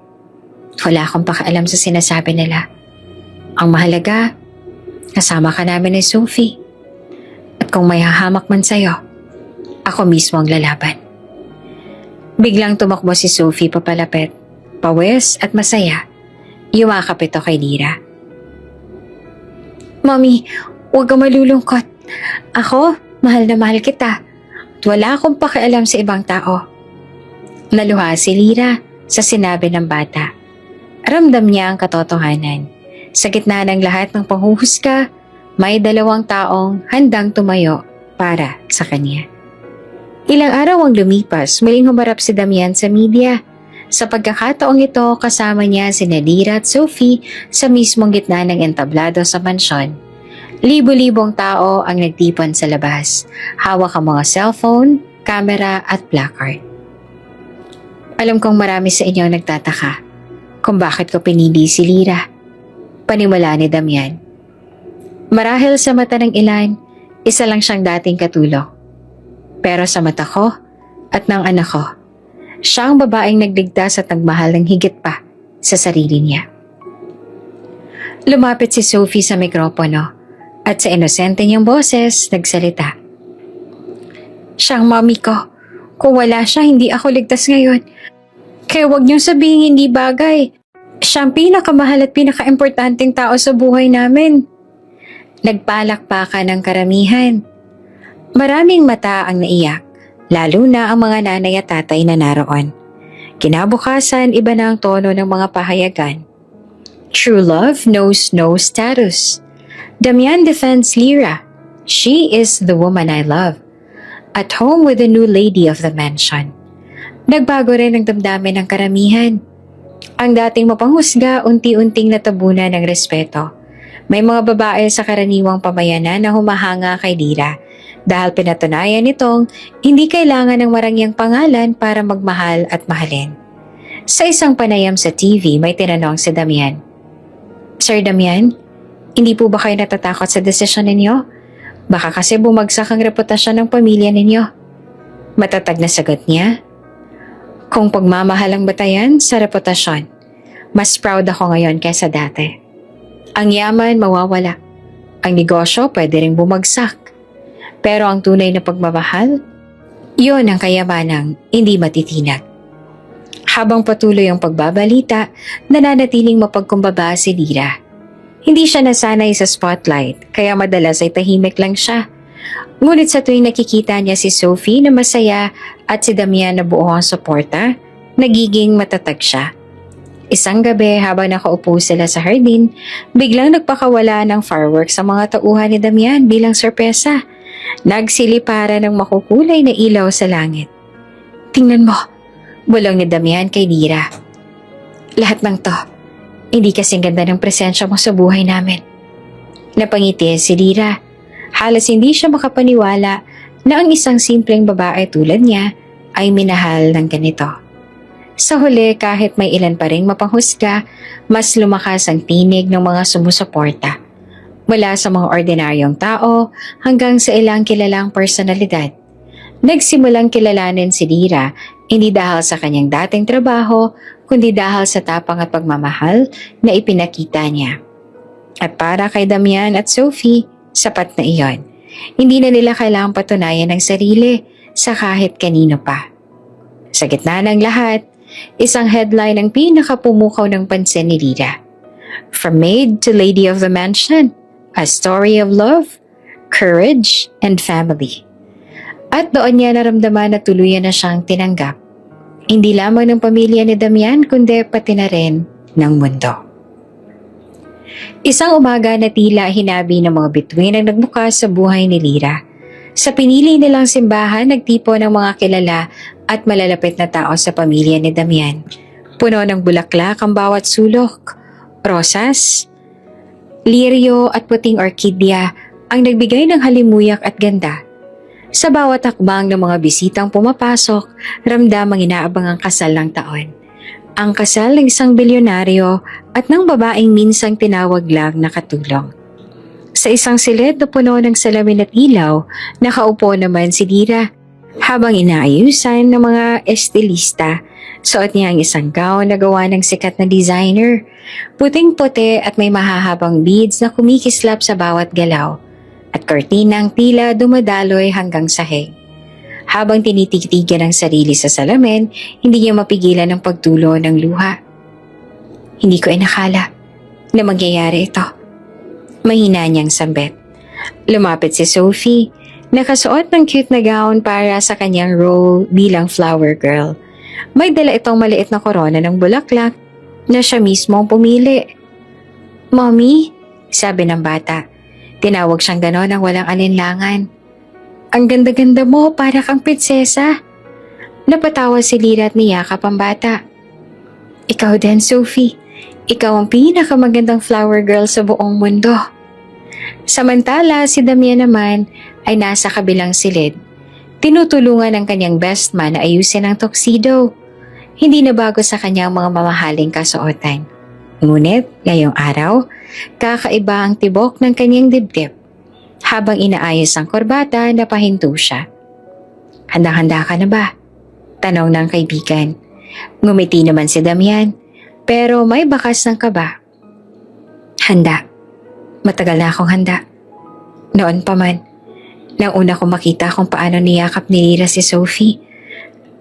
Wala akong pakialam sa sinasabi nila. Ang mahalaga, kasama ka namin ni Sophie. At kung may hahamak man sa'yo, ako mismo ang lalaban. Biglang tumakbo si Sophie papalapit, pawis at masaya. Yumakap ito kay Lyra. Mommy, huwag ka malulungkot. Ako, mahal na mahal kita. At wala akong pakialam sa ibang tao. Naluha si Lyra sa sinabi ng bata. Ramdam niya ang katotohanan. Sa gitna ng lahat ng panghuhusga, may dalawang taong handang tumayo para sa kanya. Ilang araw ang lumipas, muling humarap si Damian sa media. Sa pagkakataong ito, kasama niya si Lyra at Sophie sa mismong gitna ng entablado sa mansyon. Libo-libong tao ang nagtipon sa labas. Hawak ang mga cellphone, camera at placard. Alam kong marami sa inyo ang nagtataka kung bakit ko pinili si Lyra. Paniwala ni Damian. Marahil sa mata ng ilan, isa lang siyang dating katulong. Pero sa mata ko at ng anak ko, siya ang babaeng nagligtas at nagmahal ng higit pa sa sarili niya. Lumapit si Sophie sa mikropono at sa inosente niyang boses nagsalita. Siya ang mami ko. Kung wala siya, hindi ako ligtas ngayon. Kaya huwag niyong sabihin hindi bagay. Siya ang pinakamahal at pinakaimportanteng tao sa buhay namin. Nagpalakpakan ng karamihan. Maraming mata ang naiyak. Lalo na ang mga nanay at tatay na naroon. Kinabukasan, iba na ang tono ng mga pahayagan. True love knows no status. Damian defends Lyra. She is the woman I love. At home with the new lady of the mansion. Nagbago rin ang damdamin ng karamihan. Ang dating mapanghusga, unti-unting natabunan ng respeto. May mga babae sa karaniwang pamayanan na humahanga kay Lyra. Dahil pinatunayan nitong hindi kailangan ng marangyang pangalan para magmahal at mahalin. Sa isang panayam sa TV, may tinanong si Damian. Sir Damian, hindi po ba kayo natatakot sa desisyon ninyo? Baka kasi bumagsak ang reputasyon ng pamilya ninyo. Matatag na sagot niya. Kung pagmamahal ang batayan sa reputasyon, mas proud ako ngayon kaysa dati. Ang yaman mawawala. Ang negosyo pwede ring bumagsak. Pero ang tunay na pagmamahal, yun ang kayamanang hindi matitinag. Habang patuloy ang pagbabalita, nananatiling mapagkumbaba si Lyra. Hindi siya nasanay sa spotlight, kaya madalas ay tahimik lang siya. Ngunit sa tuwing nakikita niya si Sophie na masaya at si Damian na buo ang suporta, nagiging matatag siya. Isang gabi habang nakaupo sila sa hardin, biglang nagpakawala ng fireworks sa mga tauhan ni Damian bilang sorpresa. Nagsiliparan ng makukulay na ilaw sa langit. Tingnan mo, bulong ni Damian kay Lyra. Lahat ng to, hindi kasing ganda ng presensya mo sa buhay namin. Napangiti si Lyra. Halos hindi siya makapaniwala na ang isang simpleng babae tulad niya ay minahal ng ganito. Sa huli, kahit may ilan pa ring mapanghusga, mas lumakas ang tinig ng mga sumusuporta. Mula sa mga ordinaryong tao hanggang sa ilang kilalang personalidad. Nagsimulang kilalanin si Lyra hindi dahil sa kanyang dating trabaho, kundi dahil sa tapang at pagmamahal na ipinakita niya. At para kay Damian at Sophie, sapat na iyon. Hindi na nila kailangang patunayan ng sarili sa kahit kanino pa. Sa gitna ng lahat, isang headline ang pinakapumukaw ng pansin ni Lyra. From maid to lady of the mansion. A story of love, courage, and family. At doon niya naramdaman na tuluyan na siyang tinanggap. Hindi lamang ng pamilya ni Damian kundi pati na rin ng mundo. Isang umaga na tila hinabi ng mga bituin ang nagbukas sa buhay ni Lyra. Sa pinili nilang simbahan, nagtipo ng mga kilala at malalapit na tao sa pamilya ni Damian. Puno ng bulaklak ang bawat sulok, rosas, lirio at puting orkidya ang nagbigay ng halimuyak at ganda. Sa bawat hakbang ng mga bisitang pumapasok, ramdam ang inaabangang kasal ng taon. Ang kasal ng isang bilyonaryo at ng babaeng minsang tinawag lang na katulong. Sa isang silid na puno ng salamin at ilaw, nakaupo naman si Lira. Habang inaayusan ng mga estilista, suot niya ang isang gown na gawa ng sikat na designer. Puting-puti at may mahahabang beads na kumikislap sa bawat galaw at kortinang tila dumadaloy hanggang sahig. Habang tinitigtigan ang sarili sa salamin, hindi niya mapigilan ang pagtulo ng luha. Hindi ko inakala na mangyayari ito. Mahina niyang sambit. Lumapit si Sophie, nakasuot ng cute na gown para sa kanyang role bilang flower girl. May dala itong maliit na korona ng bulaklak na siya mismo ang pumili. "Mommy," sabi ng bata. Tinawag siyang ganon ng walang alinlangan. "Ang ganda-ganda mo, para kang prinsesa." Napatawa si Lira at niyakap ang bata. "Ikaw din, Sophie. Ikaw ang pinakamagandang flower girl sa buong mundo." Samantala, si Damian naman ay nasa kabilang silid. Tinutulungan ng kanyang best man na ayusin ang tuxedo. Hindi na bago sa kanyang mga mamahaling kasuotan. Ngunit, ngayong araw, kakaiba ang tibok ng kanyang dibdib. Habang inaayos ang korbata, napahinto siya. "Handang-handa ka na ba?" tanong ng kaibigan. Ngumiti naman si Damian, pero may bakas ng kaba. "Handa. Matagal na akong handa. Noon pa man, nang una ko makita kung paano niyakap ni Lira si Sophie,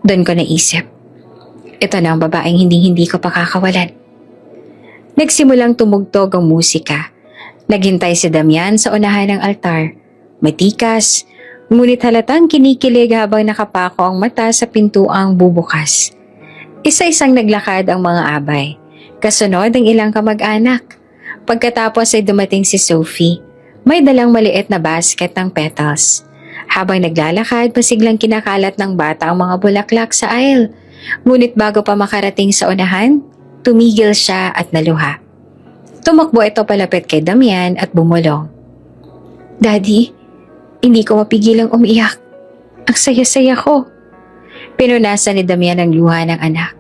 doon ko naisip, ito na ang babaeng hindi ko pakakawalan." Nagsimulang tumugtog ang musika. Naghintay si Damian sa unahan ng altar. Matikas, ngunit halatang kinikilig habang nakapako ang mata sa pintuang bubukas. Isa-isang naglakad ang mga abay. Kasunod ang ilang kamag-anak. Pagkatapos ay dumating si Sophie. May dalang maliit na basket ng petals. Habang naglalakad, pasiglang kinakalat ng bata ang mga bulaklak sa aisle. Ngunit bago pa makarating sa unahan, tumigil siya at naluha. Tumakbo ito palapit kay Damian at bumulong. "Daddy, hindi ko mapigilang umiyak. Ang saya-saya ko." Pinunasan ni Damian ang luha ng anak.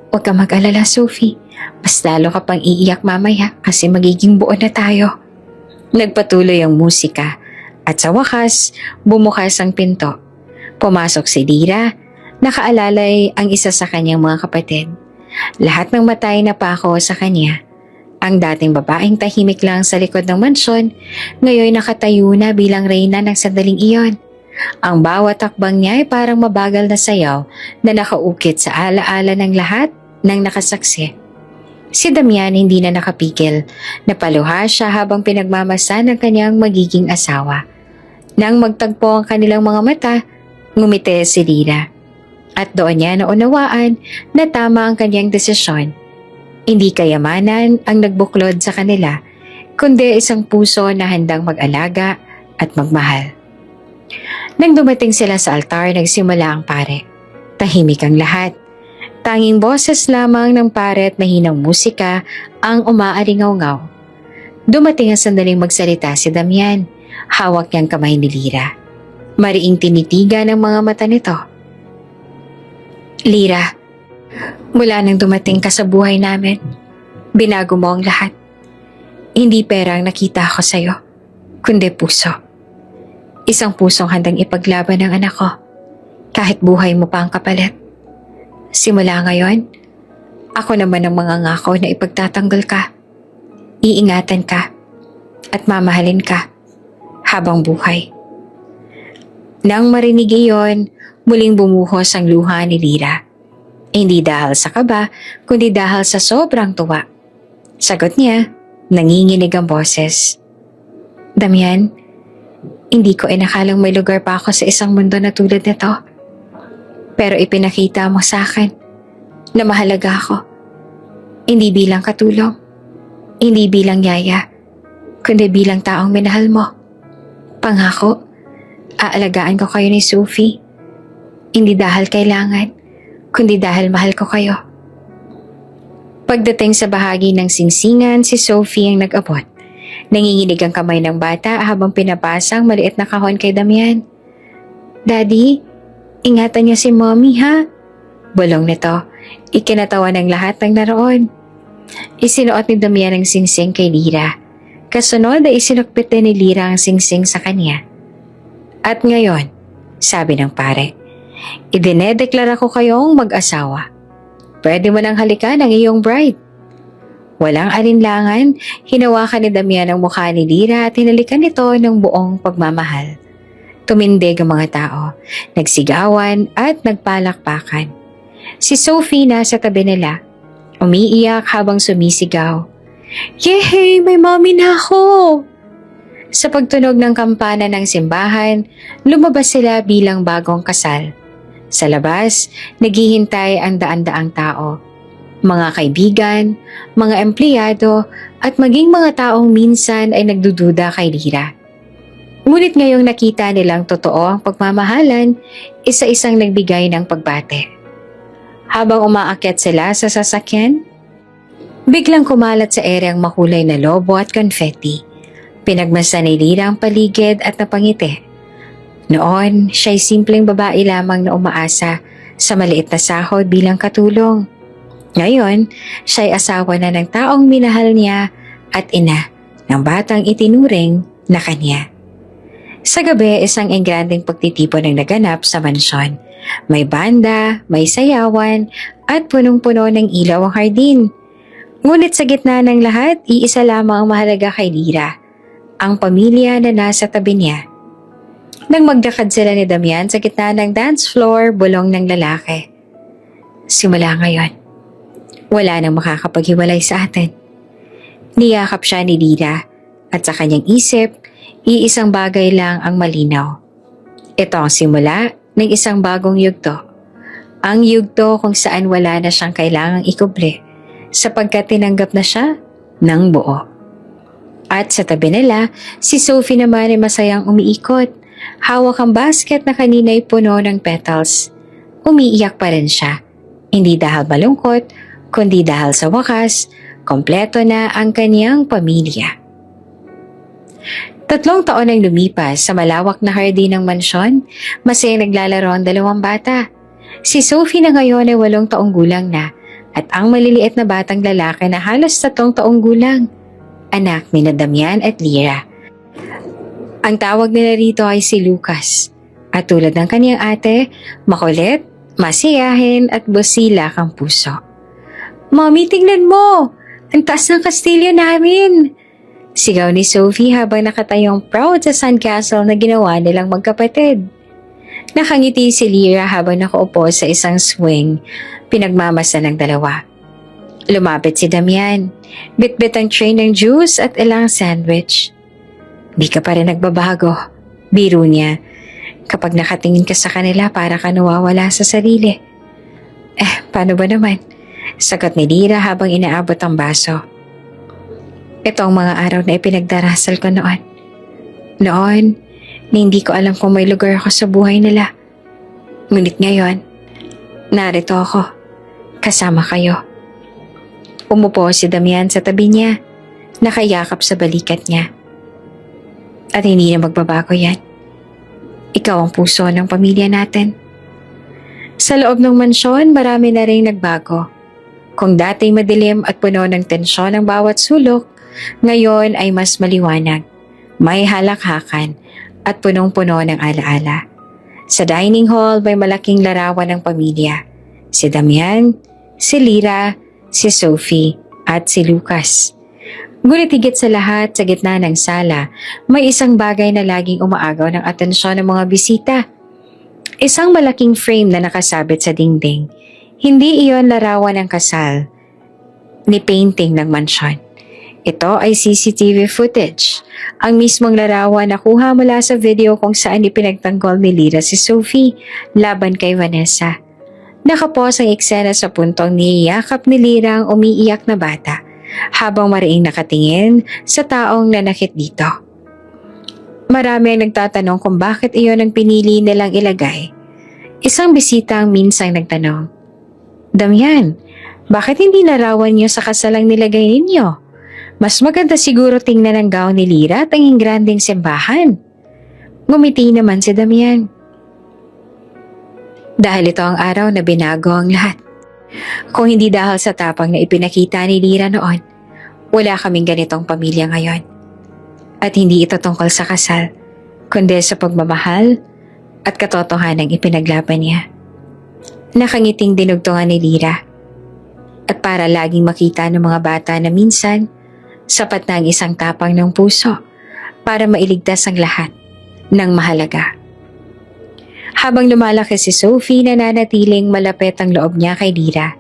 "Huwag kang mag-alala, Sophie. Mas lalo ka pang iiyak mamaya kasi magiging buo na tayo." Nagpatuloy ang musika at sa wakas, bumukas ang pinto. Pumasok si Lira, nakaalalay ang isa sa kanyang mga kapatid. Lahat ng matay na pako sa kanya. Ang dating babaeng tahimik lang sa likod ng mansyon, ngayon nakatayo na bilang reyna ng sandaling iyon. Ang bawat takbang niya ay parang mabagal na sayaw na nakaukit sa alaala ng lahat ng nakasaksi. Si Damian hindi na nakapigil. Napaluha siya habang pinagmamasan ng kanyang magiging asawa. Nang magtagpo ang kanilang mga mata, ngumiti si Lira. At doon niya naunawaan na tama ang kanyang desisyon. Hindi kayamanan ang nagbuklod sa kanila, kundi isang puso na handang mag-alaga at magmahal. Nang dumating sila sa altar, nagsimula ang pare. Tahimik ang lahat. Tanging boses lamang ng pare at mahinang musika ang umaalingaw-ngaw. Dumating ang sandaling magsalita si Damian. Hawak niyang kamay ni Lira. Mariing tinitigan ang mga mata nito. "Lira, mula nang dumating ka sa buhay namin, binago mo ang lahat. Hindi pera ang nakita ko sa'yo, kundi puso. Isang pusong handang ipaglaban ng anak ko, kahit buhay mo pa ang kapalit. Simula ngayon, ako naman ang mangangako na ipagtatanggol ka, iingatan ka, at mamahalin ka habang buhay." Nang marinig iyon, muling bumuhos ang luha ni Lira. Hindi dahil sa kaba, kundi dahil sa sobrang tuwa. Sagot niya, nanginginig ang boses. "Damian, hindi ko inakalang may lugar pa ako sa isang mundo na tulad nito. Pero ipinakita mo sa akin na mahalaga ako. Hindi bilang katulong, hindi bilang yaya, kundi bilang taong minahal mo. Pangako, aalagaan ko kayo ni Sophie. Hindi dahil kailangan, kundi dahil mahal ko kayo." Pagdating sa bahagi ng singsingan, si Sophie ang nag-abot. Nanginginig ang kamay ng bata habang pinapasa ang maliit na kahon kay Damian. "Daddy, ingatan niyo si Mommy ha?" Bulong nito. Ikinatawa ng lahat ng naroon. Isinuot ni Damian ang singsing kay Lyra. Kasunod ay isinukpit din ni Lyra ang singsing sa kanya. At ngayon, sabi ng pare, idinedeklara ko kayong mag-asawa. Pwede mo nang halikan ang iyong bride. Walang alinlangan, hinawakan ni Damian ang mukha ni Lyra at hinalikan ito ng buong pagmamahal. Tumindig ang mga tao, nagsigawan at nagpalakpakan. Si Sophie nasa tabi nila, umiiyak habang sumisigaw. Yehey! May mommy na ako! Sa pagtunog ng kampana ng simbahan, lumabas sila bilang bagong kasal. Sa labas, naghihintay ang daan-daang tao. Mga kaibigan, mga empleyado, at maging mga taong minsan ay nagdududa kay Lyra. Ngunit ngayong nakita nilang totoo ang pagmamahalan, isa-isang nagbigay ng pagbate. Habang umaakyat sila sa sasakyan, biglang kumalat sa ere ang makulay na lobo at confetti. Pinagmasdan ni Lyra ang paligid at napangiti. Noon, siya'y simpleng babae lamang na umaasa sa maliit na sahod bilang katulong. Ngayon, siya'y asawa na ng taong minahal niya at ina ng batang itinuring na kanya. Sa gabi, isang engrandeng pagtitipon ang naganap sa mansyon. May banda, may sayawan, at punong-puno ng ilaw ang hardin. Ngunit sa gitna ng lahat, iisa lamang ang mahalaga kay Lyra, ang pamilya na nasa tabi niya. Nang magdakad sila ni Damian sa gitna ng dance floor, bulong ng lalaki. Simula ngayon, wala nang makakapaghiwalay sa atin. Niyakap siya ni Lyra at sa kanyang isip, iisang bagay lang ang malinaw. Ito ang simula ng isang bagong yugto. Ang yugto kung saan wala na siyang kailangang ikubli sapagkat tinanggap na siya ng buo. At sa tabi nila, si Sophie naman ay masayang umiikot. Hawak ang basket na kanina'y puno ng petals. Umiiyak pa rin siya. Hindi dahil malungkot, kundi dahil sa wakas, kompleto na ang kaniyang pamilya. 3 taon ang lumipas sa malawak na hardin ng mansyon, masayang naglalaro ang 2 bata. Si Sophie na ngayon ay 8 taong gulang na at ang maliliit na batang lalaki na halos 3 taong gulang, anak ni Damian at Lyra. Ang tawag nila rito ay si Lucas at tulad ng kaniyang ate, makulit, masiyahin at busilak ang puso. Mommy, tingnan mo! Ang taas ng kastilyo namin! Sigaw ni Sophie habang nakatayong proud sa sandcastle na ginawa nilang magkapatid. Nakangiti si Lyra habang nakaupo sa isang swing, pinagmamasa ng 2. Lumapit si Damian, bitbit ang tray ng juice at ilang sandwich. Di ka pa rin nagbabago, biro niya. Kapag nakatingin ka sa kanila para ka nawawala sa sarili. Paano ba naman? Sagot ni Lyra habang inaabot ang baso. Ito ang mga araw na ipinagdarasal ko noon. Noon, na hindi ko alam kung may lugar ako sa buhay nila. Ngunit ngayon, narito ako, kasama kayo. Umupo si Damian sa tabi niya, nakayakap sa balikat niya. At hindi na magbabago yan. Ikaw ang puso ng pamilya natin. Sa loob ng mansyon, marami na rin nagbago. Kung dati madilim at puno ng tensyon ang bawat sulok, ngayon ay mas maliwanag, may halakhakan at punong-puno ng alaala. Sa dining hall may malaking larawan ng pamilya. Si Damian, si Lyra, si Sophie at si Lucas. Ngunit higit sa lahat, sa gitna ng sala, may isang bagay na laging umaagaw ng atensyon ng mga bisita. Isang malaking frame na nakasabit sa dingding. Hindi iyon larawan ng kasal ni painting ng mansyon. Ito ay CCTV footage. Ang mismong larawan na kuha mula sa video kung saan ipinagtanggol ni Lyra si Sophie laban kay Vanessa. Nakapos ang eksena sa puntong niyayakap ni Lyra ang umiiyak na bata habang mariing nakatingin sa taong nanakit dito. Marami ang nagtatanong kung bakit iyon ang pinili nilang ilagay. Isang bisita ang minsang nagtanong, Damian, bakit hindi larawan niyo sa kasalang nilagay ninyo? Mas maganda siguro tingnan ang gown ni Lyra at ang ingranding simbahan. Ngumiti naman si Damian. Dahil ito ang araw na binago ang lahat. Kung hindi dahil sa tapang na ipinakita ni Lira noon, wala kaming ganitong pamilya ngayon. At hindi ito tungkol sa kasal, kundi sa pagmamahal at katotohanang ipinaglaban niya. Nakangiting dinugtungan ni Lira. At para laging makita ng mga bata na minsan, sapat na ang isang tapang ng puso para mailigtas ang lahat ng mahalaga. Habang lumalaki si Sophie, nananatiling malapit ang loob niya kay Lira.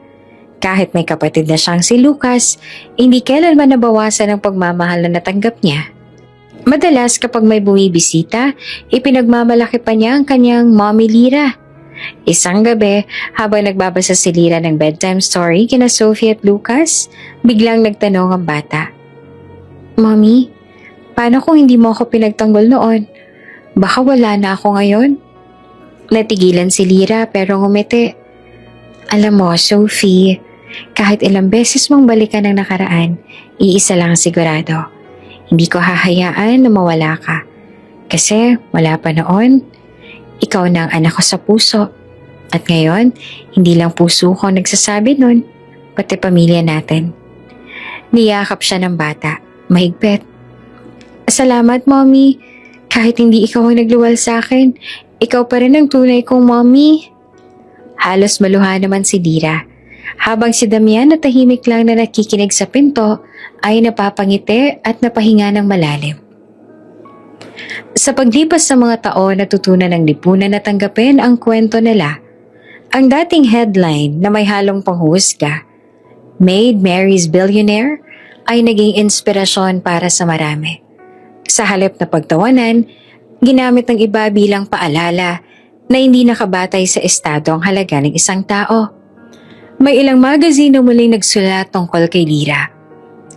Kahit may kapatid na siyang si Lucas, hindi kailanman nabawasan ang pagmamahal na natanggap niya. Madalas kapag may bumibisita, ipinagmamalaki pa niya ang kanyang Mommy Lira. Isang gabi, habang nagbabasa si Lira ng bedtime story kina Sophie at Lucas, biglang nagtanong ang bata. Mommy, paano kung hindi mo ako pinagtanggol noon? Baka wala na ako ngayon? Natigilan si Lira pero ngumiti. Alam mo, Sophie, kahit ilang beses mong balikan ang nakaraan, iisa lang sigurado. Hindi ko hahayaan na mawala ka. Kasi wala pa noon, ikaw na ang anak ko sa puso. At ngayon, hindi lang puso ko nagsasabi nun, pati pamilya natin. Niyakap siya ng bata, mahigpit. Salamat, Mommy. Kahit hindi ikaw ang nagluwal sa akin, ikaw pa rin ang tunay kong Mommy. Halos maluha naman si Lira. Habang si Damian na tahimik lang na nakikinig sa pinto ay napapangiti at napahinga ng malalim. Sa paglipas ng mga taon, natutunan ng lipunan na tanggapin ang kwento nila. Ang dating headline na may halong panghuhusga, Made Mary's Billionaire, ay naging inspirasyon para sa marami. Sa halip na pagtawanan, ginamit ng iba bilang paalala na hindi nakabatay sa estado ang halaga ng isang tao. May ilang magazine na muling nagsulat tungkol kay Lira.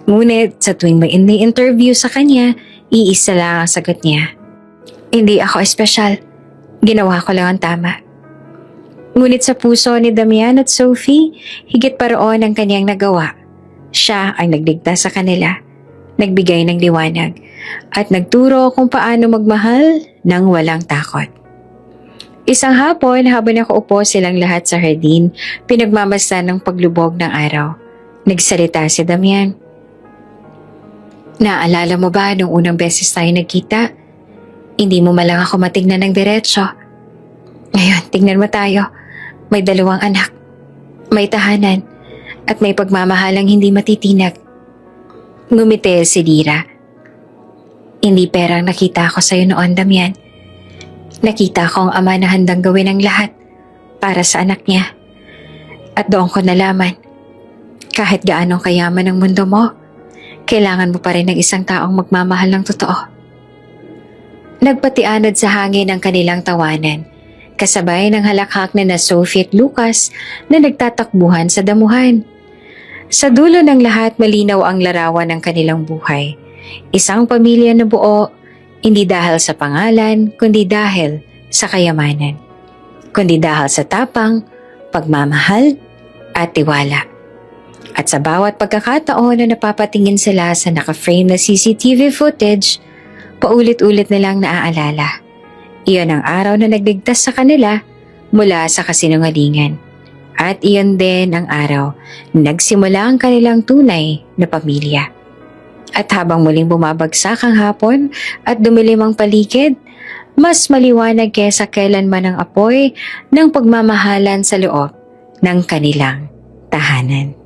Ngunit sa tuwing may ini-interview sa kanya, iisa lang ang sagot niya. Hindi ako espesyal. Ginawa ko lang ang tama. Ngunit sa puso ni Damian at Sophie, higit pa roon ang kanyang nagawa. Siya ang nagligtas sa kanila, nagbigay ng liwanag, at nagturo kung paano magmahal ng walang takot. Isang hapon, habang nakaupo silang lahat sa hardin, pinagmamasdan ng paglubog ng araw. Nagsalita si Damian. Naalala mo ba nung unang beses tayo nagkita? Hindi mo malang ako matignan ng diretsyo. Ngayon, tignan mo tayo. May 2 anak, may tahanan, at may pagmamahalang hindi matitinag. Ngumiti si Lira. Hindi perang nakita ko sa'yo noon, Damian. Nakita ko ang ama na handang gawin ang lahat para sa anak niya. At doon ko nalaman, kahit gaano kayaman ang mundo mo, kailangan mo pa rin ng isang taong magmamahal ng totoo. Nagpatianod sa hangin ang kanilang tawanan, kasabay ng halakhak na Sophie at Lucas na nagtatakbuhan sa damuhan. Sa dulo ng lahat, malinaw ang larawan ng kanilang buhay. Isang pamilya na buo, hindi dahil sa pangalan, kundi dahil sa kayamanan. Kundi dahil sa tapang, pagmamahal, at tiwala. At sa bawat pagkakataon na napapatingin sila sa naka-frame na CCTV footage, paulit-ulit nilang naaalala. Iyon ang araw na nagligtas sa kanila mula sa kasinungalingan. At iyon din ang araw na nagsimula ang kanilang tunay na pamilya. At habang muling bumabagsak ang hapon at dumilim ang paligid, mas maliwanag kesa kailanman ang apoy ng pagmamahalan sa loob ng kanilang tahanan.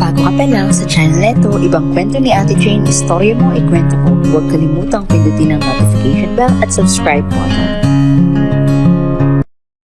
Bago ka pa lang sa channel neto, ibang kwento ni Ate Jane, istorya mo, ikwento ko. Huwag kalimutang pindutin ang notification bell at subscribe button.